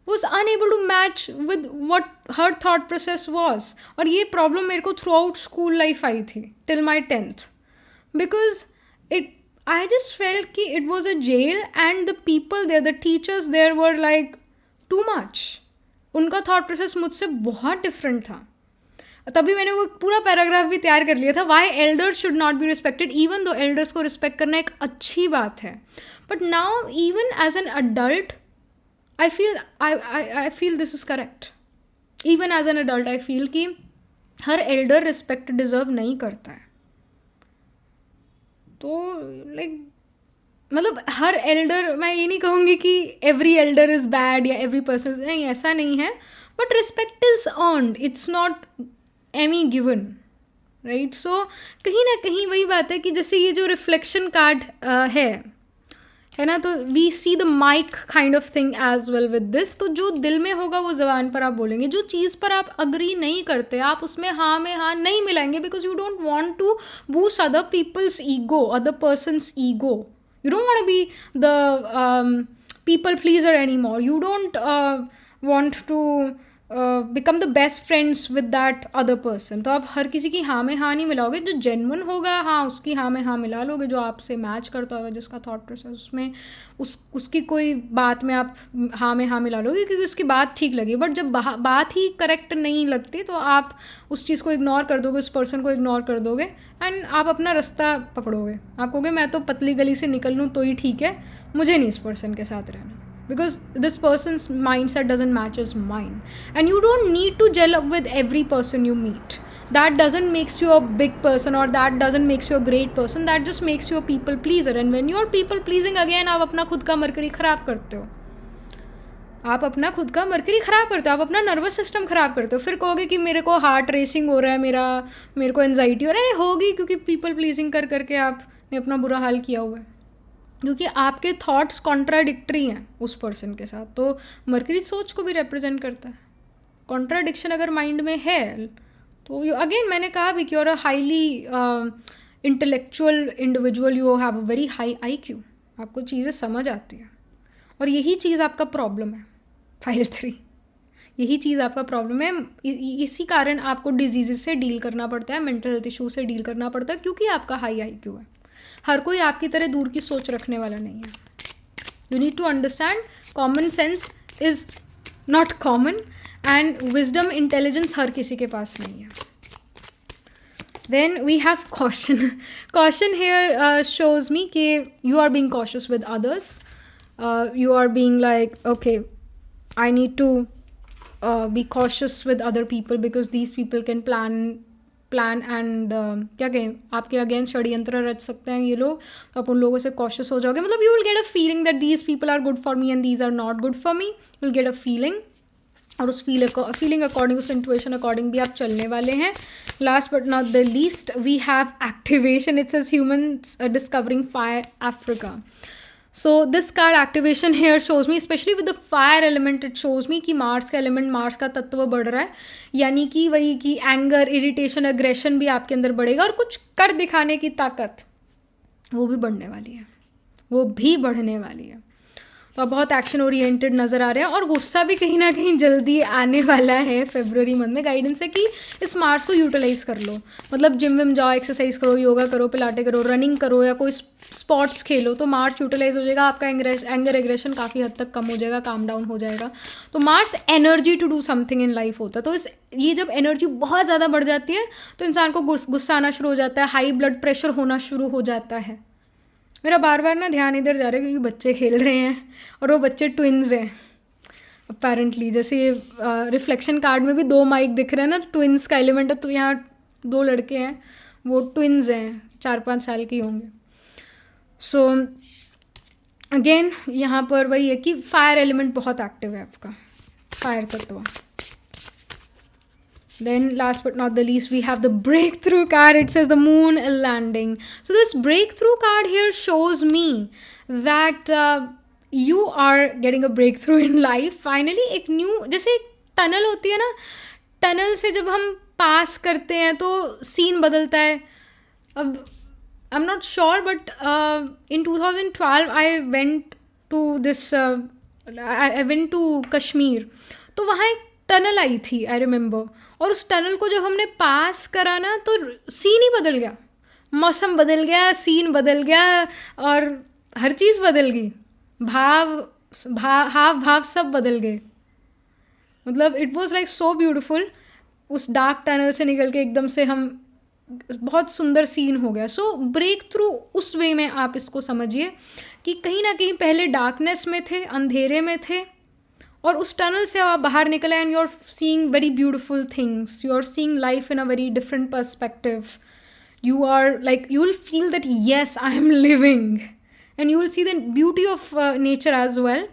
was unable to match with what her thought process was. और ये प्रॉब्लम मेरे को थ्रू आउट स्कूल लाइफ आई थी till my 10th, because I just felt कि it was a jail and the people there, the teachers there were like too much. उनका thought process मुझसे बहुत different था। तभी मैंने वो पूरा पैराग्राफ भी तैयार कर लिया था, why elders should not be respected, even though elders को respect करना एक अच्छी बात है। But now even as an adult I feel this is correct. Even as an adult I feel कि हर elder respect deserve नहीं करता है। तो लाइक मतलब हर एल्डर, मैं ये नहीं कहूँगी कि एवरी एल्डर इज़ बैड या एवरी पर्सन, नहीं ऐसा नहीं है, but respect is earned, it's not एमी गिवन, राइट? सो कहीं ना कहीं वही बात है कि जैसे ये जो रिफ्लेक्शन कार्ड है ना, तो we see the mike kind of thing as well with this. तो जो दिल में होगा वो ज़बान पर आप बोलेंगे, जो चीज़ पर आप अग्री नहीं करते आप उसमें हाँ में हाँ नहीं मिलाएंगे, because you don't want to boost other people's ego, other persons ego. You don't want to be the people pleaser anymore. You don't want to become the best friends with that other person. तो आप हर किसी की हाँ में हाँ नहीं मिलाओगे, जो genuine होगा हाँ उसकी हाँ में हाँ मिला लोगे, जो आपसे मैच करता होगा, जिसका थॉट प्रोसेस उसमें उसकी कोई बात में आप हाँ में हाँ मिला लोगे क्योंकि उसकी बात ठीक लगी। बट जब बात ही करेक्ट नहीं लगती तो आप उस चीज़ को इग्नोर कर दोगे, उस पर्सन को इग्नोर कर दोगे एंड आप अपना रास्ता पकड़ोगे। आप कहोगे मैं तो पतली गली से निकल लूँ तो ही ठीक है, मुझे नहीं इस पर्सन के साथ रहना, because this person's mindset doesn't match his mind. And you don't need to gel up with every person you meet. That doesn't makes you a big person, or that doesn't makes you a great person. That just makes you a people pleaser. And when you're people pleasing again, आप अपना खुद का mercury ख़राब करते हो, आप अपना खुद का मरकरी ख़राब करते हो, आप अपना नर्वस सिस्टम ख़राब करते हो। फिर कहोगे कि मेरे को हार्ट रेसिंग हो रहा है, मेरे को एनजाइटी हो रहा है, होगी क्योंकि पीपल प्लीजिंग कर करके आपने अपना बुरा हाल किया हुआ है, क्योंकि आपके थॉट्स कॉन्ट्राडिक्टरी हैं उस पर्सन के साथ। तो मरकरी सोच को भी रिप्रेजेंट करता है। कॉन्ट्राडिक्शन अगर माइंड में है तो अगेन मैंने कहा भी कि और a highly intellectual individual, you have a very high IQ, आपको चीज़ें समझ आती हैं। और यही चीज़ आपका प्रॉब्लम है फाइल 3, यही चीज़ आपका प्रॉब्लम है। इसी कारण आपको डिजीज़ से डील करना पड़ता है, मेंटल हेल्थ इशू से डील करना पड़ता है, क्योंकि आपका हाई IQ है। हर कोई आपकी तरह दूर की सोच रखने वाला नहीं है। You need to understand common sense is not common and wisdom intelligence हर किसी के पास नहीं है। Then we have caution. Caution here shows me कि you are being cautious with others, you are being like okay I need to be cautious with other people because these people can plan and क्या कहें, आपके against षड्यंत्र रच सकते हैं ये लोग, तो आप उन लोगों से कॉशियस हो जाओगे। मतलब you will get a feeling that these people are good for me and these are not good for me, you will get a feeling, और उस फीलिंग अकॉर्डिंग, उस इंट्यूशन अकॉर्डिंग भी आप चलने वाले हैं। Last but not the least we have activation. It's as humans discovering fire Africa. So this card activation here shows me, especially with the fire element, it shows me कि Mars का element, Mars का तत्व बढ़ रहा है, यानी कि वही कि एंगर, इरिटेशन, एग्रेशन भी आपके अंदर बढ़ेगा, और कुछ कर दिखाने की ताकत वो भी बढ़ने वाली है, वो भी बढ़ने वाली है। तो आप बहुत एक्शन ओरिएंटेड नज़र आ रहे हैं, और गुस्सा भी कहीं ना कहीं जल्दी आने वाला है फरवरी मंथ में। गाइडेंस है कि इस मार्च को यूटिलाइज कर लो, मतलब जिम विम जाओ, एक्सरसाइज करो, योगा करो, पिलाटे करो, रनिंग करो, या कोई स्पोर्ट्स खेलो, तो मार्च यूटिलाइज हो जाएगा। आपका एंगर एग्रेशन काफ़ी हद तक कम हो जाएगा, काम डाउन हो जाएगा। तो March energy to do something in life होता है। तो ये जब एनर्जी बहुत ज़्यादा बढ़ जाती है तो इंसान को गुस्सा आना शुरू हो जाता है, हाई ब्लड प्रेशर होना शुरू हो जाता है। मेरा बार बार ना ध्यान इधर जा रहा है क्योंकि बच्चे खेल रहे हैं, और वो बच्चे ट्विन्स हैं अपेरेंटली। जैसे ये रिफ्लेक्शन कार्ड में भी 2 माइक दिख रहे हैं ना, ट्विन्स का एलिमेंट है, तो यहाँ 2 लड़के हैं, वो ट्विन्स हैं, 4-5 साल के होंगे। सो अगेन यहाँ पर वही है कि फायर एलिमेंट बहुत एक्टिव है आपका, फायर तत्व। Then last but not the least, we have the breakthrough card. It says the moon landing. So this breakthrough card here shows me that you are getting a breakthrough in life. Finally एक new, जैसे एक tunnel होती है ना, tunnel से जब हम पास करते हैं तो सीन बदलता है। अब I'm not sure, but in 2012 I went to this I went to Kashmir, तो वहाँ एक टनल आई थी, आई रिमेंबर। और उस टनल को जब हमने पास करा ना तो सीन ही बदल गया, मौसम बदल गया, सीन बदल गया, और हर चीज़ बदल गई, हाव भाव सब बदल गए। मतलब it was like so beautiful. उस डार्क टनल से निकल के एकदम से हम, बहुत सुंदर सीन हो गया। सो ब्रेक थ्रू उस वे में आप इसको समझिए कि कहीं ना कहीं पहले डार्कनेस में थे, अंधेरे में थे, और उस टनल से आप बाहर निकले and you are seeing very beautiful things, you are seeing life in a very different perspective. You are like, you will feel that yes I am living, and you will see the beauty of nature as well.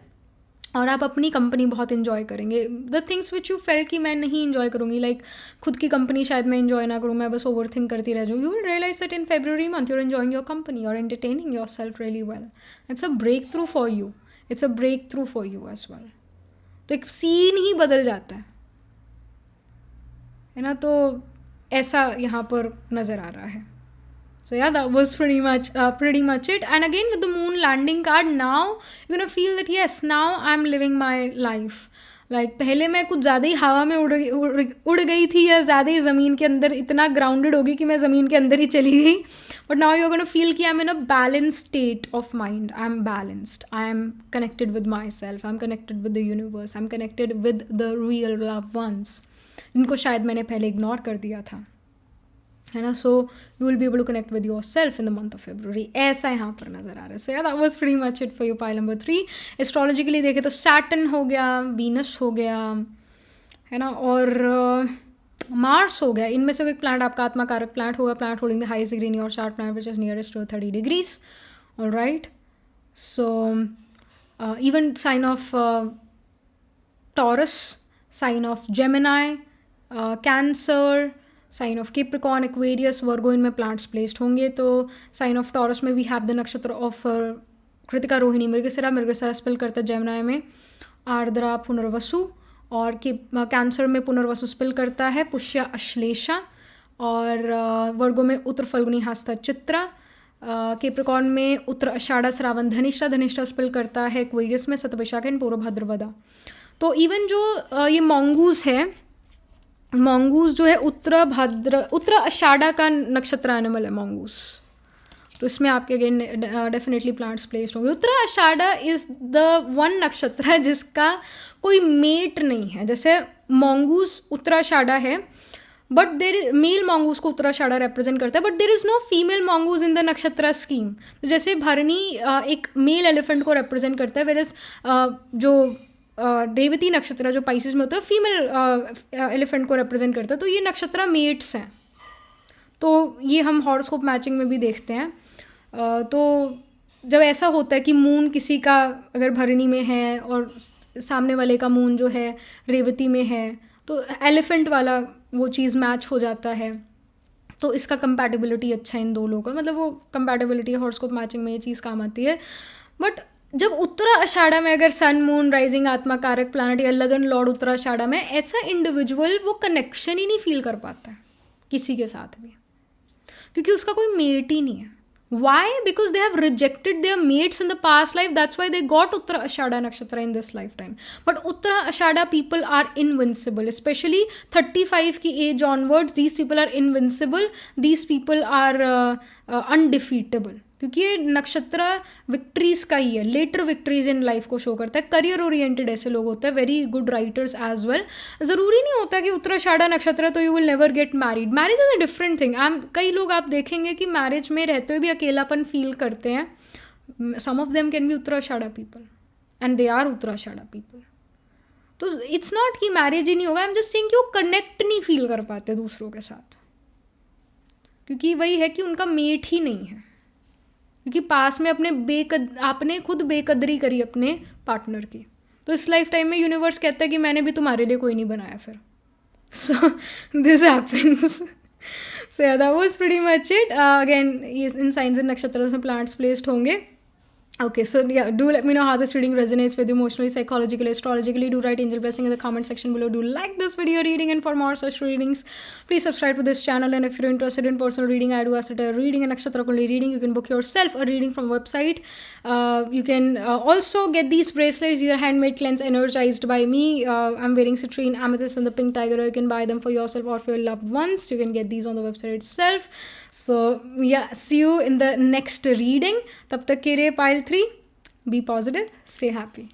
और आप अपनी company बहुत enjoy करेंगे। The things which you feel कि मैं नहीं enjoy करूँगी, like खुद की कंपनी शायद मैं इन्जॉय ना करूँ, मैं बस ओवर थिंक करती रह जाऊँ, you will realize that in February month you're enjoying your company, you're entertaining yourself really well. It's a breakthrough for you. It's a breakthrough for you as well. तो एक scene ही बदल जाता है ना, तो ऐसा यहाँ पर नज़र आ रहा है। So yeah, that was pretty much it. And again with the moon landing card, now you're gonna feel that yes, now I'm living my life. Like पहले मैं कुछ ज़्यादा ही हवा में उड़ गई थी, या ज़्यादा ही ज़मीन के अंदर इतना ग्राउंडेड होगी कि मैं ज़मीन के अंदर ही चली गई। But now you're gonna feel कि I'm in a balanced state of mind. I'm balanced. I'm connected with myself. I'm connected with the universe. I'm connected with the real loved ones, जिनको शायद मैंने पहले इग्नोर कर दिया था, है ना। So you will be able to connect with yourself in the month of February, ऐसा यहाँ पर नज़र आ रहा है। सो yeah that was pretty much it for your pile number 3। Astrology के लिए देखें तो सैटर्न हो गया, वीनस हो गया, है ना, और मार्स हो गया। इनमें से एक प्लैनेट आपका आत्माकारक प्लैनेट होगा, planet holding the highest degree in your chart, planet which is nearest to 30 degrees, all right. So even sign of Taurus, sign of Gemini, Cancer, sign of Capricorn, Aquarius, Virgo, इनमें planets placed होंगे। तो sign of Taurus में we have the nakshatra of Krittika, Rohini, Mrigashira spell करता है Gemini में आर्द्रा, पुनर्वसु, और cancer में Punarvasu spell करता है पुष्य, अश्लेषा, और वर्गो में उत्तर फल्गुनी, हस्ता, चित्रा, कैप्रिकॉर्न में उत्तर आषाढ़ा, श्रावण, धनिष्ठा स्पेल करता है एक्वेरियस में शतभिषा एंड पूर्व भाद्रपदा। तो इवन जो ये मॉन्गूज है, मॉन्गूस जो है उत्तर आषाढ़ा का नक्षत्र एनिमल है मॉन्गूस, तो इसमें आपके अगेन डेफिनेटली प्लांट्स प्लेस्ड होंगे। उत्तर आषाढ़ा इज द वन नक्षत्र है जिसका कोई मेट नहीं है। जैसे मॉन्गूस उत्तराषाढ़ा है, but there is male mongoose को उत्तराषाढ़ा रिप्रेजेंट करता है, but there is no female mongoose in the nakshatra scheme. तो जैसे भरणी एक मेल एलिफेंट को रिप्रेजेंट करता है, वेरएज जो रेवती नक्षत्र जो पाइसेस में होता है फीमेल एलिफेंट को रिप्रेजेंट करता है। तो ये नक्षत्र मेट्स हैं, तो ये हम हॉरोस्कोप मैचिंग में भी देखते हैं। तो जब ऐसा होता है कि मून किसी का अगर भरणी में है और सामने वाले का मून जो है रेवती में है, तो एलिफेंट वाला वो चीज़ मैच हो जाता है। तो इसका कंपैटिबिलिटी अच्छा है इन दो लोगों का, मतलब वो कंपैटिबिलिटी हॉरोस्कोप मैचिंग में ये चीज़ काम आती है। बट जब उत्तरा आषाढ़ा में अगर सन, मून, राइजिंग, आत्मा कारक प्लैनेट या लगन लॉर्ड उत्तरा आषाढ़ा में, ऐसा इंडिविजुअल वो कनेक्शन ही नहीं फील कर पाता है किसी के साथ भी, क्योंकि उसका कोई मेट ही नहीं है। Why? Because they have rejected their mates in the past life. That's why they got Uttara Ashada Nakshatra in this lifetime. But Uttara Ashada people are invincible, especially 35 ki age onwards. These people are invincible. These people are undefeatable. क्योंकि ये नक्षत्र victories का ही है, later victories in life को show करता है. Career oriented ऐसे लोग होते हैं, very good writers as well. ज़रूरी नहीं होता कि उत्तराषाढ़ा नक्षत्र तो you will never get married. Marriage is a different thing. कई लोग आप देखेंगे कि मैरिज में रहते हुए भी अकेलापन फील करते हैं. Some of them can be Uttarashadha people and they are Uttarashadha people. तो इट्स नॉट कि मैरिज ही नहीं होगा. आई एम जस्ट सेइंग कि वो कनेक्ट नहीं फील कर पाते दूसरों के साथ, क्योंकि वही है कि उनका मेट ही नहीं है, क्योंकि पास में आपने खुद बेकदरी करी अपने पार्टनर की. तो इस लाइफ टाइम में यूनिवर्स कहता है कि मैंने भी तुम्हारे लिए कोई नहीं बनाया फिर. So this happens. So yeah that was pretty much it. Again in signs and nakshatra में प्लांट्स प्लेस्ड होंगे. Okay, so yeah, do let me know how this reading resonates with you emotionally, psychologically, astrologically. Do write angel blessing in the comment section below. Do like this video reading, and for more such readings, please subscribe to this channel. And if you're interested in personal reading, I do a reading and nakshatra only reading. You can book yourself a reading from website. You can also get these bracelets, either handmade, cleansed, energized by me. I'm wearing citrine, amethyst, and the pink tiger. You can buy them for yourself or for your loved ones. You can get these on the website itself. So yeah, see you in the next reading. Tab tak ke liye pile 3. Be positive, stay happy.